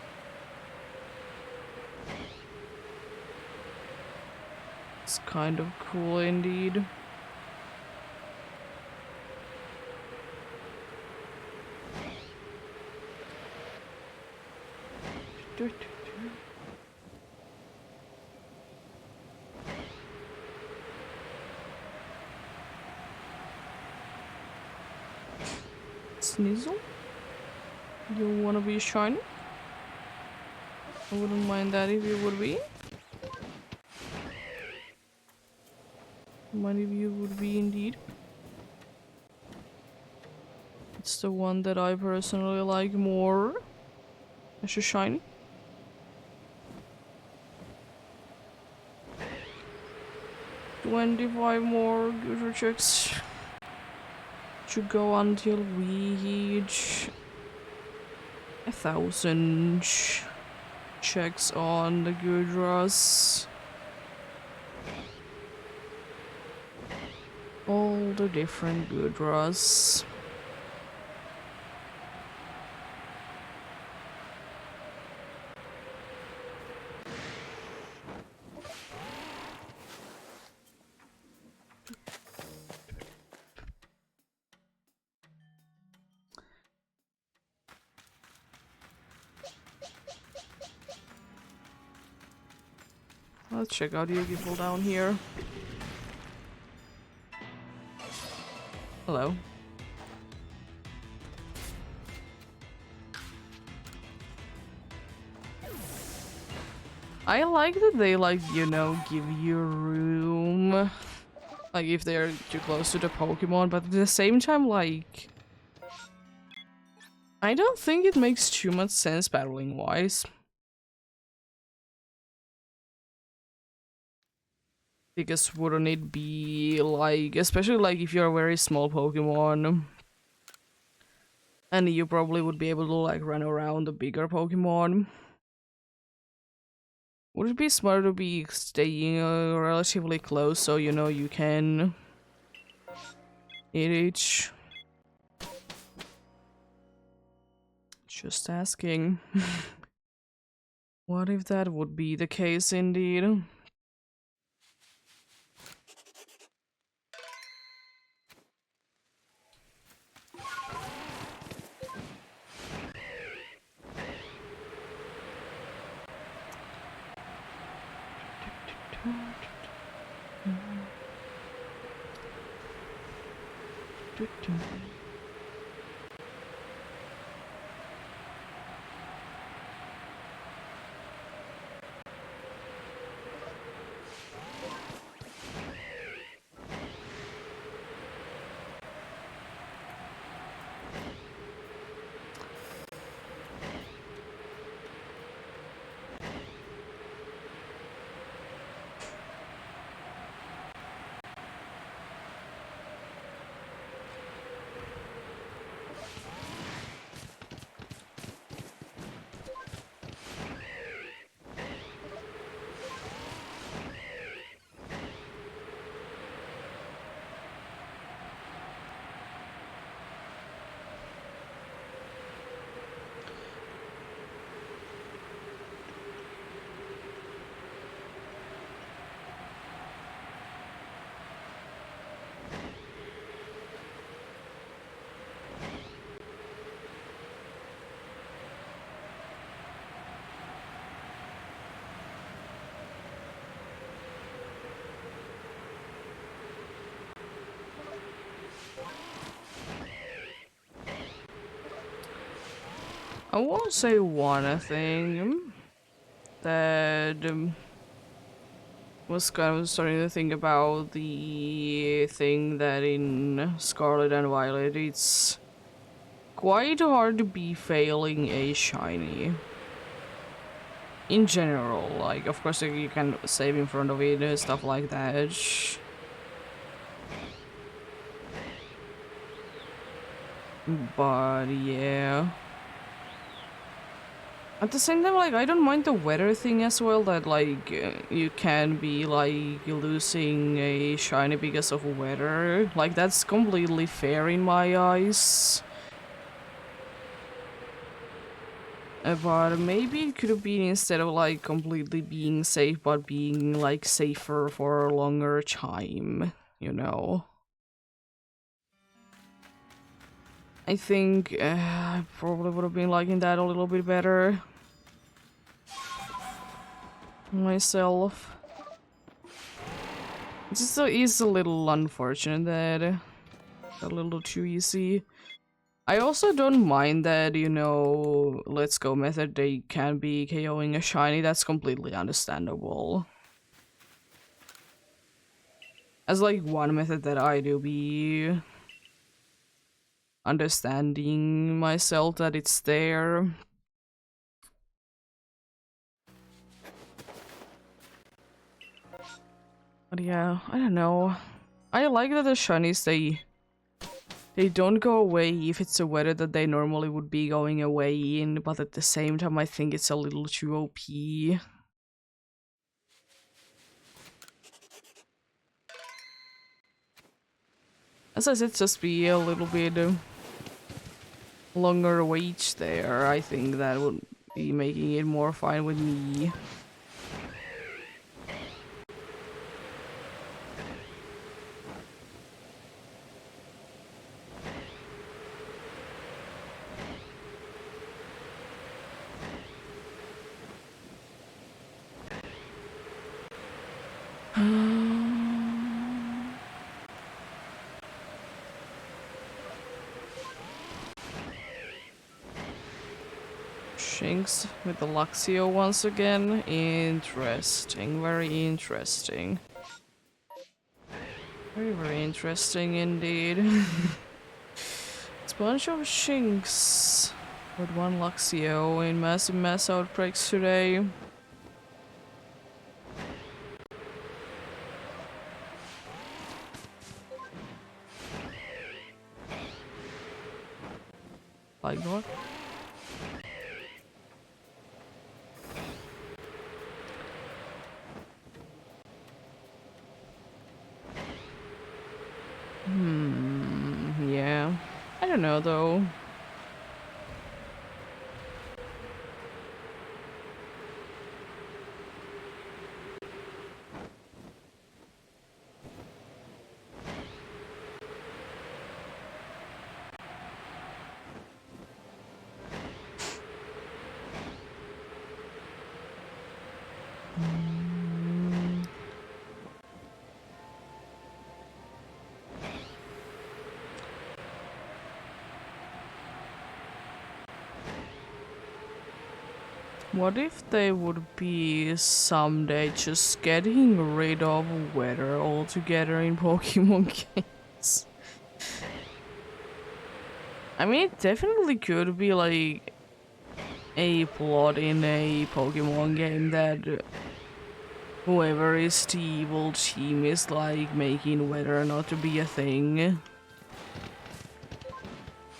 It's kind of cool indeed. Sneasel? You wanna be shiny? I wouldn't mind that if you would be. Mind if you would be indeed. It's the one that I personally like more. It's a shiny. $25 more user checks to go until we reach 1,000 checks on the Gudras. All the different Gudras. Let's check out Yugi down here. Hello. I like that they, like, you know, give you room. Like, if they're too close to the Pokemon, but at the same time, like... I don't think it makes too much sense battling-wise. Because wouldn't it be, like... Especially, like, if you're a very small Pokemon... And you probably would be able to, like, run around the bigger Pokemon. Would it be smarter to be staying relatively close so you know you can hit each? Just asking. What if that would be the case indeed? I won't say one thing that was kind of starting to think about the thing that in Scarlet and Violet it's quite hard to be failing a shiny. in general, like, of course you can save in front of it and stuff like that. But yeah. At the same time, like, I don't mind the weather thing as well, that, like, you can be, like, losing a shiny because of weather. Like, that's completely fair in my eyes. But maybe it could have been instead of, like, completely being safe, but being, like, safer for a longer time, you know? I think I probably would have been liking that a little bit better myself. It just is a little unfortunate that a little too easy. I also don't mind that, you know, Let's Go method, they can be KOing a shiny, that's completely understandable. As like one method that I do be understanding myself that it's there. But yeah, I don't know. I like that the shinies, they don't go away if it's a weather that they normally would be going away in, but at the same time I think it's a little too OP. As I said, just be a little bit longer wait there. I think that would be making it more fine with me. Shinx with the Luxio once again. Interesting, very interesting. Very, very interesting indeed. It's a bunch of Shinx with one Luxio in massive mass outbreaks today. Like what? Yeah. I don't know though. What if they would be someday just getting rid of weather altogether in Pokemon games? I mean, it definitely could be like a plot in a Pokemon game that whoever is the evil team is like making weather not to be a thing.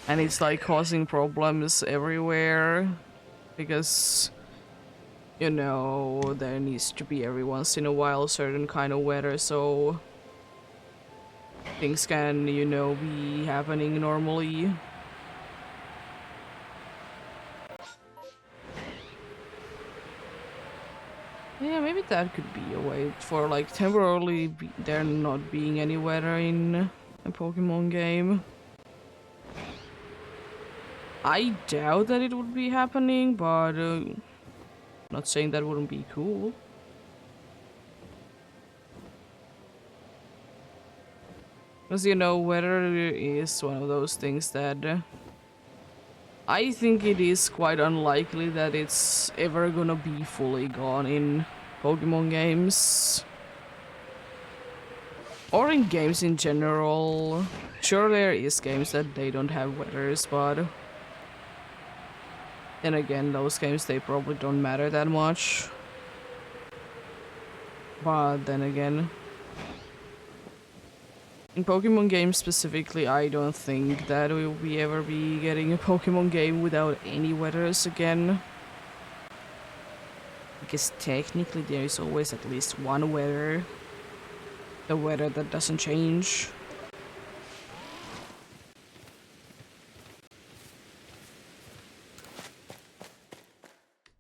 And it's like causing problems everywhere because, you know, there needs to be every once in a while certain kind of weather so things can, you know, be happening normally. Yeah, maybe that could be a way for like temporarily there not being any weather in a Pokemon game. I doubt that it would be happening, but not saying that wouldn't be cool. Because, you know, weather is one of those things that I think it is quite unlikely that it's ever gonna be fully gone in Pokemon games. Or in games in general. Sure, there is games that they don't have weathers, but Then again, those games, they probably don't matter that much. But then again, in Pokemon games specifically, I don't think that we'll ever be getting a Pokemon game without any weathers again. Because technically there is always at least one weather. The weather that doesn't change.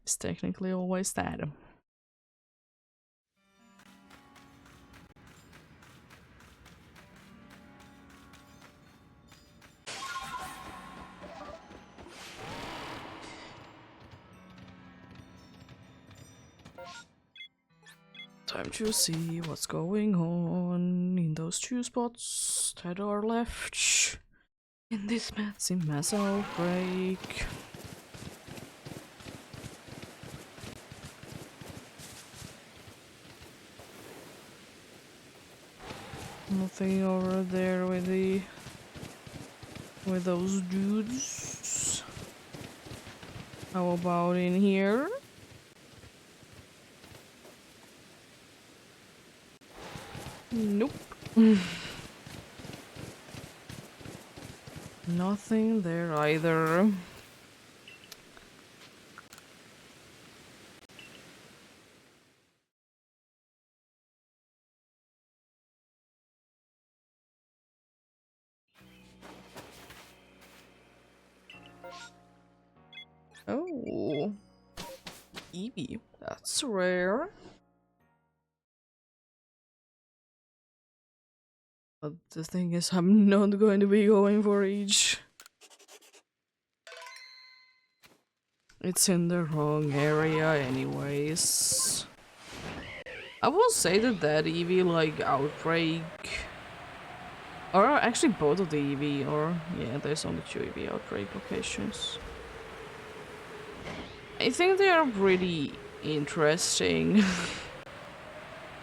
It's technically always that. Time to see what's going on in those 2 spots that are left in this mass outbreak. Nothing over there with those dudes. How about in here? Nope. Nothing there either. Oh. Eevee. That's rare. But the thing is, I'm not going to be going for each. It's in the wrong area anyways. I will say that Eevee, like, outbreak... Or actually both of the Eevee, or... Yeah, there's only 2 Eevee outbreak locations. I think they are pretty interesting.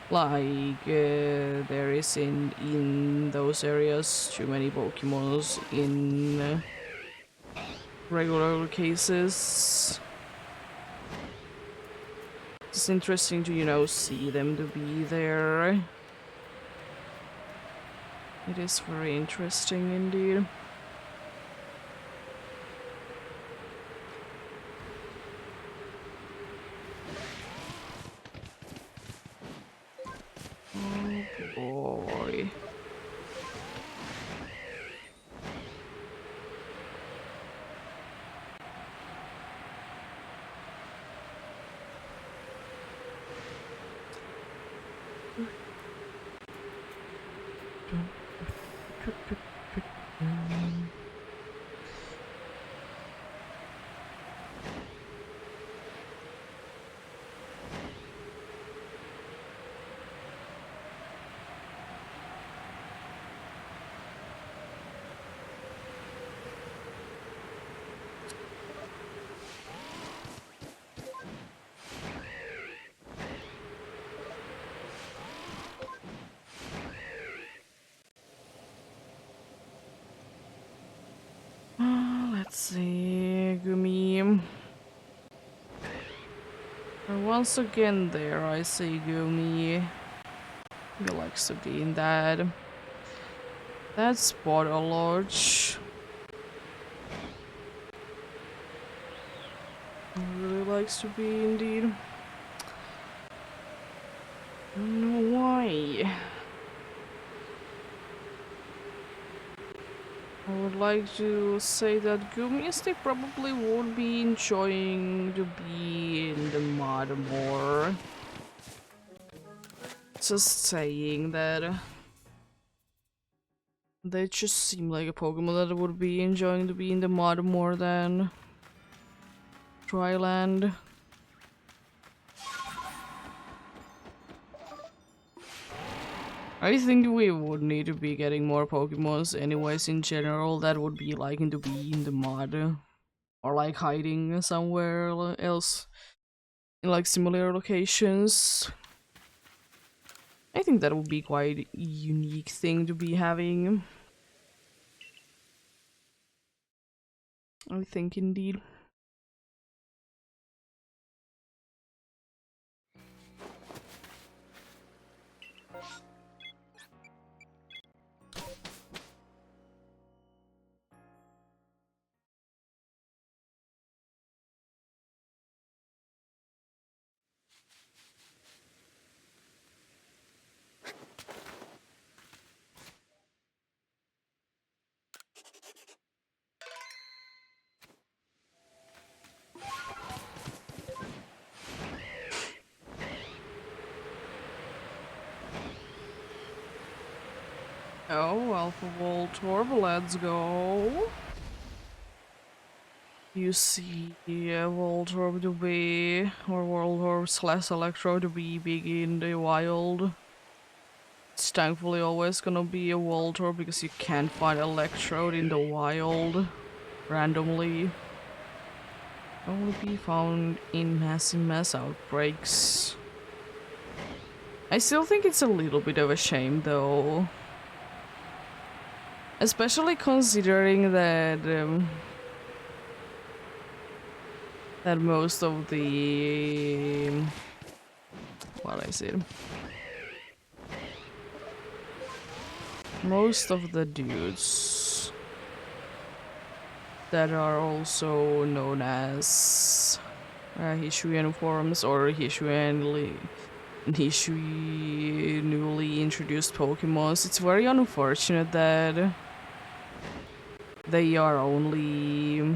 Like, there is in those areas too many Pokemons in regular cases. It's interesting to, you know, see them to be there. It is very interesting indeed. Oh boy. Let's see, Gumi. Once again there, I see Gumi. He likes to be in that spot a lot. He really likes to be indeed. I don't know why. I would like to say that Gumisti probably would be enjoying to be in the mud more. Just saying that. They just seem like a Pokemon that would be enjoying to be in the mud more than dry land. I think we would need to be getting more Pokemons anyways in general that would be liking to be in the mud. Or like hiding somewhere else in like similar locations. I think that would be quite a unique thing to be having. I think indeed. Oh, Alpha Voltorb, let's go. You see Voltorb to be, or Voltorb slash Electro to be big in the wild. It's thankfully always gonna be a Voltorb because you can't find Electrode in the wild randomly. Only be found in massive mass outbreaks. I still think it's a little bit of a shame though. Especially considering that that most of the what is it? Most of the dudes that are also known as Hishuian forms or Hishui newly introduced Pokemons, it's very unfortunate that they are only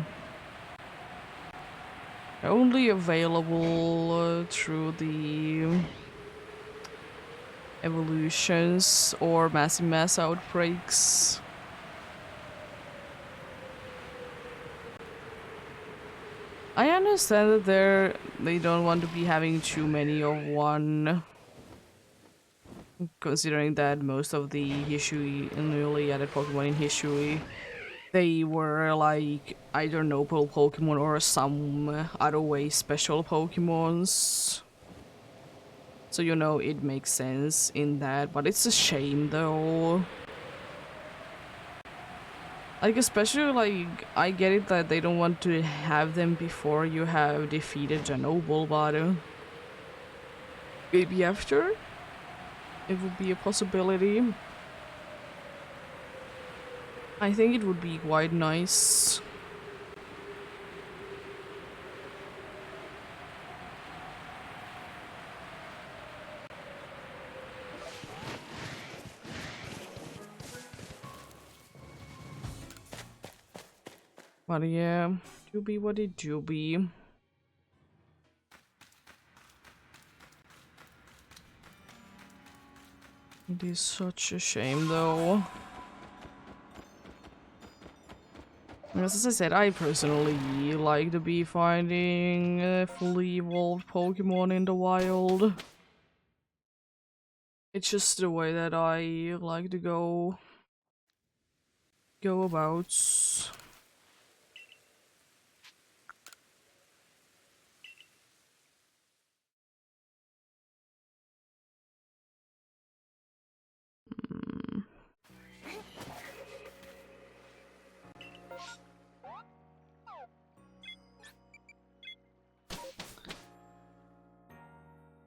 available through the evolutions or massive mass outbreaks. I understand that they don't want to be having too many of one, considering that most of the Hishui newly added Pokemon in Hishui, they were like either noble Pokemon or some other way special Pokemons. So you know it makes sense in that, but it's a shame though. Like especially like I get it that they don't want to have them before you have defeated Chernobyl, but maybe after it would be a possibility. I think it would be quite nice. But yeah, do be what it do be. It is such a shame though. As I said, I personally like to be finding fully evolved Pokemon in the wild. It's just the way that I like to go about. Mm.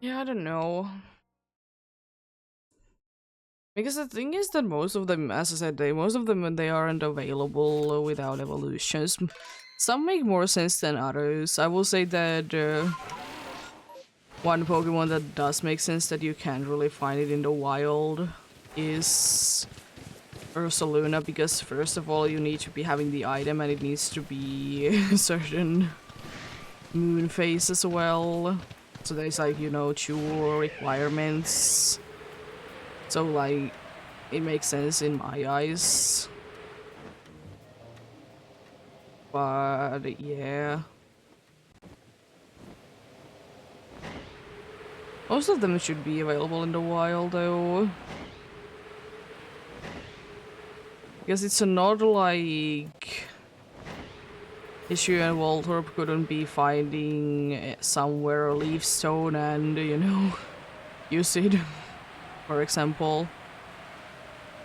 Yeah, I don't know. Because the thing is that most of them, as I said, most of them when they aren't available without evolutions. Some make more sense than others. I will say that one Pokemon that does make sense that you can't really find it in the wild is Ursaluna, because first of all you need to be having the item and it needs to be a certain moon phase as well. So there's like, you know, two requirements. So like it makes sense in my eyes. But yeah. Most of them should be available in the wild though. Because it's not like Issue and Voltorb couldn't be finding somewhere a leaf stone and, you know, use it, for example.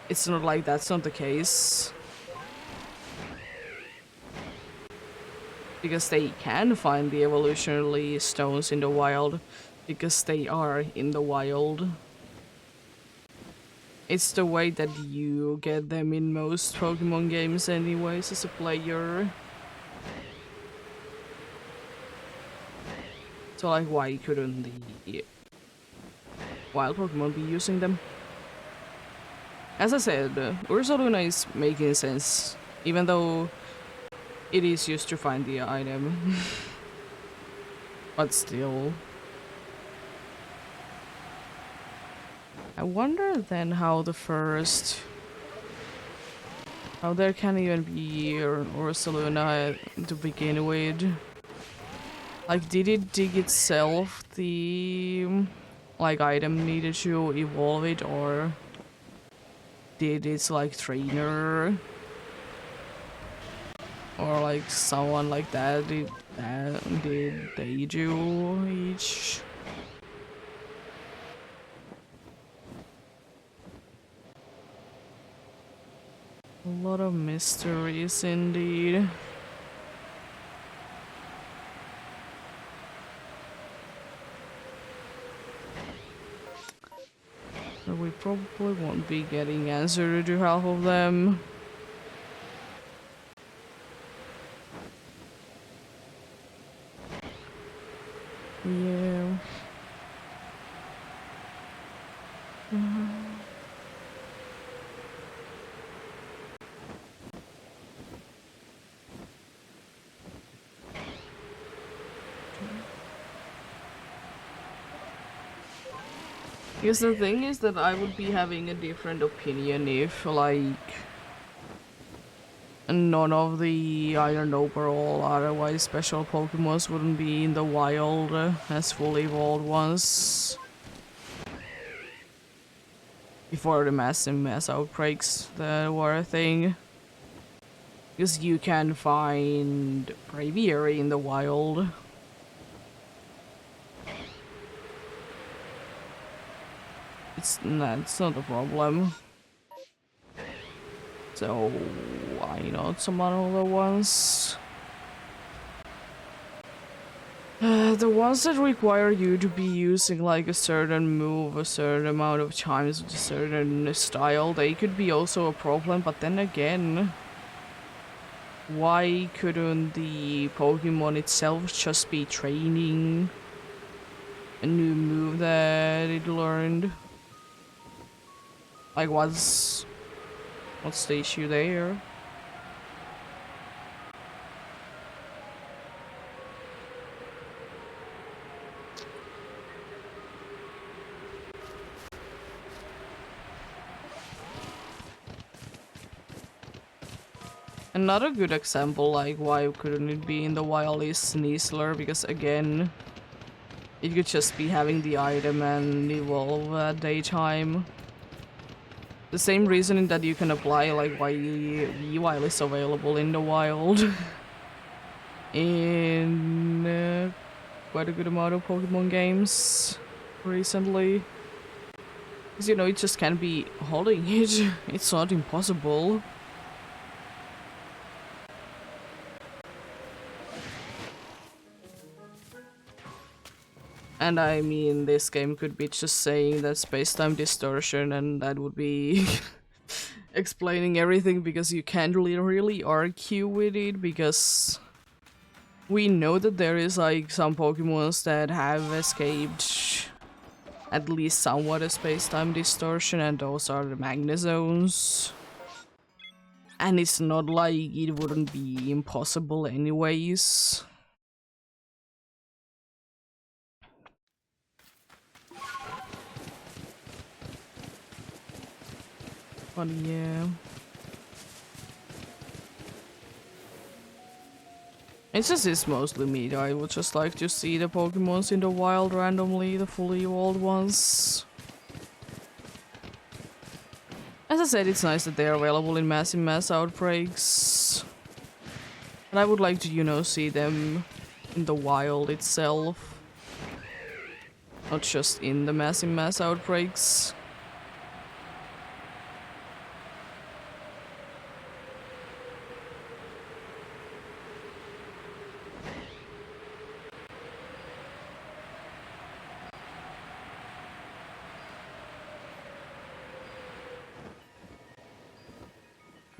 It's not like that's not the case. Because they can find the evolutionary stones in the wild, because they are in the wild. It's the way that you get them in most Pokemon games anyways as a player. So like, why couldn't the wild Pokemon be using them? As I said, Ursaluna is making sense, even though it is used to find the item. But still. I wonder then how the first How there can even be Ursaluna to begin with? Like, did it dig itself the like item needed to evolve it, or did its like trainer or like someone like that did they do each? A lot of mysteries indeed. But we probably won't be getting answer to half of them. Yeah. Because the thing is that I would be having a different opinion if, like, none of the Iron Opal or otherwise special Pokemons wouldn't be in the wild as fully evolved ones. Before the mass outbreaks that were a thing. Because you can find Braviary in the wild. That's not a problem. So why not some other ones? The ones that require you to be using like a certain move a certain amount of times with a certain style, they could be also a problem, but then again, why couldn't the Pokemon itself just be training a new move that it learned? Like what's the issue there? Another good example, like why couldn't it be in the wild, is Sneasler, because again, it could just be having the item and evolve at daytime. The same reasoning that you can apply like why Weavile is available in the wild in quite a good amount of Pokemon games recently. Because you know, it just can't be holding it. It's not impossible. And I mean, this game could be just saying that space-time distortion, and that would be explaining everything, because you can't really argue with it, because we know that there is like some Pokemons that have escaped at least somewhat a space-time distortion, and those are the Magnezones. And it's not like it wouldn't be impossible anyways. But yeah. It's just it's mostly me. I would just like to see the Pokemons in the wild randomly, the fully evolved ones. As I said, it's nice that they're available in mass outbreaks. But I would like to, you know, see them in the wild itself. Not just in the mass outbreaks.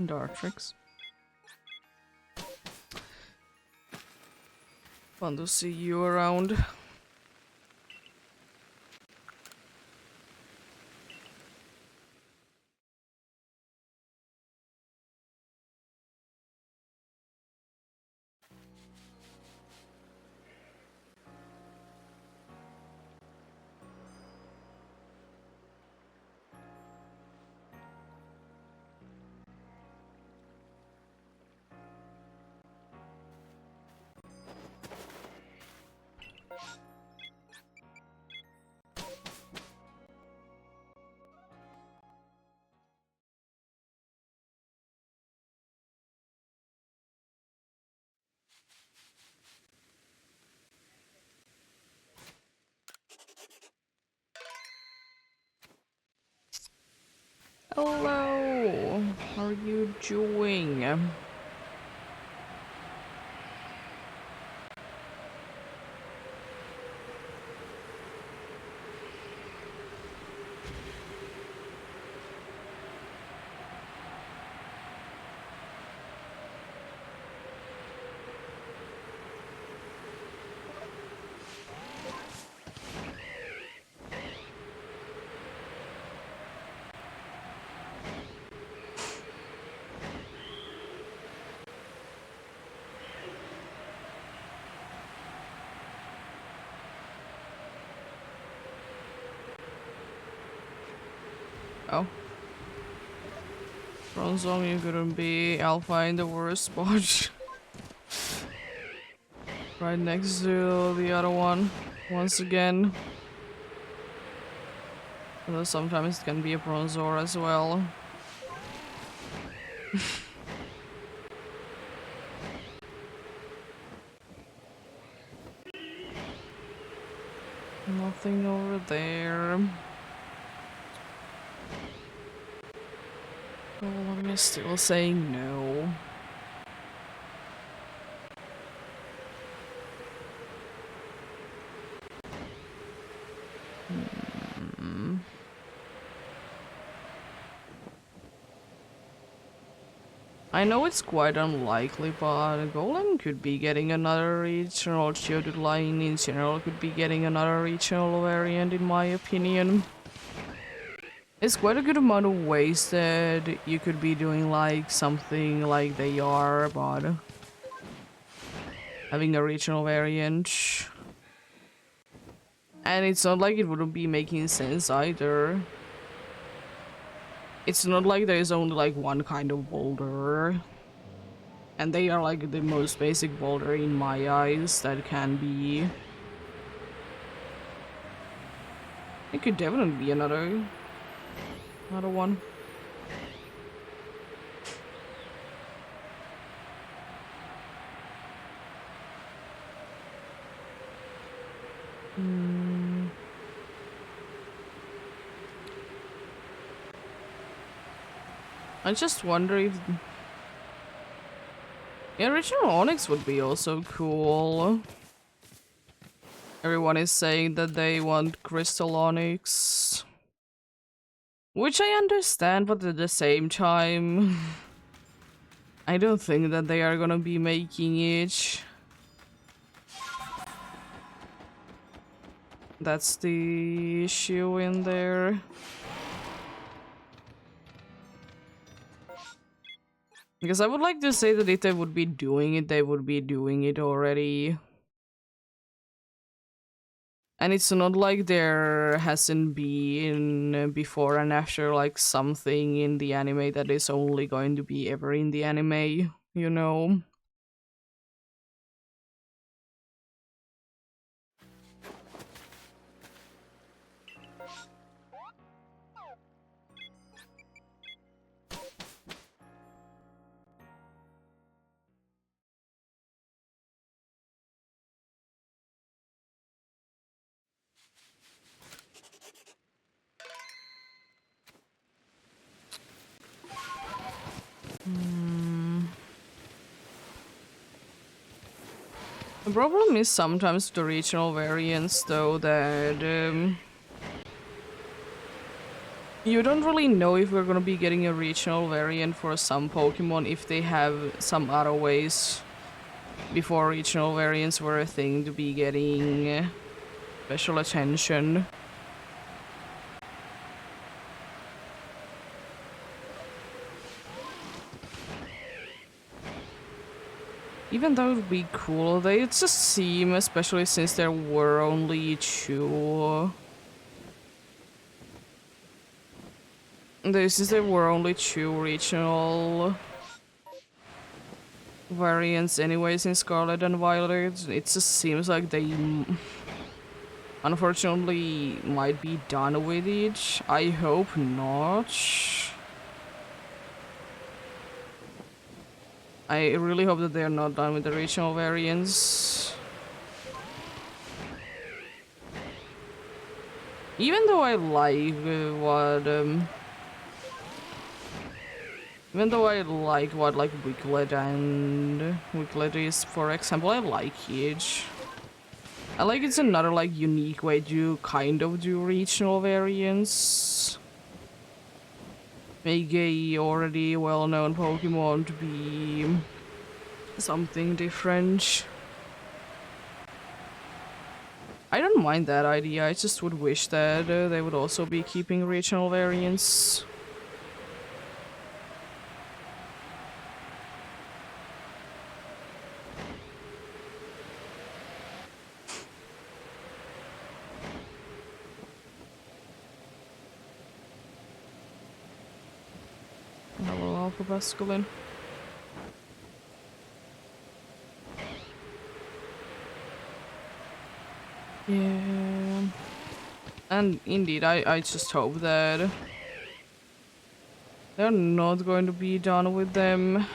Dartrix. Fun to see you around. Hello! How are you doing? Oh. Bronze long you couldn't be alpha in the worst spot. Right next to the other one. Once again. Although sometimes it can be a bronzor as well. Nothing over there. Golem is still saying no. I know it's quite unlikely, but Golem could be getting another regional, Geodude line in general could be getting another regional variant in my opinion. It's quite a good amount of ways that you could be doing like something like they are, but having a regional variant. And it's not like it wouldn't be making sense either. It's not like there's only like one kind of boulder. And they are like the most basic boulder in my eyes that can be. It could definitely be another one. I just wonder if the original Onyx would be also cool. Everyone is saying that they want Crystal Onyx. Which I understand, but at the same time, I don't think that they are gonna be making it. That's the issue in there. Because I would like to say that if they would be doing it, they would be doing it already. And it's not like there hasn't been before and after like something in the anime that is only going to be ever in the anime, you know? The problem is sometimes the regional variants, though, that you don't really know if we're gonna be getting a regional variant for some Pokemon if they have some other ways before regional variants were a thing to be getting special attention. Even though it would be cool, they just seem, especially since there were only two. Since there were only two regional variants anyways in Scarlet and Violet, it just seems like they unfortunately might be done with it. I hope not. I really hope that they're not done with the regional variants. Even though I like what Even though I like what like Wiglet and Wiglet is, for example, I like Huge. I like it's another like unique way to kind of do regional variants. Make a already well-known Pokemon to be something different. I don't mind that idea, I just would wish that they would also be keeping regional variants. Hello, Alpha Basculin. Yeah. And indeed, I just hope that they're not going to be done with them.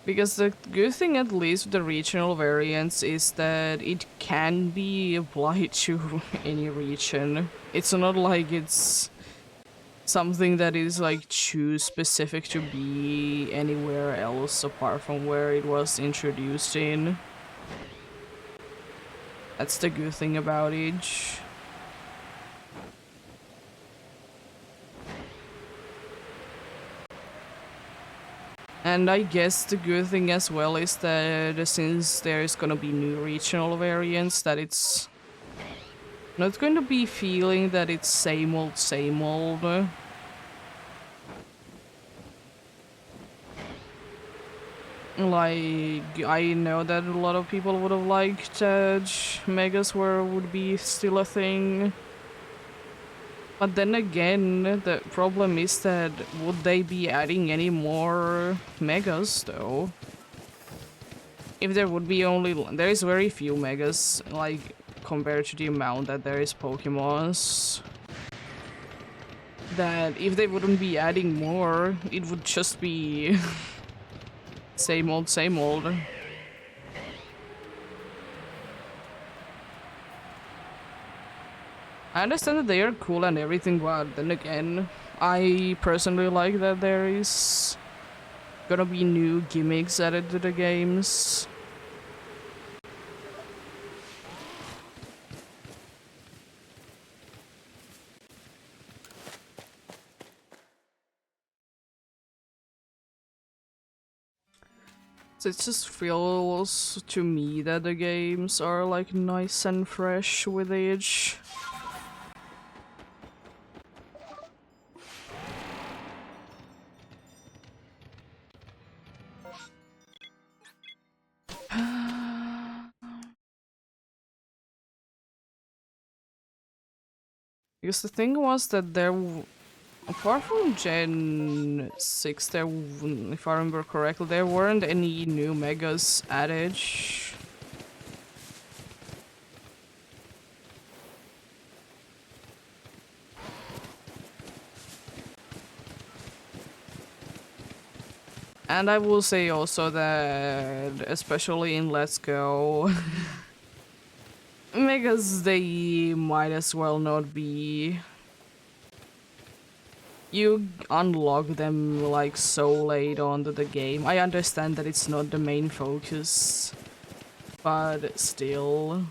Because the good thing, at least with the regional variants, is that it can be applied to any region. It's not like it's something that is like too specific to be anywhere else apart from where it was introduced in. That's the good thing about it. And I guess the good thing as well is that since there's gonna be new regional variants, that it's not going to be feeling that it's same old, same old. Like, I know that a lot of people would have liked that Megas would be still a thing. But then again, the problem is that would they be adding any more Megas though? If there would be only, there is very few Megas, like, compared to the amount that there is Pokemons. That if they wouldn't be adding more, it would just be same old, same old. I understand that they are cool and everything, but then again, I personally like that there is gonna be new gimmicks added to the games. So it just feels to me that the games are like nice and fresh with age. Because the thing was that apart from Gen 6, if I remember correctly, there weren't any new Megas added. And I will say also that, especially in Let's Go, Megas, they might as well not be. You unlock them like so late on to the game. I understand that it's not the main focus, but still.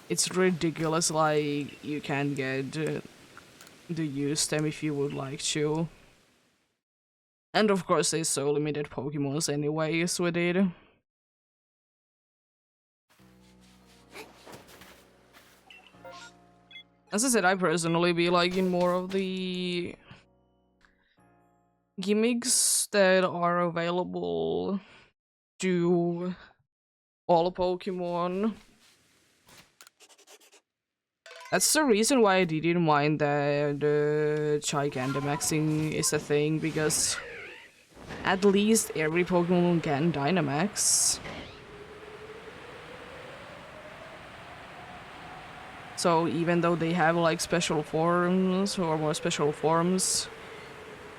It's ridiculous, like, you can't get to use them if you would like to. And of course there's so limited Pokemons anyways with it. As I said, I personally be liking more of the gimmicks that are available to all Pokemon. That's the reason why I didn't mind that Gigantamaxing is a thing, because at least every Pokemon can Dynamax. So even though they have like special forms or more special forms,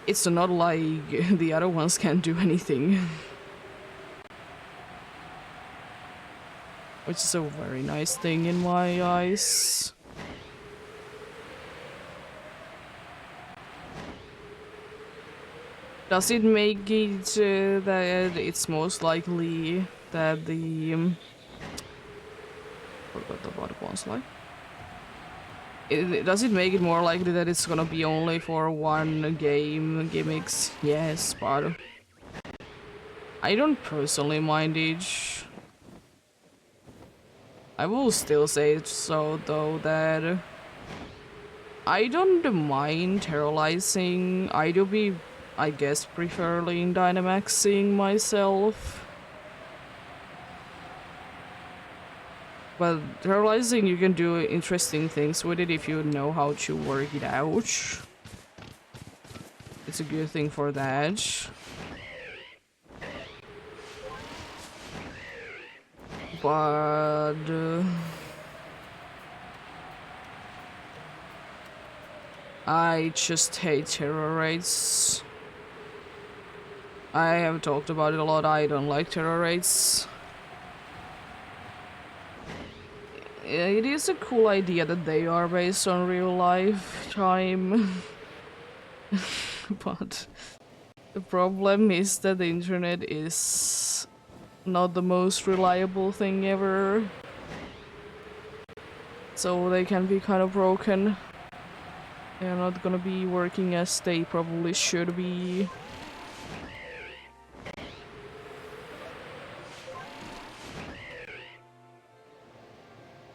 it's not like the other ones can't do anything. which is a very nice thing in my eyes. Does it make it that it's most likely that the forgot about one slide? Does it make it more likely that it's gonna be only for one game gimmicks? Yes, but I don't personally mind each. I will still say so though that I don't mind terrorizing. I do be, I guess, preferably in Dynamaxing myself. But terrorizing, you can do interesting things with it if you know how to work it out. It's a good thing for that. But I just hate terror raids. I have talked about it a lot. I don't like terror raids. It is a cool idea that they are based on real life time. But the problem is that the internet is not the most reliable thing ever. So they can be kind of broken. They're not gonna be working as they probably should be.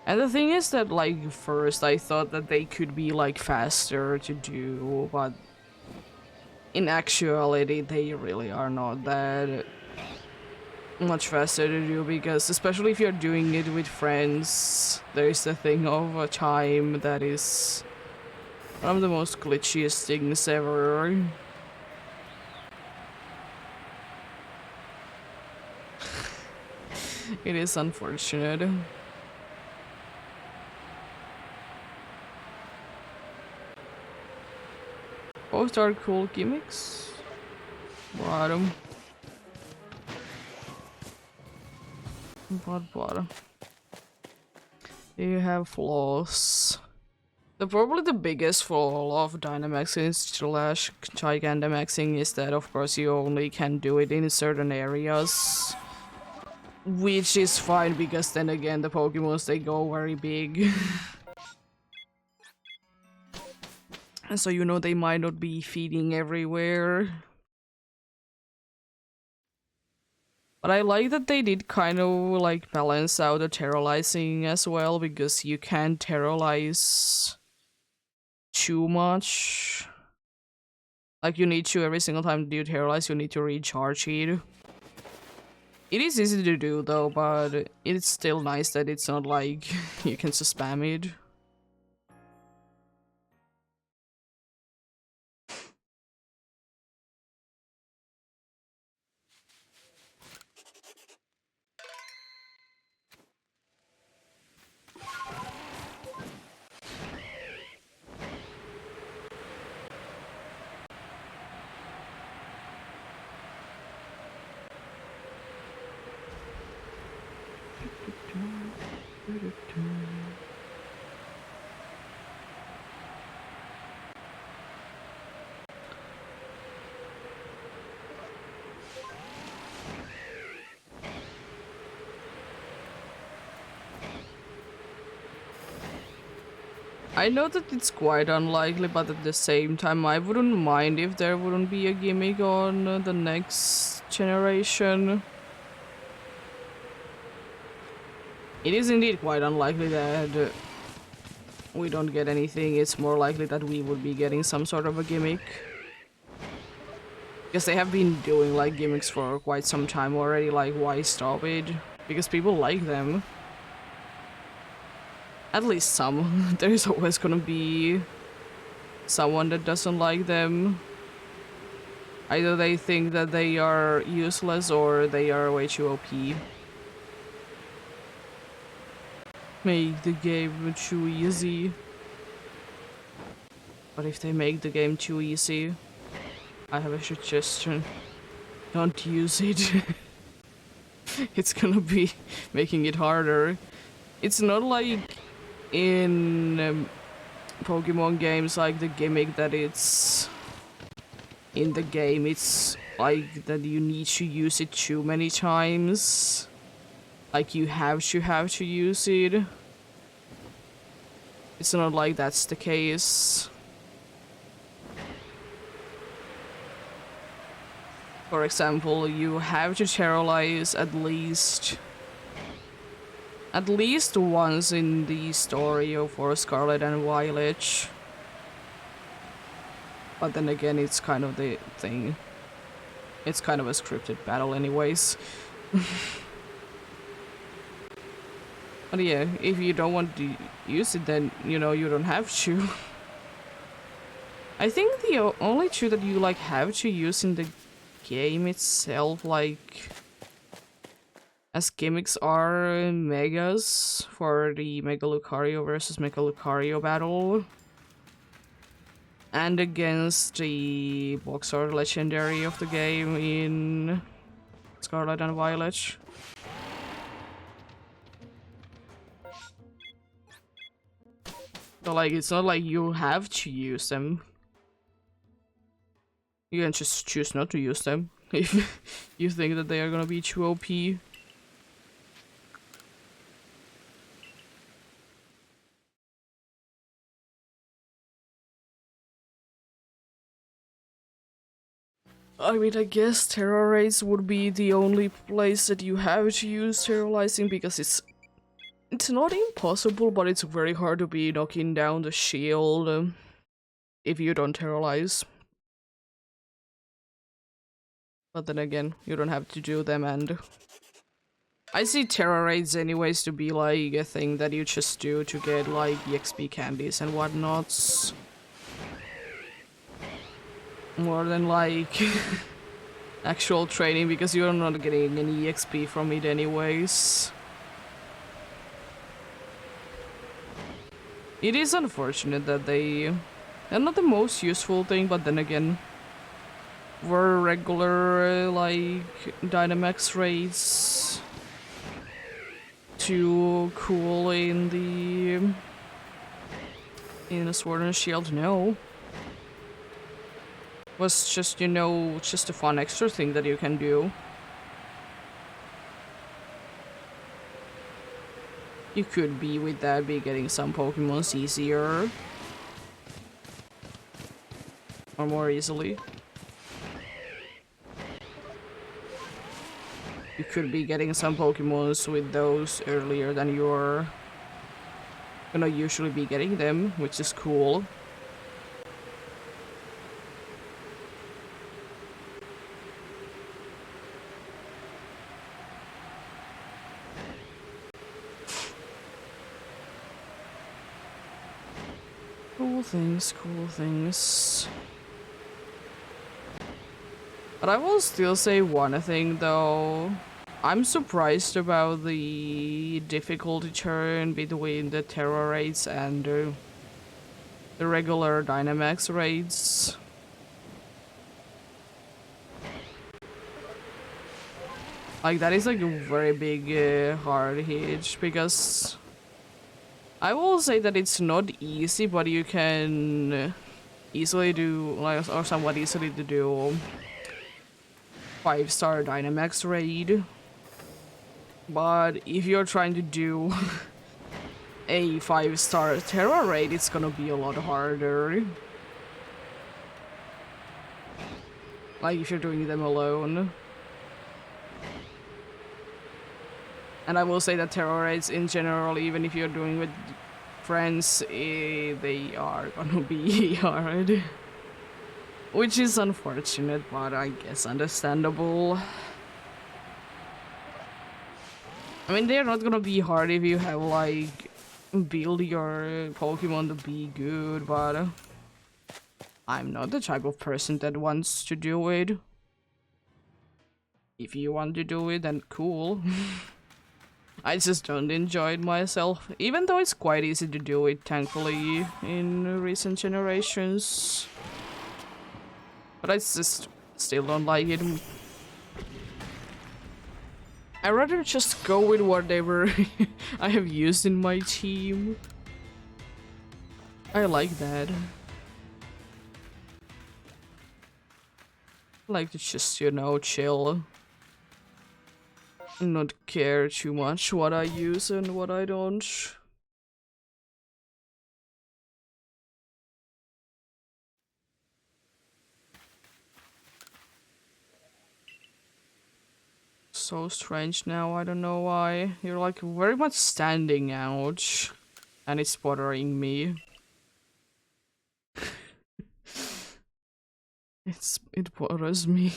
And the thing is that, like, first I thought that they could be, like, faster to do, but in actuality they really are not that much faster to do, because especially if you're doing it with friends, there's the thing of a time that is one of the most glitchiest things ever. It is unfortunate. Both are cool gimmicks. Bottom. But bottom. You have flaws. Probably the biggest flaw of Dynamaxing slash Gigantamaxing is that, of course, you only can do it in certain areas. Which is fine, because then again, the Pokemons, they go very big. And so, you know, they might not be feeding everywhere. But I like that they did kind of, like, balance out the terrorizing as well, because you can't terrorize too much. Like, you need to, every single time you terrorize, you need to recharge it. It is easy to do though, but it's still nice that it's not like you can just spam it. I know that it's quite unlikely, but at the same time, I wouldn't mind if there wouldn't be a gimmick on the next generation. It is indeed quite unlikely that we don't get anything. It's more likely that we would be getting some sort of a gimmick. Because they have been doing, like, gimmicks for quite some time already, like, why stop it? Because people like them. At least some. There's always gonna be someone that doesn't like them. Either they think that they are useless or they are way too OP. Make the game too easy. But if they make the game too easy, I have a suggestion. Don't use it. it's gonna be making it harder. It's not like in Pokemon games, like the gimmick that it's in the game, it's like that you need to use it too many times. Like you have to use it. It's not like that's the case. For example, you have to terrorize at least once in the story of for Scarlet and Violet. But then again, it's kind of the thing. It's kind of a scripted battle anyways. But yeah, if you don't want to use it, then, you know, you don't have to. I think the only two that you, like, have to use in the game itself, like, as gimmicks are Megas for the Mega Lucario versus Mega Lucario battle. And against the Boxer Legendary of the game in Scarlet and Violet. So, like, it's not like you have to use them. You can just choose not to use them if you think that they are gonna be too OP. I mean, I guess Terror Raids would be the only place that you have to use terrorizing, because it's not impossible, but it's very hard to be knocking down the shield if you don't terrorize. But then again, you don't have to do them, and I see Terror Raids anyways to be like a thing that you just do to get like EXP candies and whatnots. More than like actual training, because you're not getting any EXP from it anyways. It is unfortunate that they're not the most useful thing, but then again, were regular like Dynamax raids too cool in a Sword and Shield? No. Was just, you know, just a fun extra thing that you can do. You could be with that be getting some Pokemons easier. Or more easily. You could be getting some Pokemons with those earlier than you're gonna usually be getting them, which is cool. Cool things. But I will still say one thing though. I'm surprised about the difficulty turn between the Terror raids and the regular Dynamax raids. Like, that is like a very big hard hit, because I will say that it's not easy, but you can easily do, like, or somewhat easily to do 5-star Dynamax raid. But if you're trying to do a 5-star Terra raid, it's gonna be a lot harder. Like, if you're doing them alone. And I will say that Terra raids in general, even if you're doing with friends, they are gonna be hard. Which is unfortunate, but I guess understandable. I mean, they're not gonna be hard if you have, like, build your Pokemon to be good, but I'm not the type of person that wants to do it. If you want to do it, then cool. I just don't enjoy it myself, even though it's quite easy to do it, thankfully, in recent generations. But I just still don't like it. I'd rather just go with whatever I have used in my team. I like that. I like to just, you know, chill. And not care too much what I use and what I don't. So strange now, I don't know why. You're like very much standing out. And it's bothering me. It bothers me.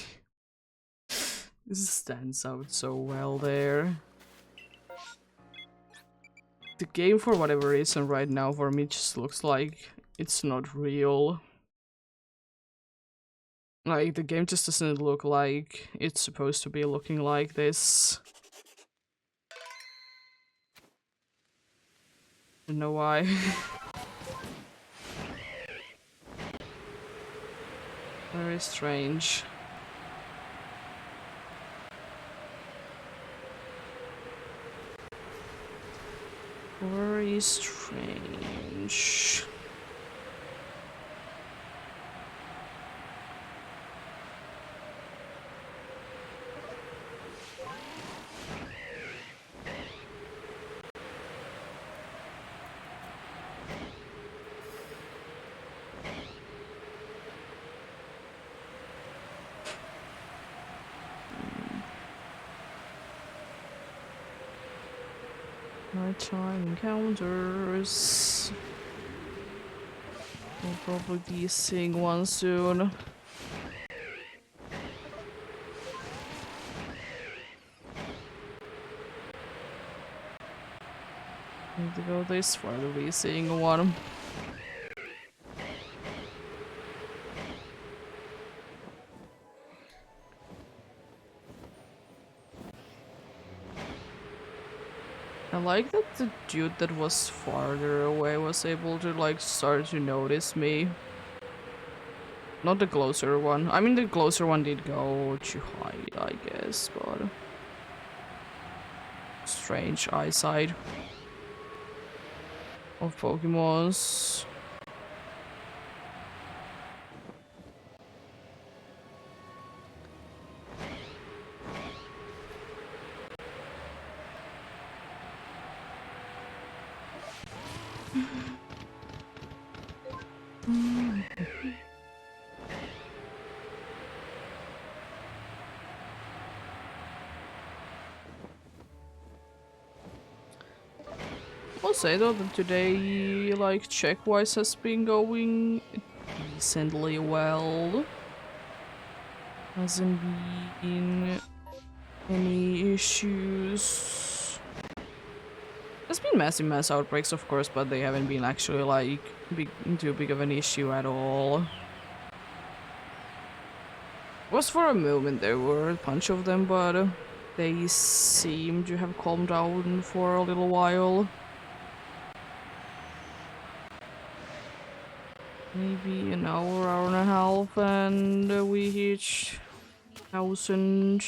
This stands out so well there. The game, for whatever reason, right now for me just looks like it's not real. Like, the game just doesn't look like it's supposed to be looking like this. I don't know why. Very strange. Very strange. Nighttime encounters. We'll probably be seeing one soon. Need to go this far to be seeing one. I like that the dude that was farther away was able to like start to notice me. Not the closer one. I mean, the closer one did go to hide, I guess, but strange eyesight of Pokemons. I'll say though that today, like, check-wise has been going decently well. Hasn't been any issues. There's been massive mass outbreaks, of course, but they haven't been actually, like, too big of an issue at all. Was for a moment there were a bunch of them, but they seem to have calmed down for a little while. Maybe an hour, hour and a half, and we hit 1,000.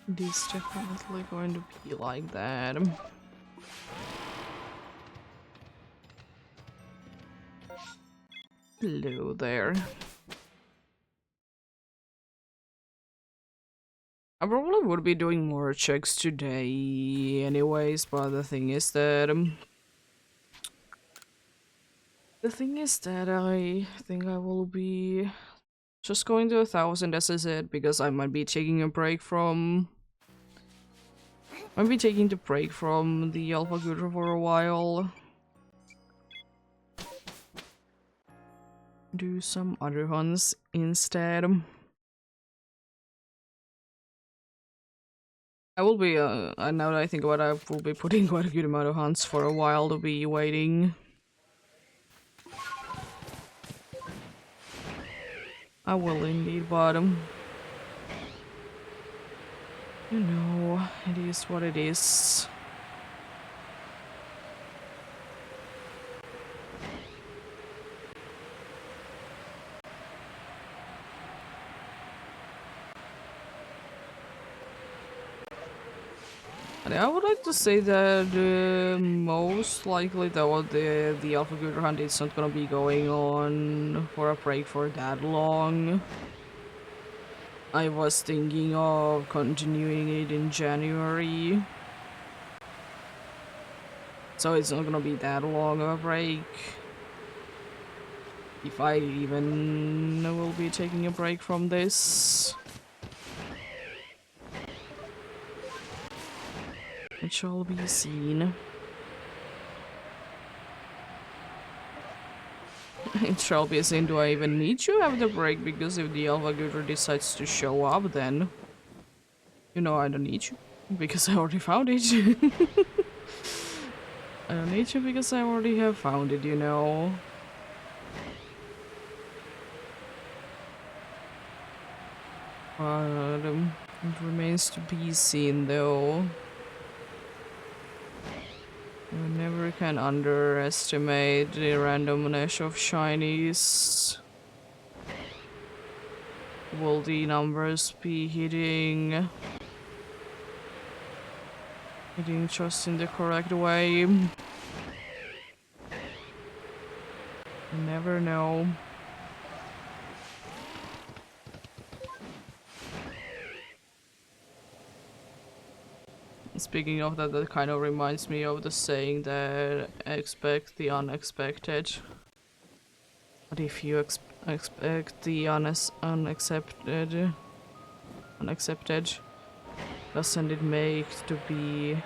It is definitely going to be like that. Hello there. I probably would be doing more checks today anyways, but the thing is that I think I will be just going to 1,000 as I said, because I might be taking a break from the Alpha Guru for a while. Do some other hunts instead. I will be, now that I think about it, I will be putting quite a good amount of hunts for a while to be waiting. I will indeed, but you know, it is what it is. And I would like to say that most likely though the Alpha Good Hunt is not gonna be going on for a break for that long. I was thinking of continuing it in January. So it's not gonna be that long of a break. If I even will be taking a break from this. It shall be seen. It shall be seen. Do I even need to have the break? Because if the Alpha Gutter decides to show up, then you know I don't need you because I already found it. I don't need you because I already have found it, you know. But it remains to be seen, though. You never can underestimate the randomness of shinies. Will the numbers be hitting just in the correct way? You never know. Speaking of that, that kind of reminds me of the saying that expect the unexpected. But if you expect the unaccepted, doesn't it make to be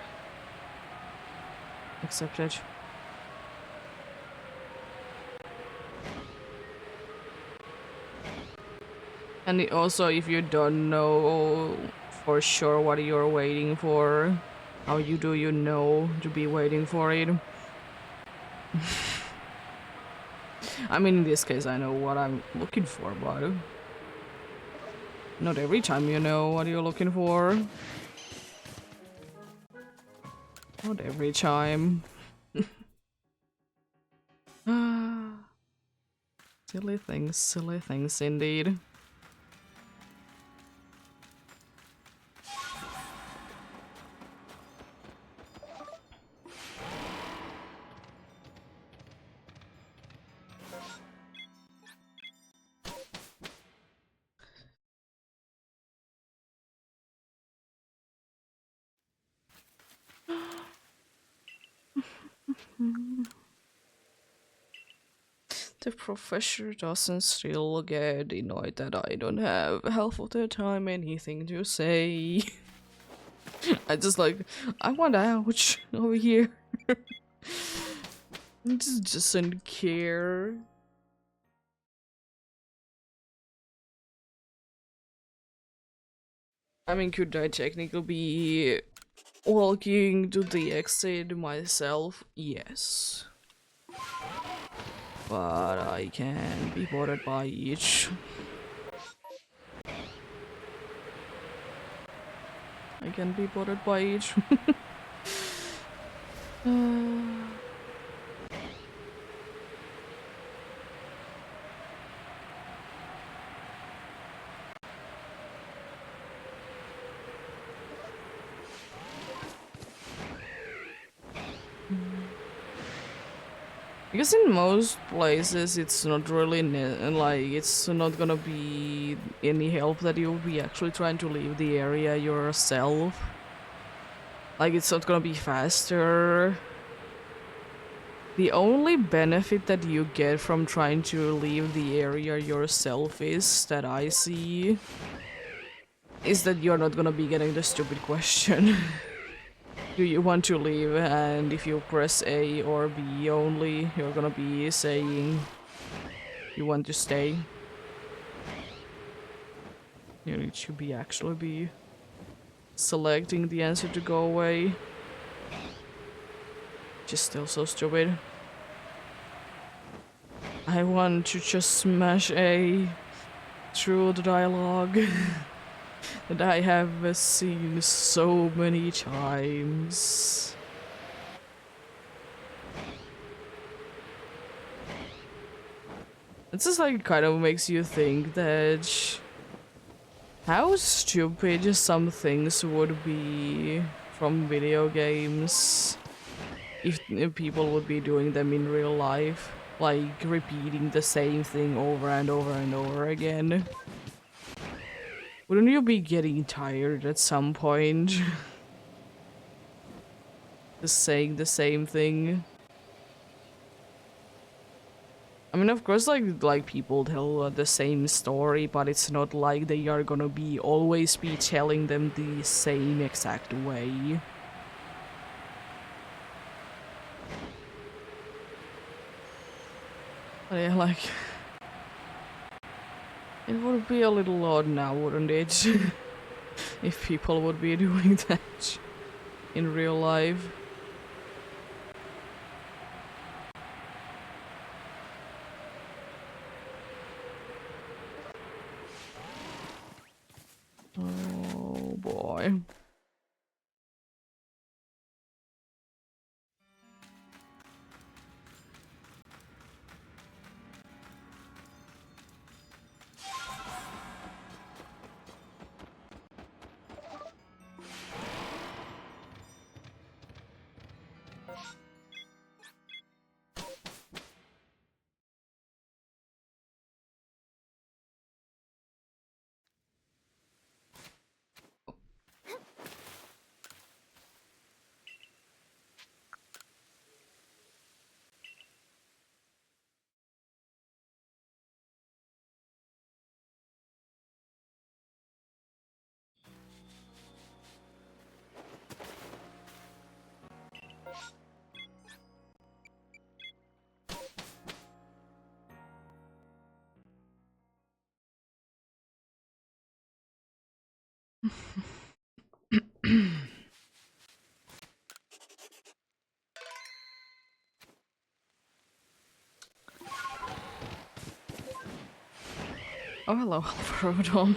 accepted? And also, if you don't know for sure what you're waiting for, how do you know to be waiting for it? I mean, in this case, I know what I'm looking for, but not every time you know what you're looking for. Not every time. Silly things indeed. The professor doesn't still get annoyed that I don't have half of the time anything to say. I just like, I want ouch over here. Just doesn't care. I mean, could I technically be walking to the exit myself? Yes. But I can be bothered by each. I can be bothered by each. Because in most places it's not really like it's not gonna be any help that you'll be actually trying to leave the area yourself. Like it's not gonna be faster. The only benefit that you get from trying to leave the area yourself is that I see is that you're not gonna be getting the stupid question. Do you want to leave? And if you press A or B only, you're gonna be saying you want to stay. You need to be actually be selecting the answer to go away. Just still so stupid. I want to just smash A through the dialogue. That I have seen so many times. It just like kind of makes you think that how stupid some things would be from video games if people would be doing them in real life, like repeating the same thing over and over and over again. Wouldn't you be getting tired at some point? Just saying the same thing. I mean, of course, like people tell the same story, but it's not like they are gonna be always be telling them the same exact way. But yeah, like, it would be a little odd now, wouldn't it? If people would be doing that in real life. Oh boy. Oh, hello, Rodon.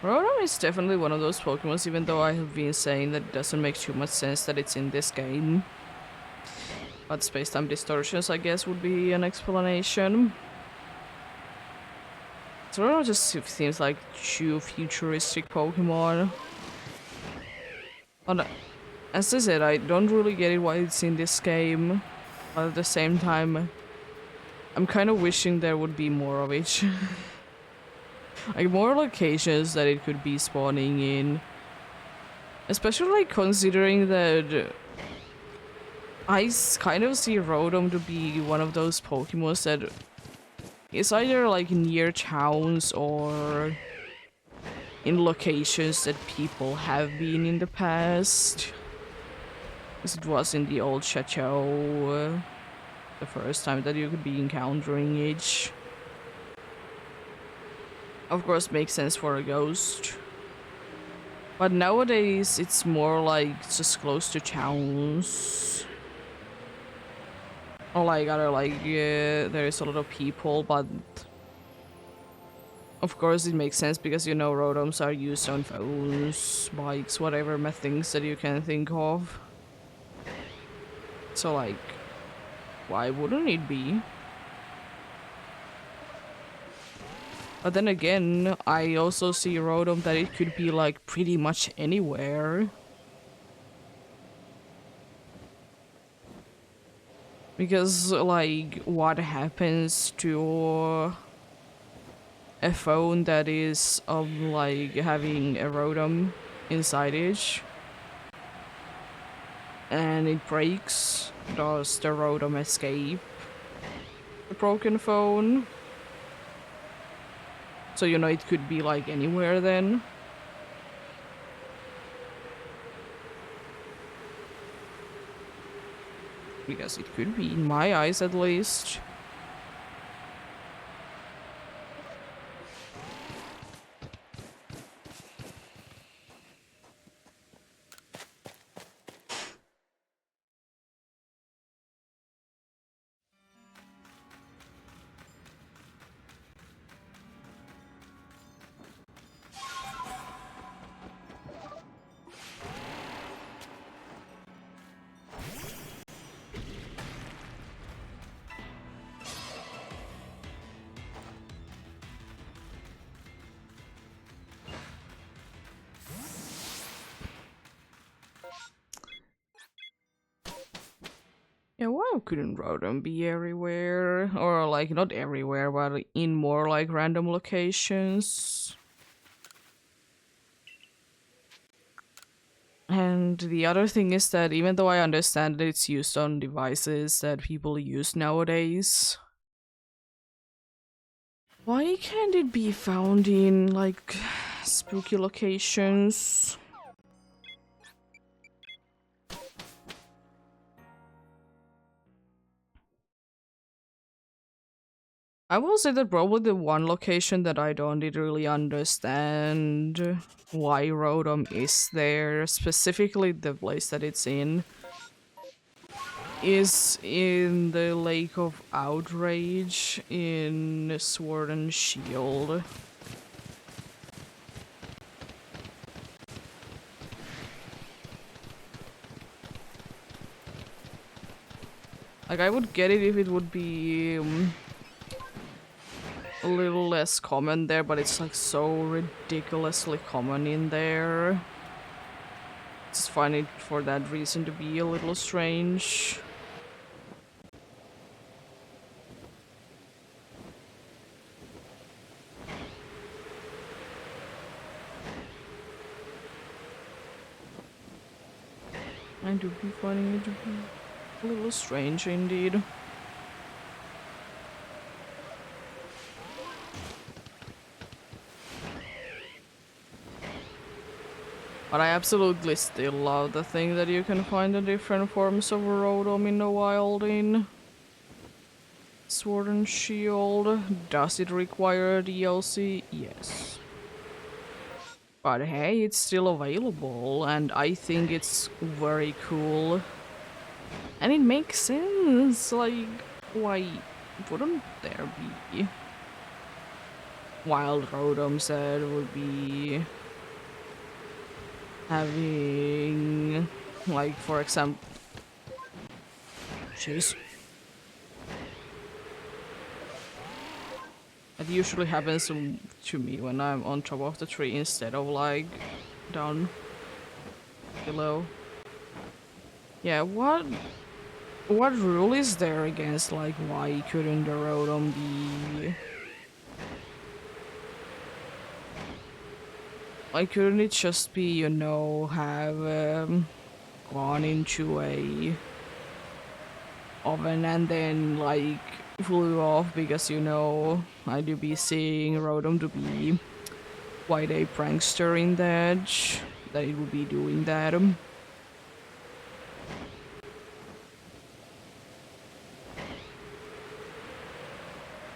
Rodon is definitely one of those Pokemons, even though I have been saying that it doesn't make too much sense that it's in this game. But space-time distortions, I guess, would be an explanation. So Rodon just seems like too futuristic Pokemon. But as I said, I don't really get it why it's in this game. But at the same time, I'm kind of wishing there would be more of it. Like more locations that it could be spawning in. Especially considering that I kind of see Rotom to be one of those Pokemons that is either like near towns or in locations that people have been in the past. As it was in the old chateau. The first time that you could be encountering it. Of course, makes sense for a ghost. But nowadays, it's more like just close to towns. Or like other there's a lot of people, but of course it makes sense because you know Rotoms are used on phones, bikes, whatever things that you can think of. So like, why wouldn't it be? But then again, I also see Rotom that it could be like pretty much anywhere. Because like, what happens to a phone that is like having a Rotom inside it? And it breaks. Does the Rotom escape the broken phone? So you know it could be like anywhere then. Because it could be, in my eyes at least. Yeah, why couldn't Rotom be everywhere? Or like not everywhere, but in more like random locations? And the other thing is that even though I understand that it's used on devices that people use nowadays, why can't it be found in like spooky locations? I will say that probably the one location that I don't really understand why Rotom is there, specifically the place that it's in, is in the Lake of Outrage in Sword and Shield. Like, I would get it if it would be a little less common there, but it's like so ridiculously common in there. Just find it for that reason to be a little strange. I do be finding it to be a little strange indeed. But I absolutely still love the thing that you can find the different forms of Rotom in the wild in Sword and Shield. Does it require a DLC? Yes. But hey, it's still available, and I think it's very cool. And it makes sense, like, why wouldn't there be? Wild Rotom said would be having, like, for example, jeez. It usually happens to me when I'm on top of the tree instead of like down below. Yeah, what rule is there against like why couldn't the Rotom be? Why couldn't it just be, you know, have gone into a oven and then like flew off because, you know, I do be seeing Rotom to be quite a prankster in that it would be doing that.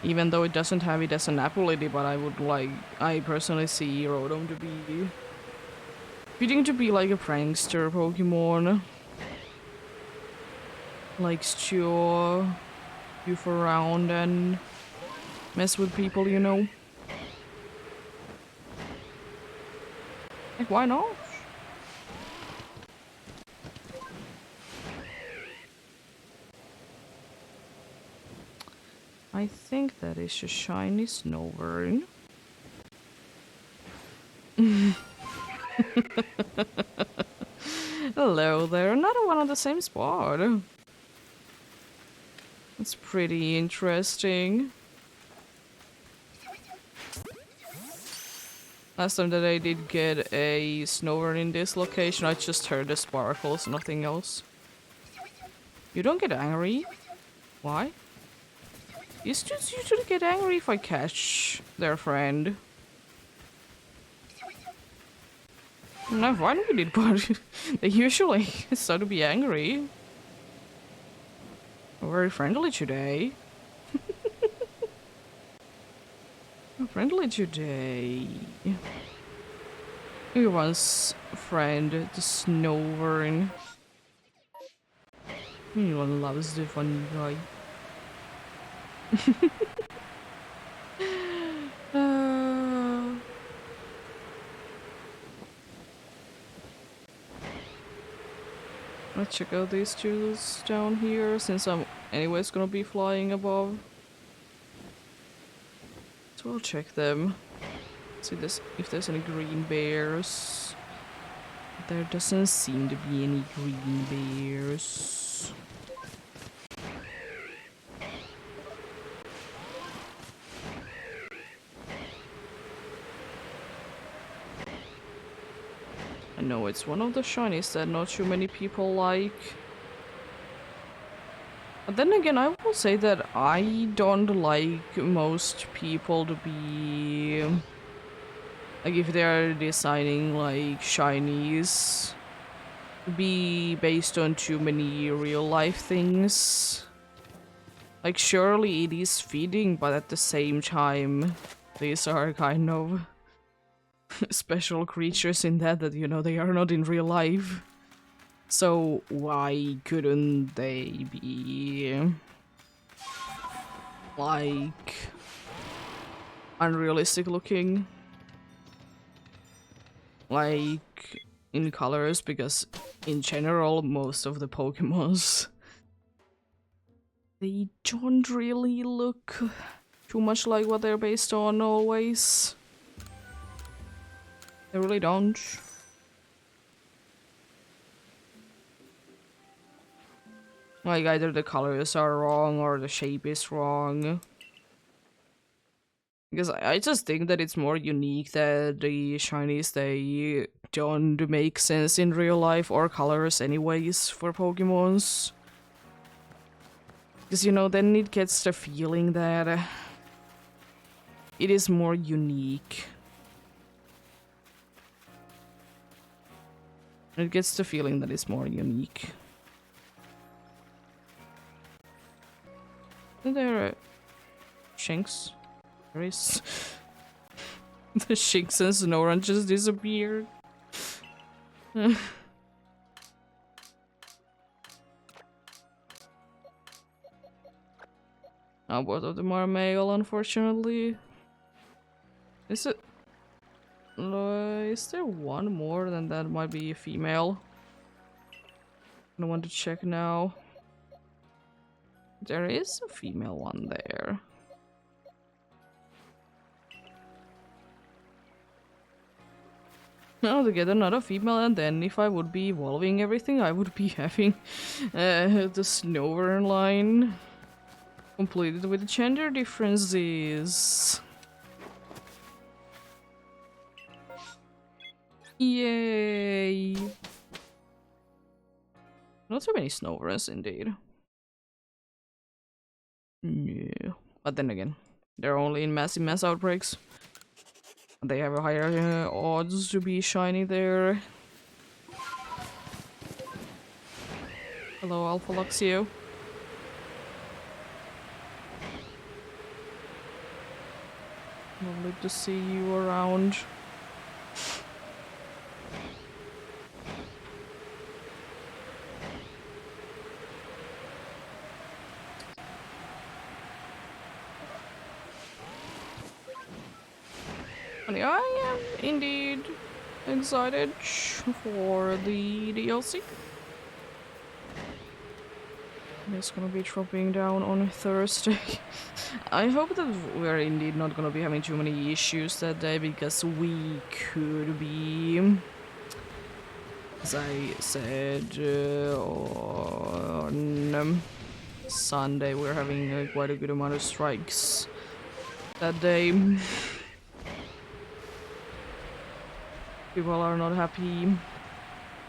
Even though it doesn't have it as an ability, but I personally see Rotom to be fitting to be like a prankster Pokemon. Likes to goof around and mess with people, you know. Like, why not? I think that is a shiny Snover. Hello there, another one on the same spot. That's pretty interesting. Last time that I did get a Snover in this location, I just heard the sparkles, nothing else. You don't get angry? Why? You just usually get angry if I catch their friend. I'm fine with it, but they usually start to be angry. We're very friendly today. We're friendly today. Everyone's friend, the Snover. Everyone loves the funny guy. Let's check out these jewels down here, since I'm anyways gonna be flying above. So I'll check them. See if there's any green bears. There doesn't seem to be any green bears. I know it's one of the shinies that not too many people like. But then again, I will say that I don't like most people to be... Like, if they're designing, like, shinies, be based on too many real-life things. Like, surely it is fitting, but at the same time, these are kind of special creatures in that, you know, they are not in real life. So why couldn't they be like unrealistic looking? Like in colors, because in general most of the Pokemons they don't really look too much like what they're based on always. They really don't. Like, either the colors are wrong or the shape is wrong. Because I just think that it's more unique that the shinies, they don't make sense in real life or colors anyways for Pokemons. Because, you know, then it gets the feeling that it is more unique. It gets the feeling that it's more unique. Isn't there a Shinx? There is. The Shinx and Snorunt just disappeared. Now both of them are male, unfortunately. Is it? Is there one more? Then that might be a female. I want to check now. There is a female one there. Now to get another female, and then if I would be evolving everything, I would be having the Snover line completed with gender differences. Yay! Not so many Snovers, indeed. No. But then again, they're only in massive mass outbreaks. They have a higher odds to be shiny there. Hello, Alpha Luxio. Lovely to see you around. I am indeed excited for the DLC. It's gonna be dropping down on Thursday. I hope that we're indeed not gonna be having too many issues that day, because we could be, as I said, on Sunday we're having quite a good amount of strikes that day. People are not happy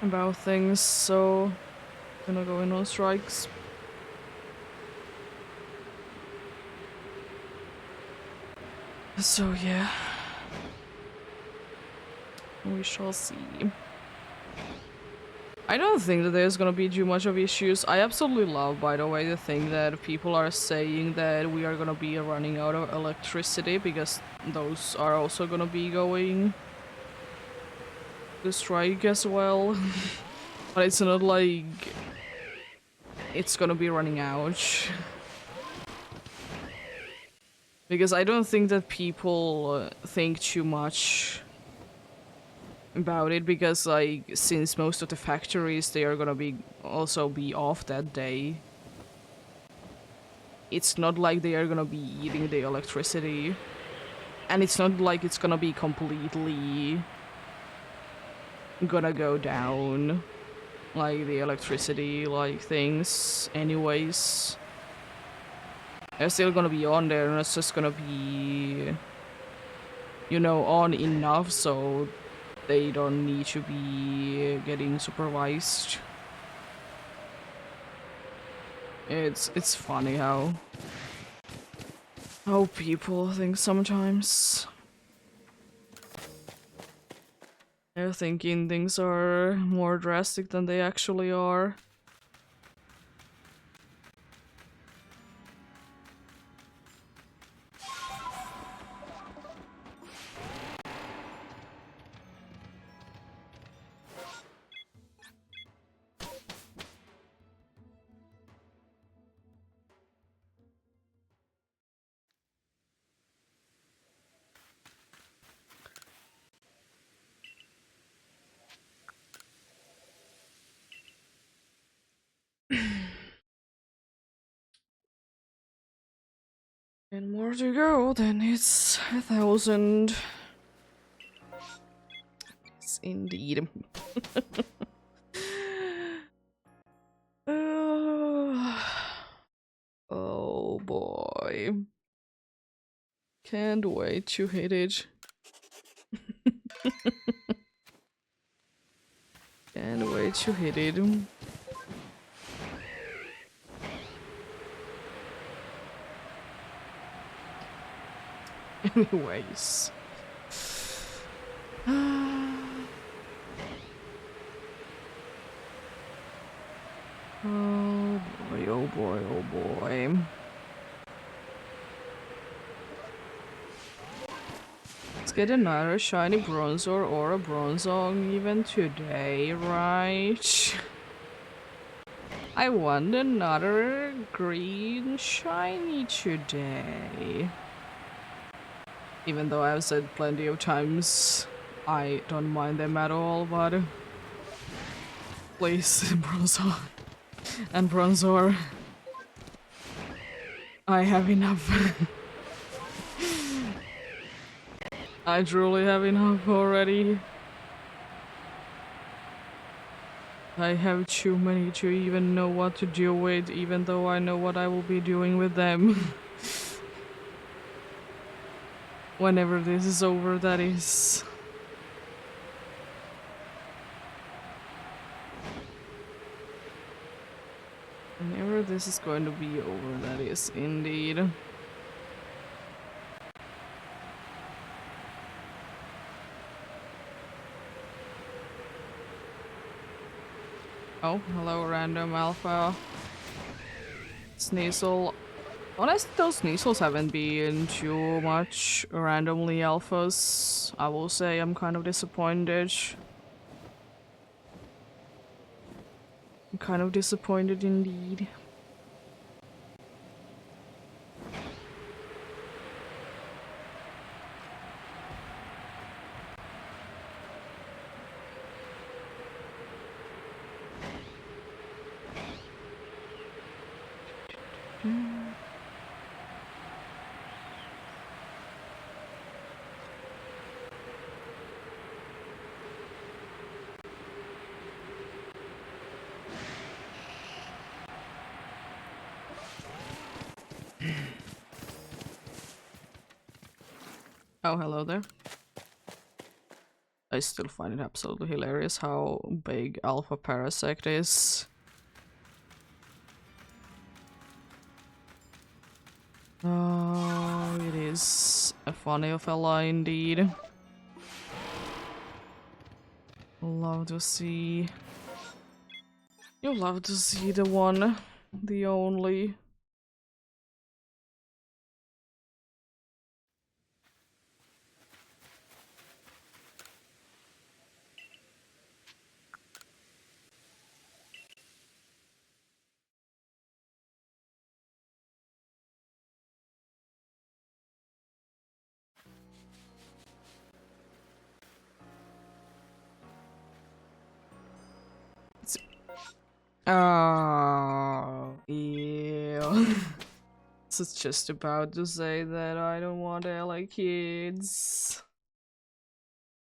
about things, so gonna go in on strikes. So yeah, we shall see. I don't think that there's gonna be too much of issues. I absolutely love, by the way, the thing that people are saying that we are gonna be running out of electricity, because those are also gonna be going to strike as well. But it's not like it's gonna be running out. Because I don't think that people think too much about it, because like, since most of the factories, they are gonna be also be off that day, it's not like they are gonna be eating the electricity, and it's not like it's gonna be completely gonna go down, like the electricity like things anyways. They're still gonna be on there, and it's just gonna be, you know, on enough so they don't need to be getting supervised. It's funny how people think sometimes. They're thinking things are more drastic than they actually are. And more to go, then it's 1,000. Yes, indeed. Oh boy. Can't wait to hit it. Can't wait to hit it. Anyways. Oh boy, oh boy, oh boy. Let's get another shiny bronzor or a bronzong even today, right? I want another green shiny today. Even though I've said plenty of times I don't mind them at all, but please, bronzor and bronzor. I have enough. I truly have enough already. I have too many to even know what to do with, even though I know what I will be doing with them. Whenever this is over, that is. Whenever this is going to be over, that is indeed. Oh, hello, random alpha. Sneasel. Honestly, those Sneasels haven't been too much randomly alphas. I will say I'm kind of disappointed. I'm kind of disappointed indeed. Oh, hello there. I still find it absolutely hilarious how big Alpha Parasect is. Oh, it is a funny fella indeed. Love to see. You love to see the one, the only. Oh, ew. It's just about to say that I don't want LA kids.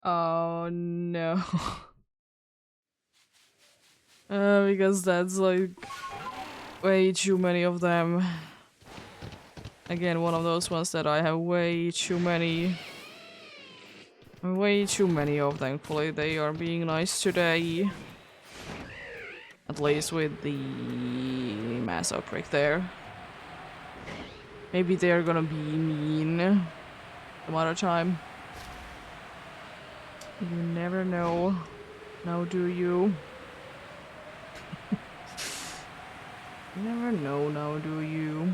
Oh no. Because that's like way too many of them. Again, one of those ones that I have way too many. Way too many of them. Thankfully, they are being nice today. At least with the mass outbreak there. Maybe they're gonna be mean some other time. You never know. Now do you? You never know now, do you?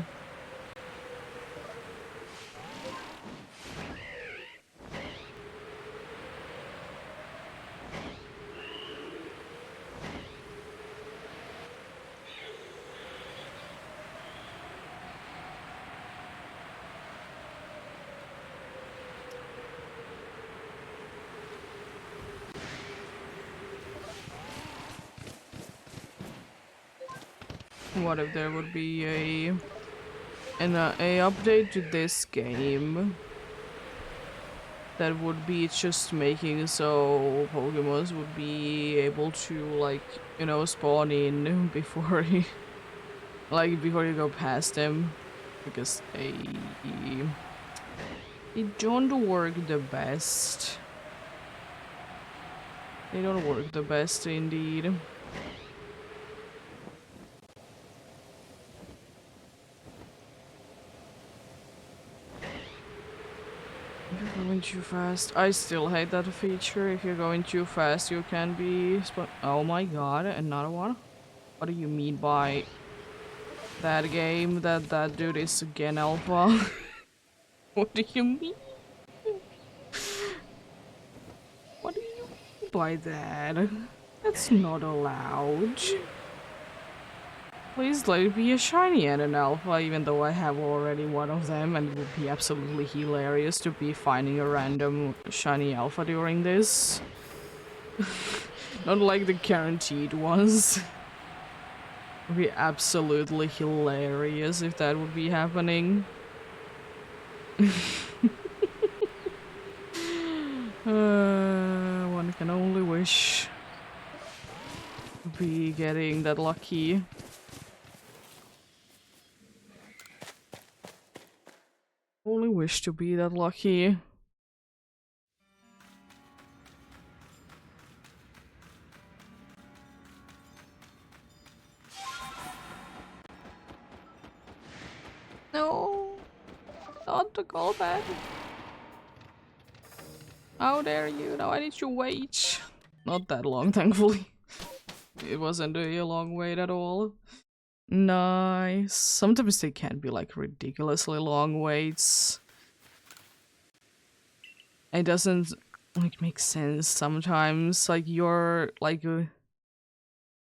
What if there would be a update to this game that would be just making so Pokemons would be able to, like, you know, spawn in before he, like, before you go past them, because they don't work the best. They don't work the best indeed. You're going too fast. I still hate that feature. If you're going too fast, you can be oh my god, another one? What do you mean by that game? That dude is again alpha? What do you mean? What do you mean by that? That's not allowed. Please let it be a shiny and an alpha, even though I have already one of them, and it would be absolutely hilarious to be finding a random shiny alpha during this. Not like the guaranteed ones. It would be absolutely hilarious if that would be happening. One can only wish to be getting that lucky. Only wish to be that lucky. No, not the callback. How dare you? Now I need to wait. Not that long, thankfully. It wasn't a long wait at all. Nice. Sometimes they can be like ridiculously long waits. It doesn't like make sense sometimes. Like you're like you're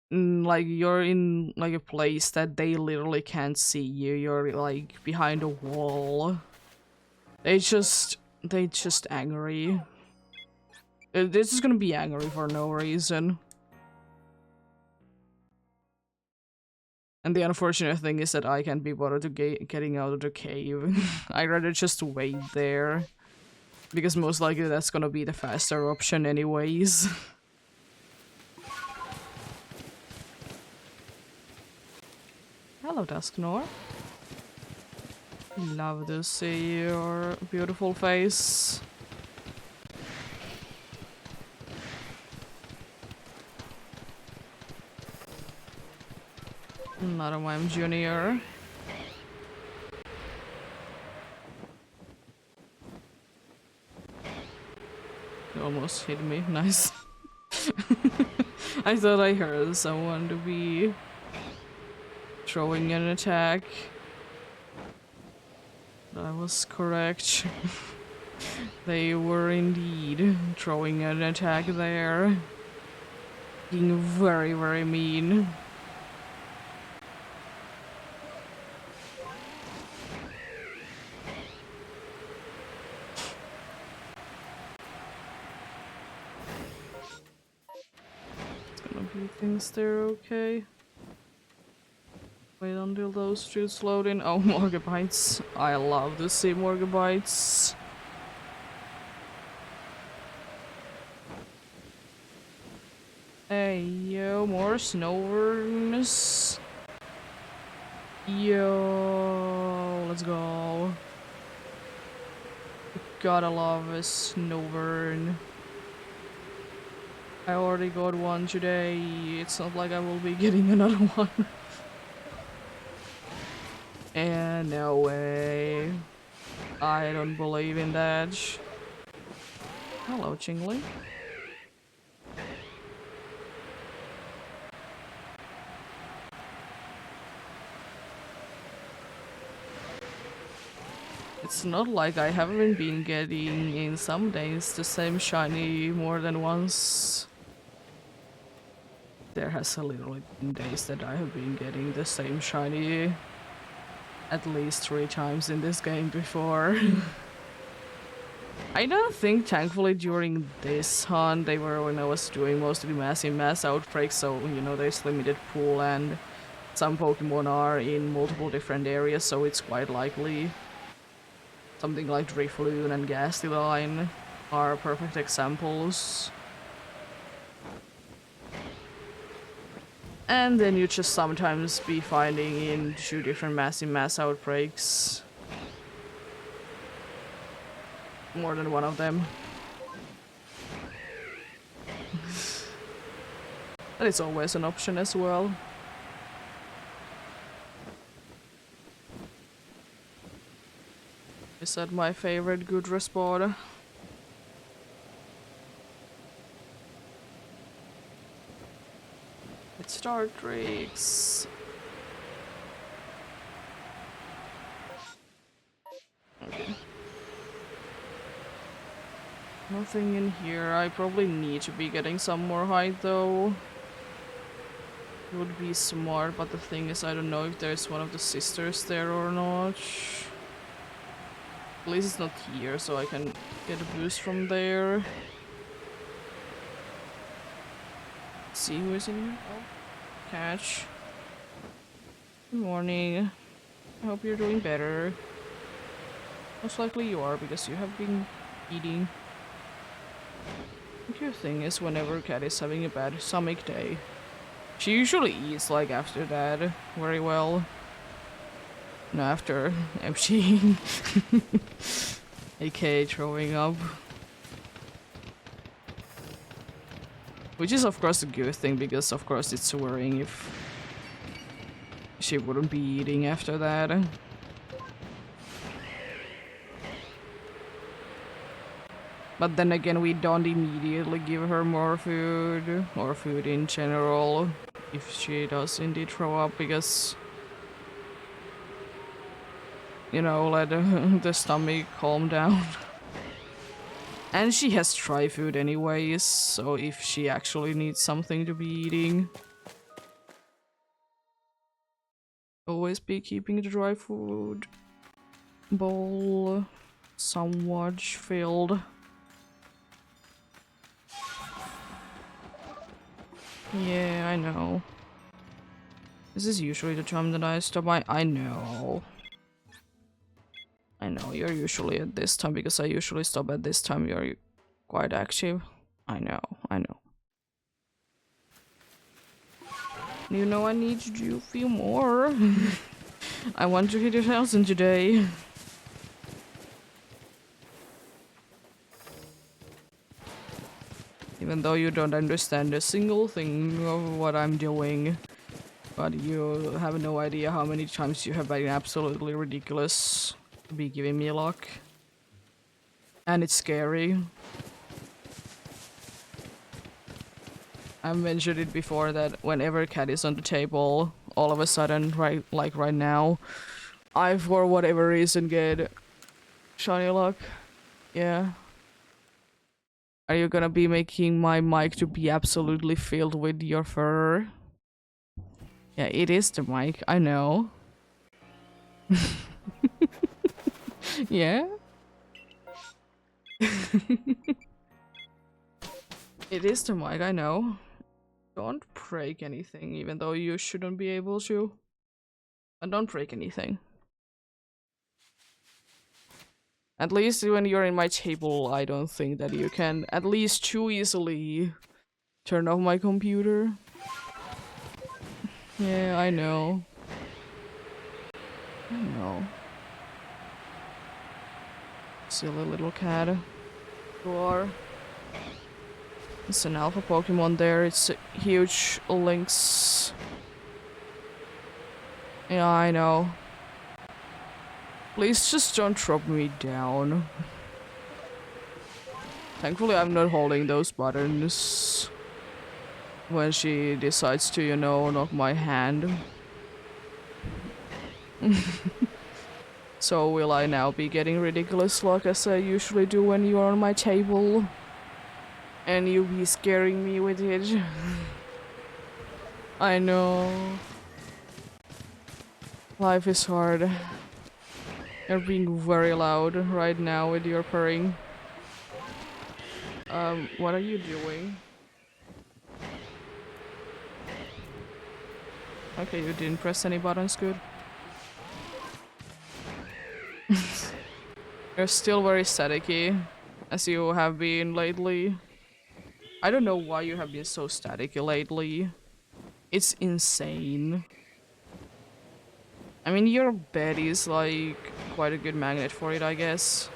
in like a place that they literally can't see you. You're like behind a wall. They just angry. This is gonna be angry for no reason. And the unfortunate thing is that I can't be bothered to getting out of the cave. I'd rather just wait there. Because most likely that's gonna be the faster option anyways. Hello, Dusknor. Love to see your beautiful face. Not a Mime Junior. You almost hit me. Nice. I thought I heard someone to be throwing an attack. I was correct. They were indeed throwing an attack there. Being very, very mean. Things there okay. Wait until those shoots load in. Oh, Morgabites. I love to see Morgabites. Hey, yo, more snowworms. Yo, let's go. Gotta love a snowbird. I already got one today. It's not like I will be getting another one. And no way. I don't believe in that. Hello, Chingling. It's not like I haven't been getting in some days the same shiny more than once. There has literally been days that I have been getting the same shiny at least 3 times in this game before. I don't think, thankfully, during this hunt, they were when I was doing most of the mass outbreaks, so, you know, there's limited pool and some Pokemon are in multiple different areas, so it's quite likely. Something like Drifloon and Gastlyne are perfect examples. And then you just sometimes be finding in 2 different mass outbreaks. More than one of them. That is always an option as well. Is that my favorite good spot? It's Star Tricks. Okay. Nothing in here. I probably need to be getting some more height though. It would be smart, but the thing is I don't know if there's one of the sisters there or not. At least it's not here, so I can get a boost from there. Let's see who is in here. Oh, Catch. Good morning. I hope you're doing better. Most likely you are, because you have been eating. The cute thing is whenever Cat is having a bad stomach day, she usually eats like after that very well. No, after emptying. aka throwing up. Which is of course a good thing, because of course it's worrying if she wouldn't be eating after that. But then again, we don't immediately give her more food, or food in general, if she does indeed throw up, because, you know, let the stomach calm down. And she has dry food anyways, so if she actually needs something to be eating, always be keeping the dry food bowl somewhat filled. Yeah, I know. This is usually the time that I stop by. I know. I know, you're usually at this time, because I usually stop at this time. You're quite active. I know, I know. You know, I need to do a few more. I want to hit 1,000 today. Even though you don't understand a single thing of what I'm doing. But you have no idea how many times you have been absolutely ridiculous to be giving me luck. And it's scary. I mentioned it before that whenever Cat is on the table, all of a sudden, right now, I for whatever reason get shiny luck. Yeah. Are you gonna be making my mic to be absolutely filled with your fur? Yeah, it is the mic, I know. Yeah? It is the mic, I know. Don't break anything, even though you shouldn't be able to. And don't break anything. At least when you're in my table, I don't think that you can at least too easily turn off my computer. Yeah, I know. I know. Silly little cat. You are. It's an alpha Pokemon there. It's a huge lynx. Yeah, I know. Please just don't drop me down. Thankfully, I'm not holding those buttons when she decides to, you know, knock my hand. So will I now be getting ridiculous luck as I usually do when you're on my table? And you be scaring me with it? I know. Life is hard. You're being very loud right now with your purring. What are you doing? Okay, you didn't press any buttons, good. You're still very staticky, as you have been lately. I don't know why you have been so staticky lately. It's insane. I mean, your bed is like quite a good magnet for it, I guess.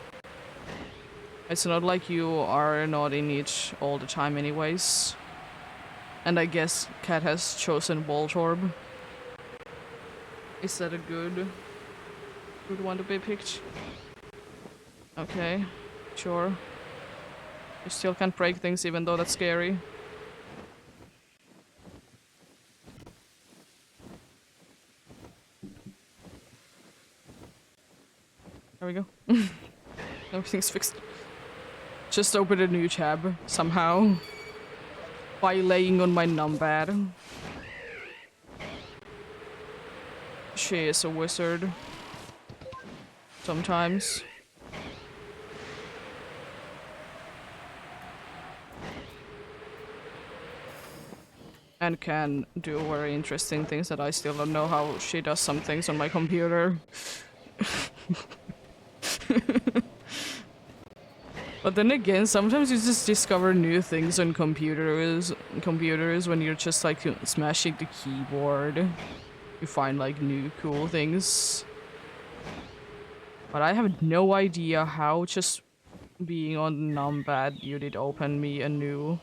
It's not like you are not in it all the time anyways. And I guess Cat has chosen Voltorb. Is that a good one to be picked? Okay, sure. You still can't break things even though that's scary. There we go. Everything's fixed. Just opened a new tab, somehow. By laying on my numpad. She is a wizard. Sometimes. And can do very interesting things that I still don't know how she does some things on my computer. But then again, sometimes you just discover new things on computers when you're just like smashing the keyboard. You find like new cool things. But I have no idea how just being on numpad you did open me a new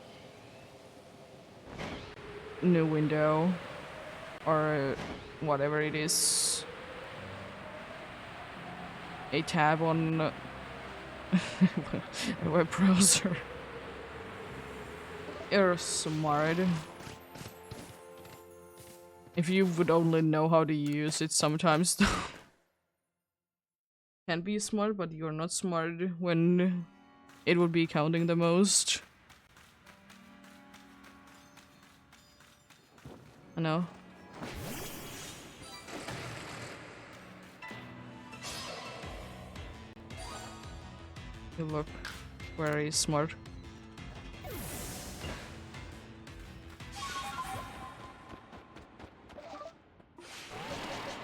window or whatever it is. A tab on a web browser. You're smart. If you would only know how to use it sometimes though. Can be smart, but you're not smart when it would be counting the most. I know. You look very smart.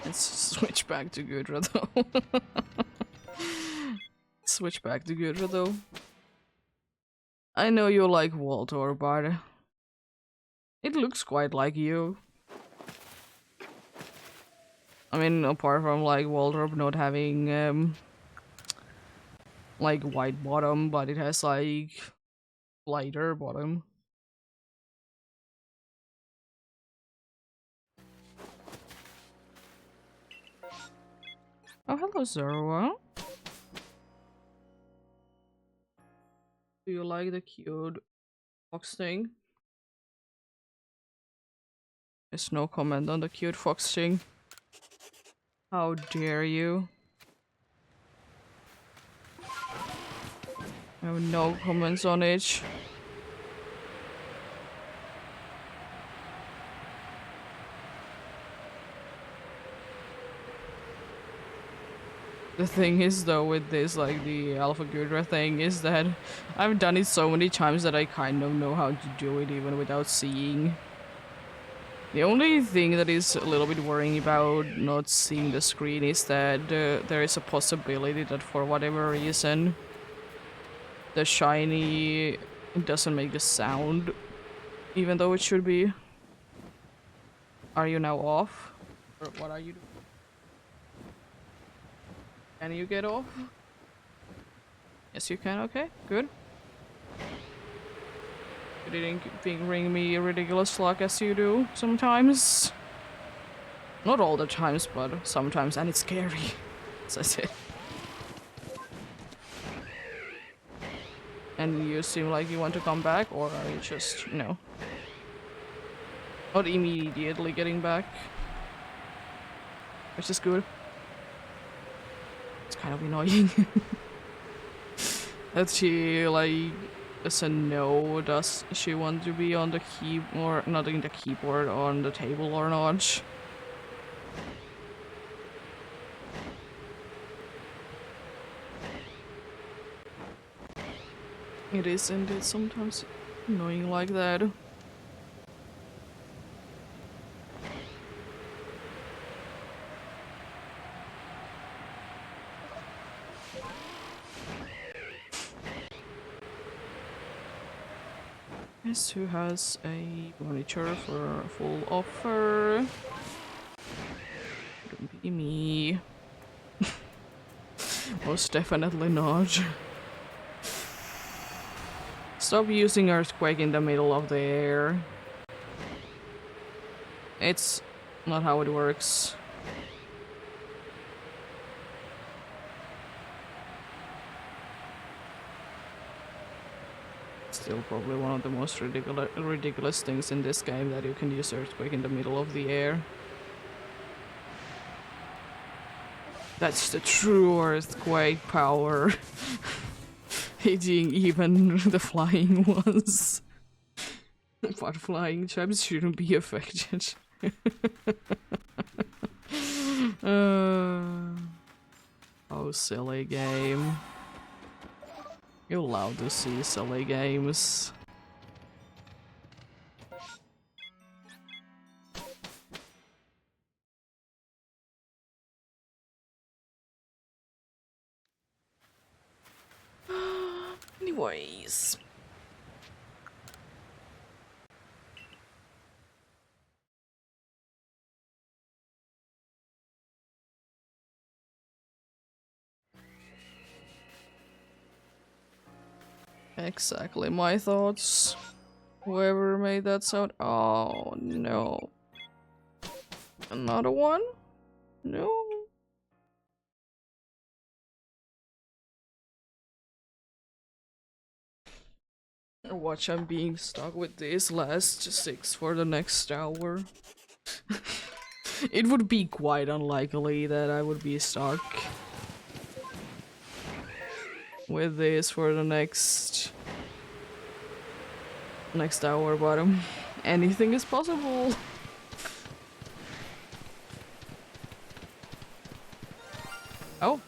Let's switch back to Gudra though. Switch back to Gudra though. I know you like Walter, but it looks quite like you. I mean, apart from like Waldrop not having like white bottom, but it has like lighter bottom. Oh, hello, Zoroa. Do you like the cute fox thing? There's no comment on the cute fox thing. How dare you? I have no comments on it. The thing is though with this, like the Alpha Gudra thing, is that I've done it so many times that I kind of know how to do it even without seeing. The only thing that is a little bit worrying about not seeing the screen is that there is a possibility that for whatever reason the shiny doesn't make the sound even though it should be. Are you now off? Or what are you doing? Can you get off? Yes, you can. Okay, good. You didn't bring me ridiculous luck as you do sometimes. Not all the times, but sometimes, and it's scary, as I said. And you seem like you want to come back, or are you just, you know, not immediately getting back? Which is good. It's kind of annoying. That she, like, doesn't know, does she want to be on the key, or not in the keyboard, on the table or not? It is indeed sometimes annoying like that. Guess who has a monitor for a full offer? Wouldn't be me. Most definitely not. Stop using earthquake in the middle of the air. It's not how it works. Still probably one of the most ridiculous things in this game, that you can use earthquake in the middle of the air. That's the true earthquake power. Hitting even the flying ones. But flying traps shouldn't be affected. Oh, silly game. You're allowed to see silly games. Anyways. Exactly my thoughts. Whoever made that sound. Oh no. Another one? No. Watch, I'm being stuck with these last 6 for the next hour. It would be quite unlikely that I would be stuck with this for the next hour, but anything is possible. Oh.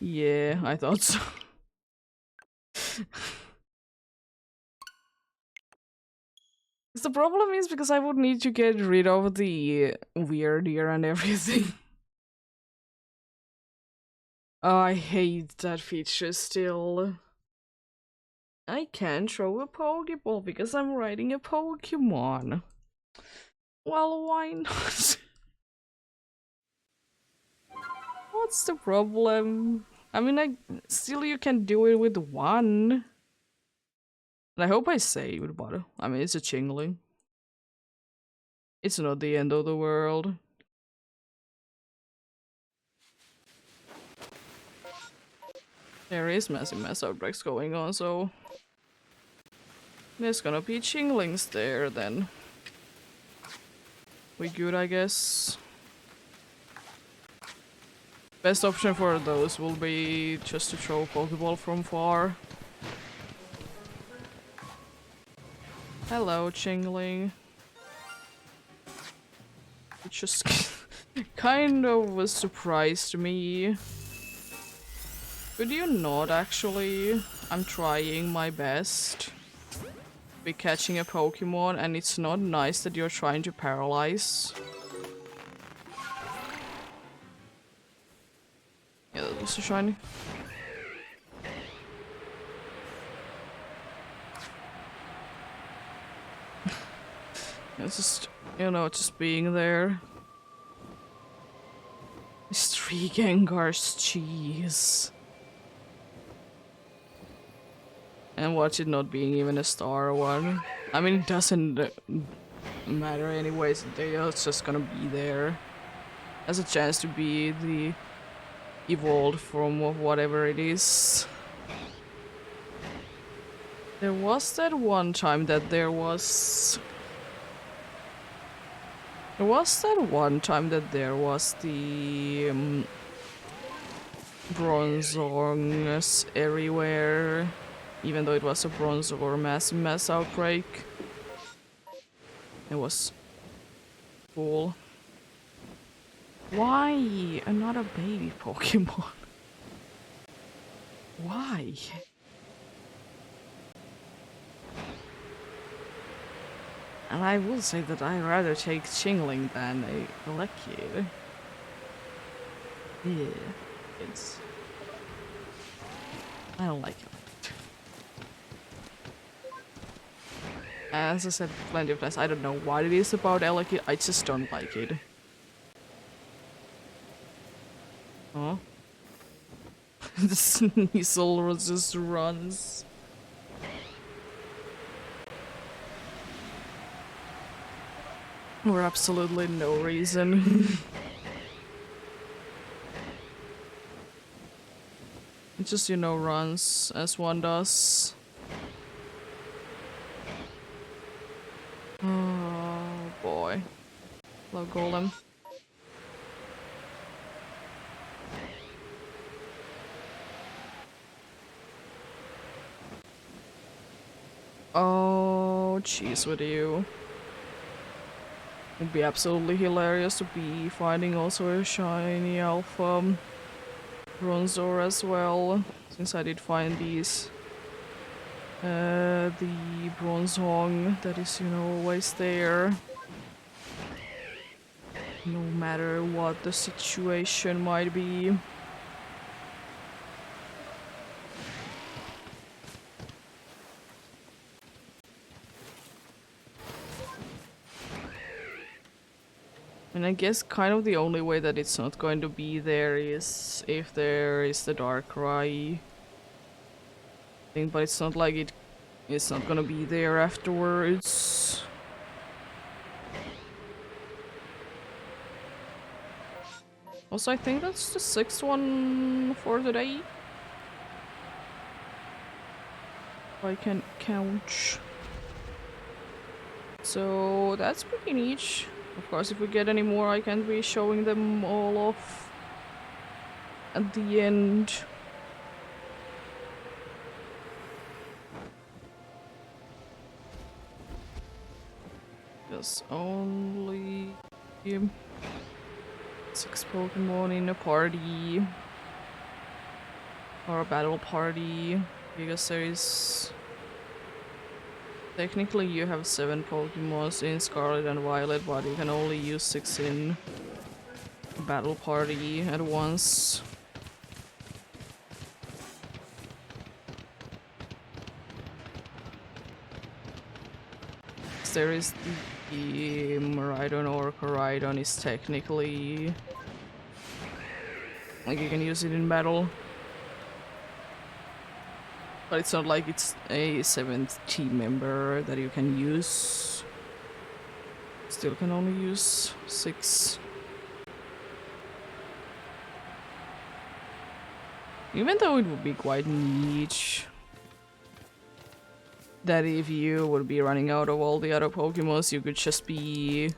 Yeah, I thought so. The problem is because I would need to get rid of the weird ear and everything. Oh, I hate that feature still. I can't throw a Pokeball because I'm riding a Pokemon. Well, why not? What's the problem? I mean, still you can do it with one. And I hope I saved, but I mean, it's a Chingling. It's not the end of the world. There is massive mass outbreaks going on, so there's gonna be Chinglings there then. We good, I guess. Best option for those will be just to throw a Pokeball from far. Hello, Chingling. It just kind of surprised me. Could you not, actually? I'm trying my best. Be catching a Pokemon, and it's not nice that you're trying to paralyze. Yeah, that was a shiny. It's just You know, just being there. These 3 Gengars, jeez. And watch it not being even a star one. I mean, it doesn't matter anyways, they are just gonna be there. Has a chance to be the evolved form of whatever it is. There was that one time that there was that one time that there was the bronzors everywhere, even though it was a bronzor mass outbreak. It was cool. Why another baby Pokemon? Why? And I will say that I rather take Chingling than a Lekir. Yeah, it's... I don't like it. As I said plenty of times, I don't know what it is about Elekid, I just don't like it. Oh? The Sneasel just runs. For absolutely no reason. It just, you know, runs as one does. Oh boy. Love Golem. Oh, jeez with you. It'd be absolutely hilarious to be finding also a shiny alpha Bronzor as well, since I did find these. The Bronzong that is, you know, always there. No matter what the situation might be. And I guess kind of the only way that it's not going to be there is if there is the Darkrai thing, but it's not like it's not gonna be there afterwards. Also, I think that's the 6th one for today. If I can count. So that's pretty neat. Of course, if we get any more, I can't be showing them all off at the end. There's only 6 Pokemon in a party. Or a battle party. Because there is... Technically you have 7 Pokemon in Scarlet and Violet, but you can only use 6 in battle party at once. There is the Miraidon or Koraidon is technically... like you can use it in battle. But it's not like it's a 7th team member that you can use. Still can only use 6. Even though it would be quite neat that if you would be running out of all the other Pokemons, you could just be...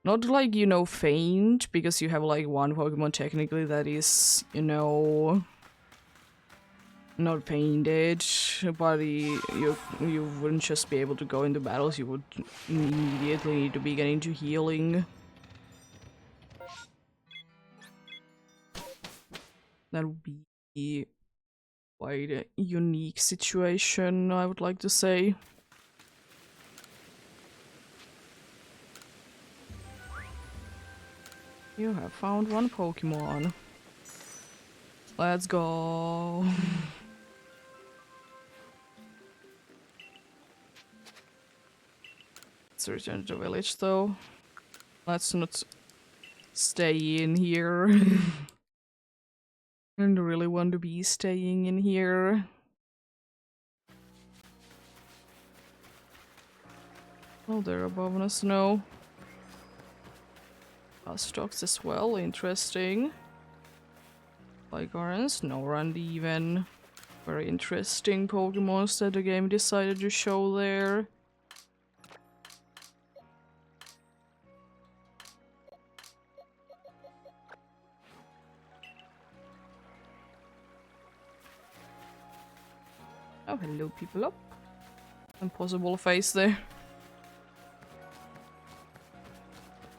not like, you know, faint, because you have like one Pokemon technically that is, you know... not painted, but you wouldn't just be able to go into battles, you would immediately need to be getting to healing. That would be quite a unique situation, I would like to say. You have found one Pokemon. Let's go. Let's return to the village though. Let's not stay in here. I don't really want to be staying in here. Oh, they're above us now. Stocks as well, interesting. Lygarans, no Randy even. Very interesting Pokemons that the game decided to show there. Oh, hello people up. Impossible face there.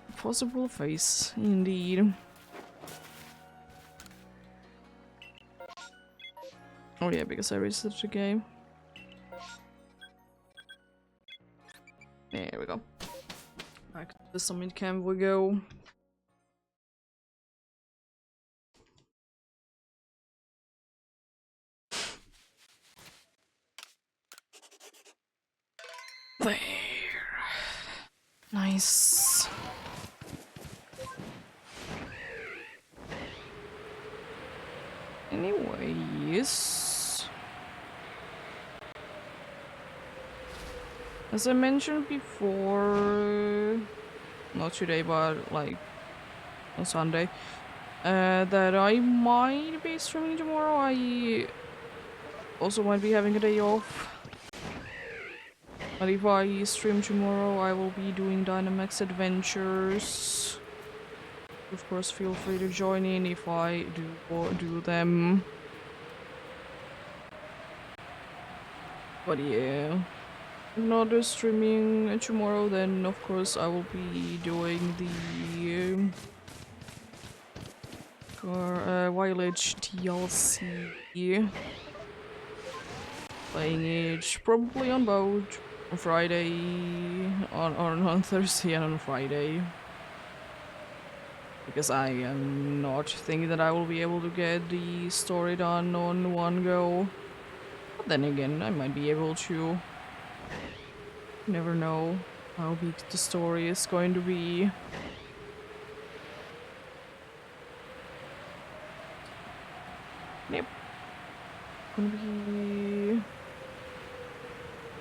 Impossible face, indeed. Oh yeah, because I researched the game. There we go. Back to the summit camp we go. There. Nice. Anyways, as I mentioned before, not today, but like on Sunday, that I might be streaming tomorrow. I also might be having a day off. But if I stream tomorrow, I will be doing Dynamax Adventures. Of course, feel free to join in if I do them. But yeah, not streaming tomorrow, then of course I will be doing the Village DLC. Playing it probably on both on Friday, on Thursday and on Friday. Because I am not thinking that I will be able to get the story done on one go. But then again, I might be able to. You never know how big the story is going to be. Yep. Gonna be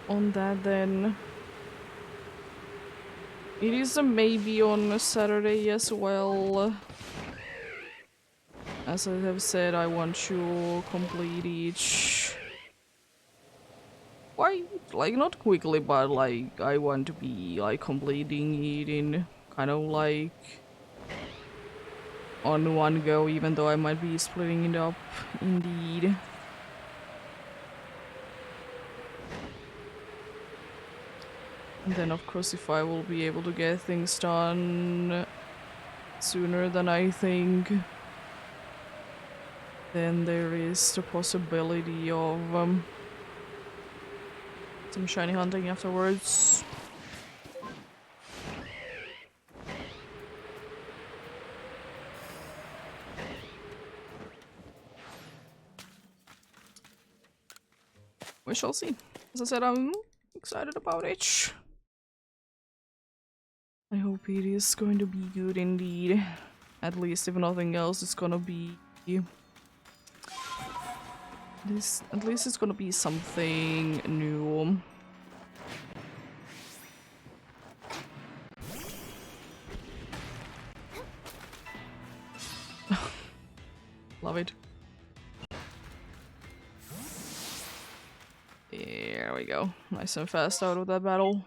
on that then. It is a maybe on a Saturday as well. As I have said, I want to complete each. Quite, like, not quickly, but like, I want to be like completing it in kind of like on one go, even though I might be splitting it up indeed. And then of course if I will be able to get things done sooner than I think, then there is the possibility of some shiny hunting afterwards. We shall see. As I said, I'm excited about it. I hope it is going to be good indeed. At least if nothing else, it's gonna be this. At least it's gonna be something new. Love it. There we go. Nice and fast out of that battle.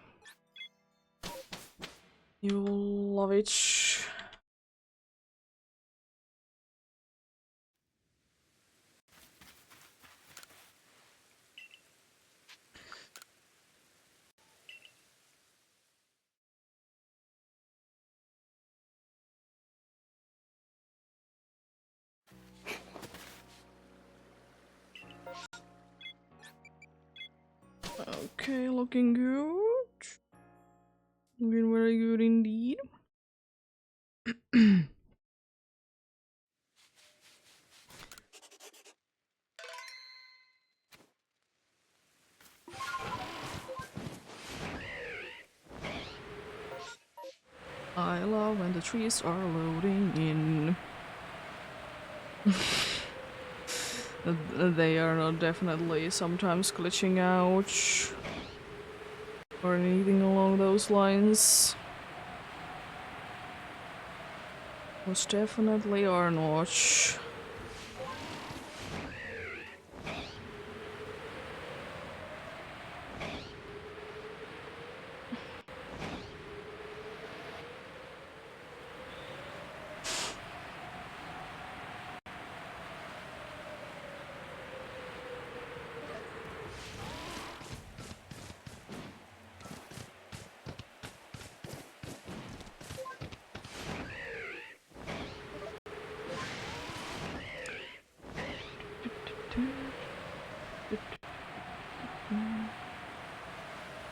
You'll love it. Okay, looking good. Looking very good indeed. I love when the trees are loading in. They are not definitely sometimes glitching out or anything along those lines. Most definitely are not.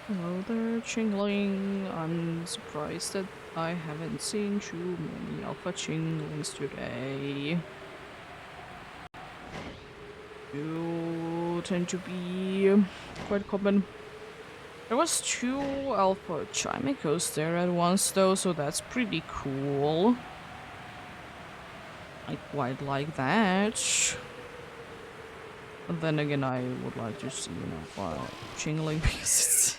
Hello there, Chingling. I'm surprised that I haven't seen too many alpha Chinglings today. You tend to be quite common. There was 2 alpha Chimicos there at once though, so that's pretty cool. I quite like that. But then again, I would like to see an alpha Chingling because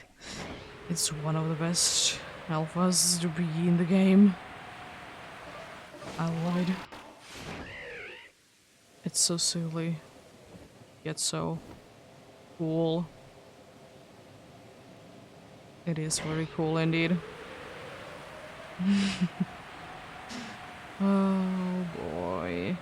it's one of the best alphas to be in the game. I lied. It's so silly, yet so cool. It is very cool indeed. Oh boy.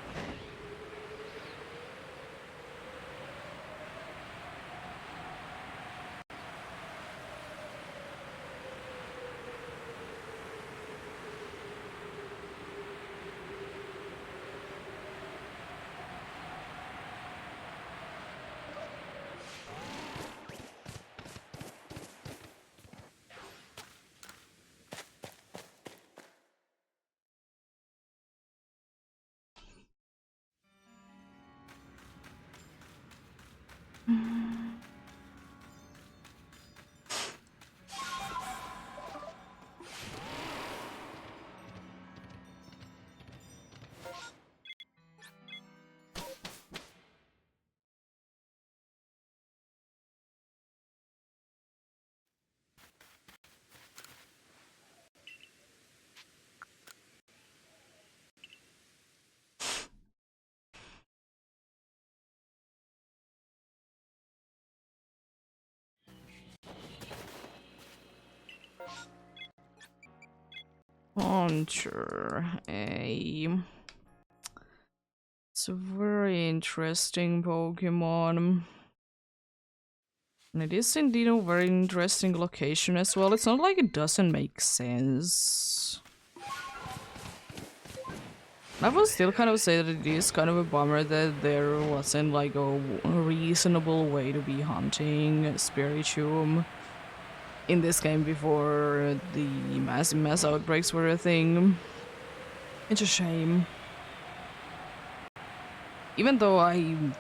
Haunter, it's a very interesting Pokemon. And it is indeed a very interesting location as well. It's not like it doesn't make sense. I will still kind of say that it is kind of a bummer that there wasn't like a reasonable way to be hunting Spiritomb in this game before the mass outbreaks were a thing. It's a shame. Even though I'm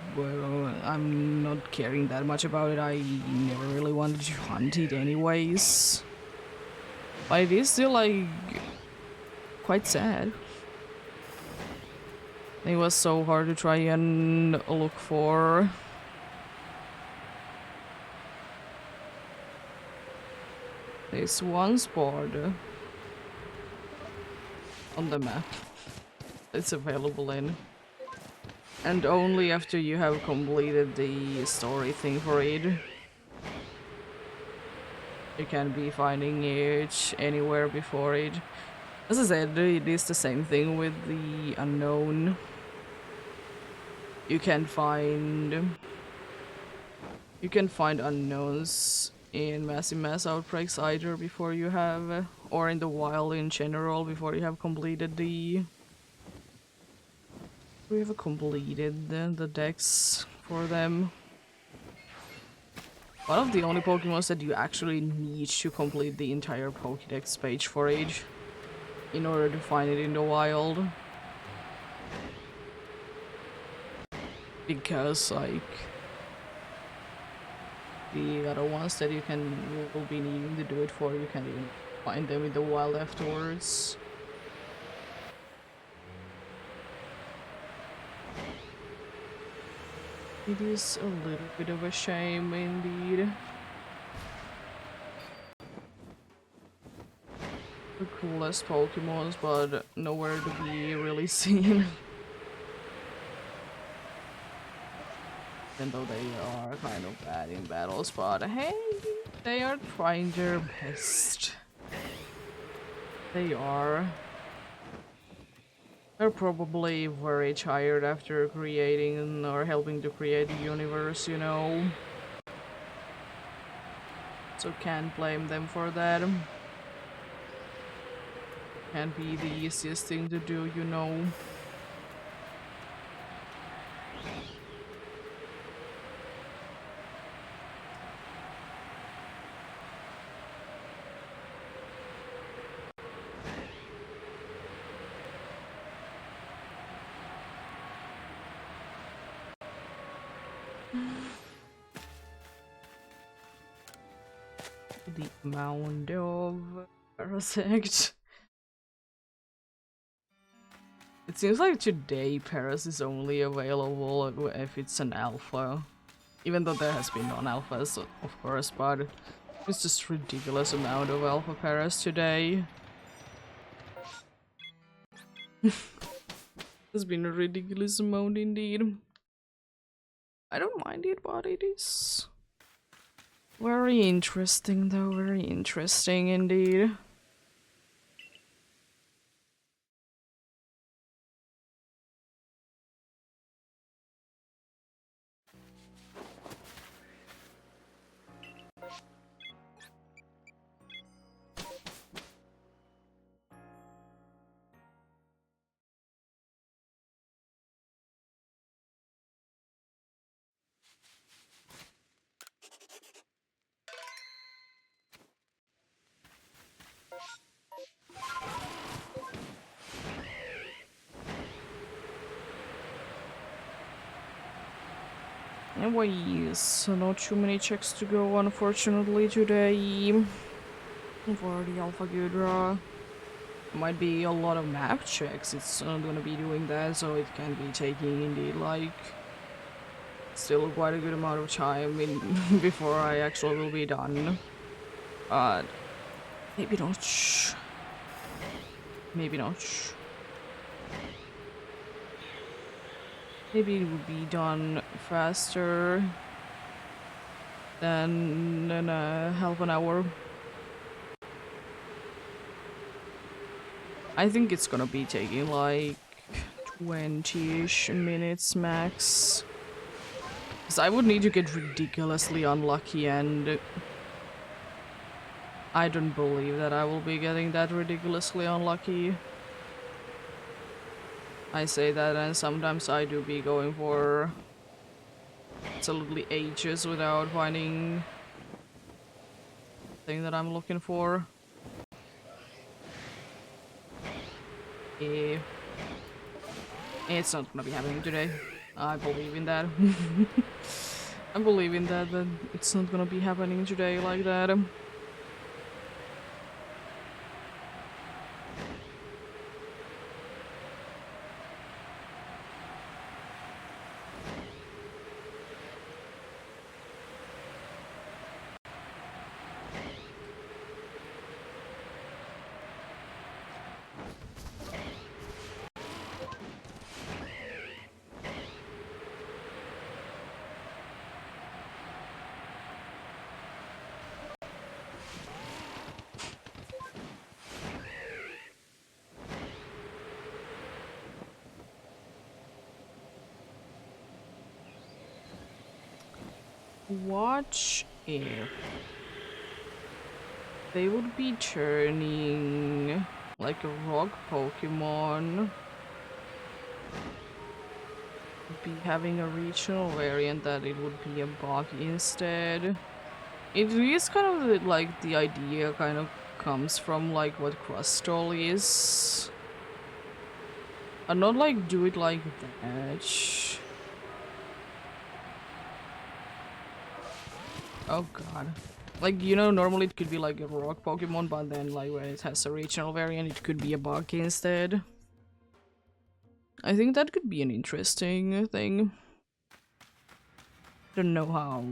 not caring that much about it, I never really wanted to hunt it anyways. But it is still like quite sad. It was so hard to try and look for. There's one spot on the map it's available in. And only after you have completed the story thing for it. You can't be finding it anywhere before it. As I said, it is the same thing with the unknown. You can find unknowns in mass outbreaks either before you have, or in the wild in general before you have completed the. We have completed the decks for them. One of the only Pokemons that you actually need to complete the entire Pokédex page for it in order to find it in the wild. Because, like, the other ones that will be needing to do it for, you can't even find them in the wild afterwards. It is a little bit of a shame indeed. The coolest Pokemons, but nowhere to be really seen. Even though they are kind of bad in battles, but hey, they are trying their best. They are. They're probably very tired after creating or helping to create the universe, you know. So can't blame them for that. Can't be the easiest thing to do, you know. The amount of Parasect. It seems like today Paras is only available if it's an alpha. Even though there has been non-alphas, of course, but it's just ridiculous amount of alpha Paras today. It's been a ridiculous amount indeed. I don't mind it, but it is very interesting though, very interesting indeed. Anyways, not too many checks to go unfortunately today for the Alpha Gudra. Might be a lot of map checks, it's not gonna be doing that, so it can be taking indeed like still quite a good amount of time before I actually will be done. But maybe not. Maybe not. Maybe it would be done faster than half an hour. I think it's gonna be taking like 20-ish minutes max. Because I would need to get ridiculously unlucky, and I don't believe that I will be getting that ridiculously unlucky. I say that, and sometimes I do be going for absolutely ages without finding the thing that I'm looking for. Yeah. It's not gonna be happening today. I believe in that. I believe in that, but it's not gonna be happening today like that. Watch if they would be turning like a rock Pokemon, be having a regional variant that it would be a bug instead. It is kind of like the idea kind of comes from like what Crustal is. And not like do it like that. Oh god. Like, you know, normally it could be like a rock Pokemon, but then like when it has a regional variant, it could be a bug instead. I think that could be an interesting thing. Don't know how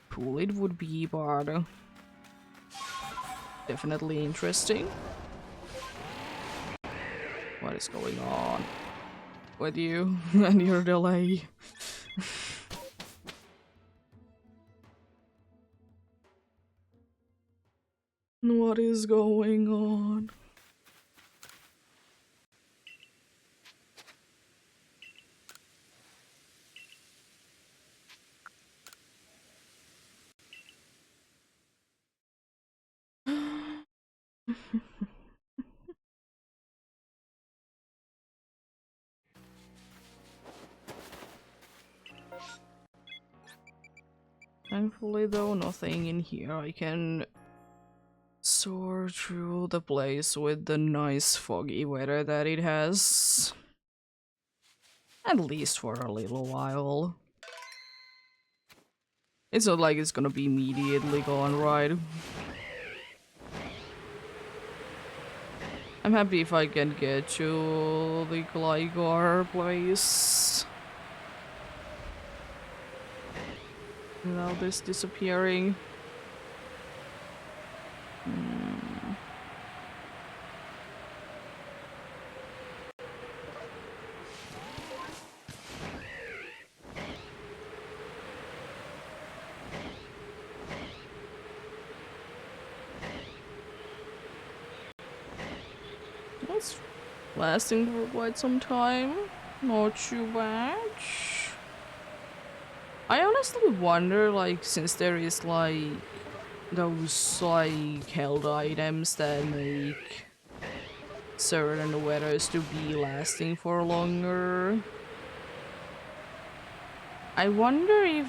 cool it would be, but definitely interesting. What is going on with you and your delay? What is going on? Thankfully though, nothing in here. I can soar through the place with the nice foggy weather that it has. At least for a little while. It's not like it's gonna be immediately gone, right? I'm happy if I can get to the Gligar place without this disappearing. That's lasting for quite some time. Not too bad. I honestly wonder, like, since there is like those like held items that make certain weathers to be lasting for longer, I wonder if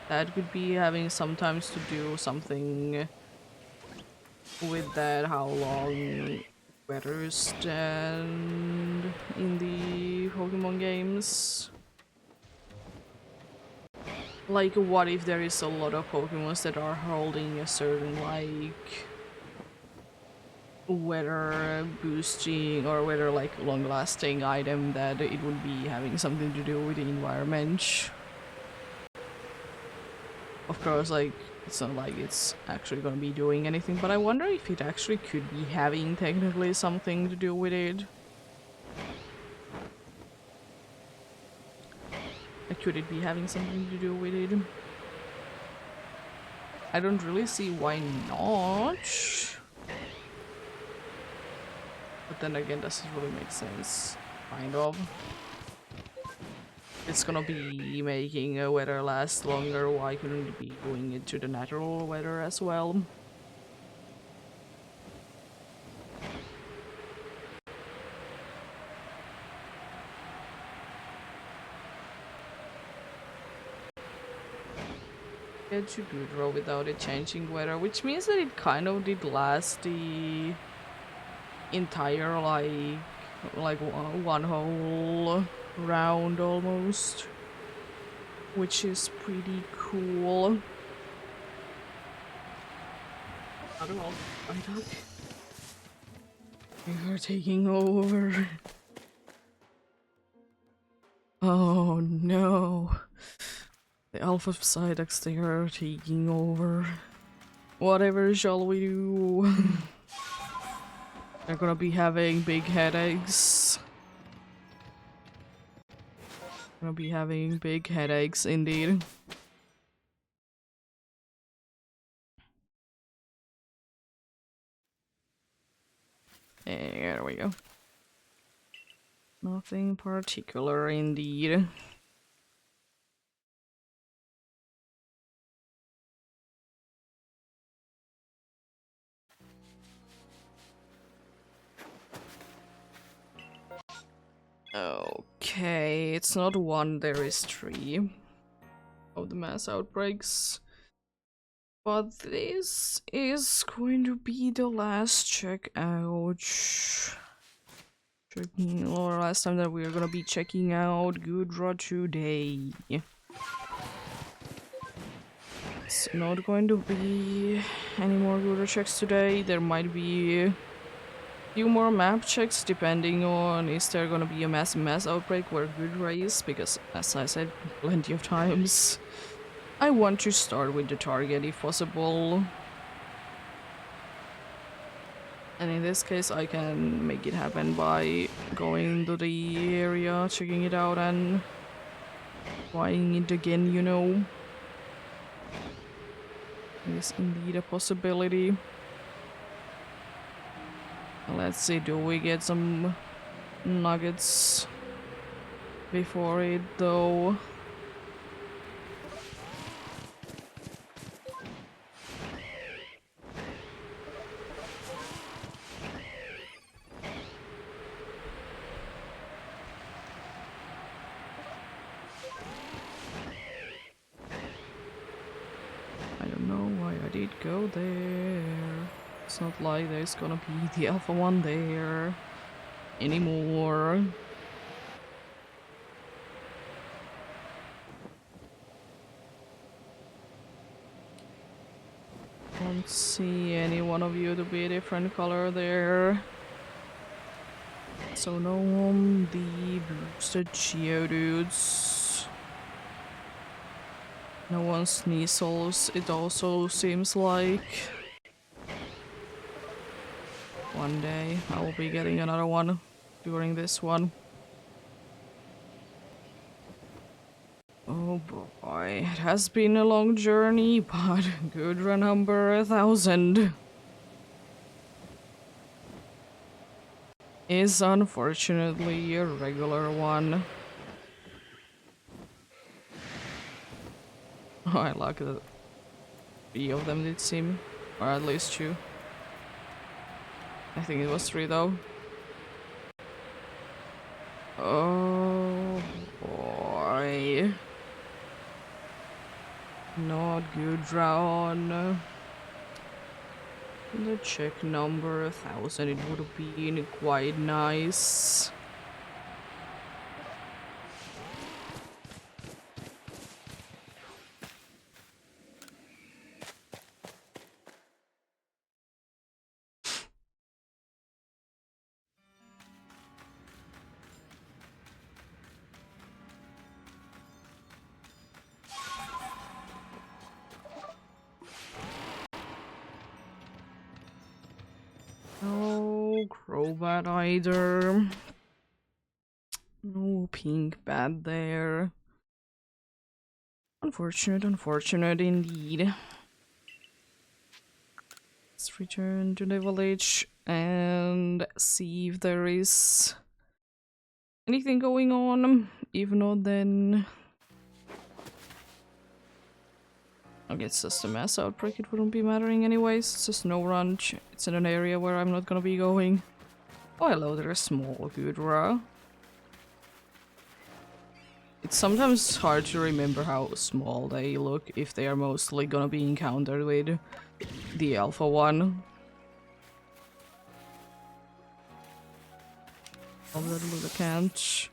that could be having sometimes to do something with that, how long weathers stand in the Pokemon games. Like, what if there is a lot of Pokemons that are holding a certain, like, weather boosting or weather, like, long-lasting item that it would be having something to do with the environment. Of course, like, it's not like it's actually gonna be doing anything, but I wonder if it actually could be having technically something to do with it. Could it be having something to do with it? I don't really see why not. But then again, does it really make sense? Kind of. It's gonna be making a weather last longer, why couldn't it be doing it to the natural weather as well? Get to Goodrow without it changing weather, which means that it kind of did last the entire like one whole round almost, which is pretty cool. How do I find out? You're taking over. Oh no. The Alpha Psyducks, they are taking over. Whatever shall we do? They're gonna be having big headaches. Gonna be having big headaches indeed. There we go. Nothing particular indeed. Okay, it's not one, there is 3 of the mass outbreaks. But this is going to be the last checkout. Or last time that we're gonna be checking out Goodra today. It's not going to be any more Guru checks today. There might be a few more map checks depending on is there gonna be a mass outbreak where Gudra is, because as I said plenty of times, I want to start with the target if possible. And in this case I can make it happen by going to the area, checking it out and trying it again, you know. It is indeed a possibility. Let's see, do we get some nuggets before it though? I don't know why I did go there. It's not like there's gonna be the alpha one there anymore. Don't see any one of you to be a different color there. So no on the boosted Geodudes. No one Sneasels, it also seems like. One day I will be getting another one during this one. Oh boy, it has been a long journey, but Gudra number 1000 is unfortunately a regular one. Oh, I like that 3 of them did seem, or at least 2. I think it was 3 though. Oh boy. Not Gudra on the check number 1000. It would have been quite nice. No Crobat either. No pink bat there. Unfortunate, unfortunate indeed. Let's return to the village and see if there is anything going on. If not, then I guess it's just a mass outbreak, it wouldn't be mattering anyways. It's a snow ranch. It's in an area where I'm not gonna be going. Oh hello, there's a small Gudra. It's sometimes hard to remember how small they look if they are mostly gonna be encountered with the alpha one. Oh, that little can't.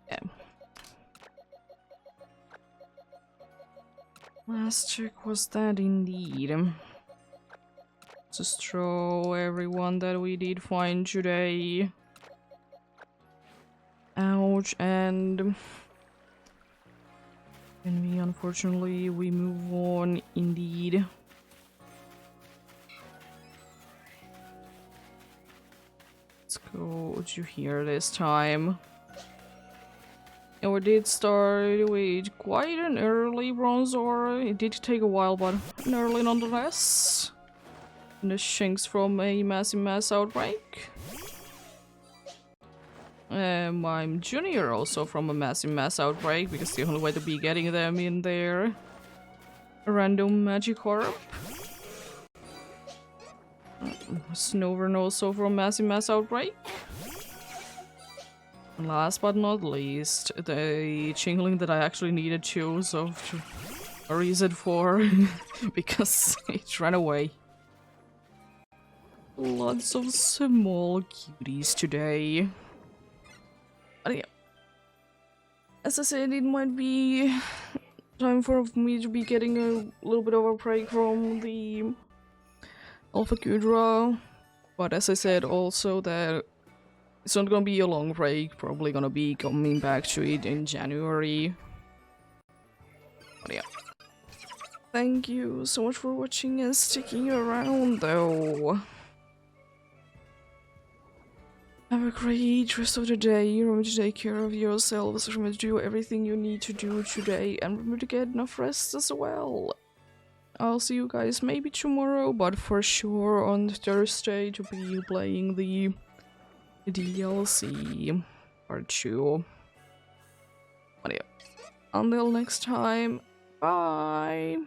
Yeah. Last check was that indeed. Just throw everyone that we did find today. Ouch, and unfortunately we move on indeed. Let's go to here this time. And we did start with quite an early Bronzor. It did take a while, but an early nonetheless. And the Shinx from a mass outbreak. I'm Junior also from a mass outbreak, because the only way to be getting them in there. A random Magikarp. Snowvern also from mass outbreak. And last but not least, the Chingling that I actually needed to, so a reason for, because it ran away. Lots of small cuties today. But yeah. as I said, it might be time for me to be getting a little bit of a break from the Alpha Kudra. But as I said, also that it's not gonna be a long break, probably gonna be coming back to it in January. But yeah. Thank you so much for watching and sticking around though. Have a great rest of the day. Remember to take care of yourselves. Remember to do everything you need to do today. And remember to get enough rest as well. I'll see you guys maybe tomorrow, but for sure on Thursday to be playing the DLC part 2. But yeah, until next time, bye!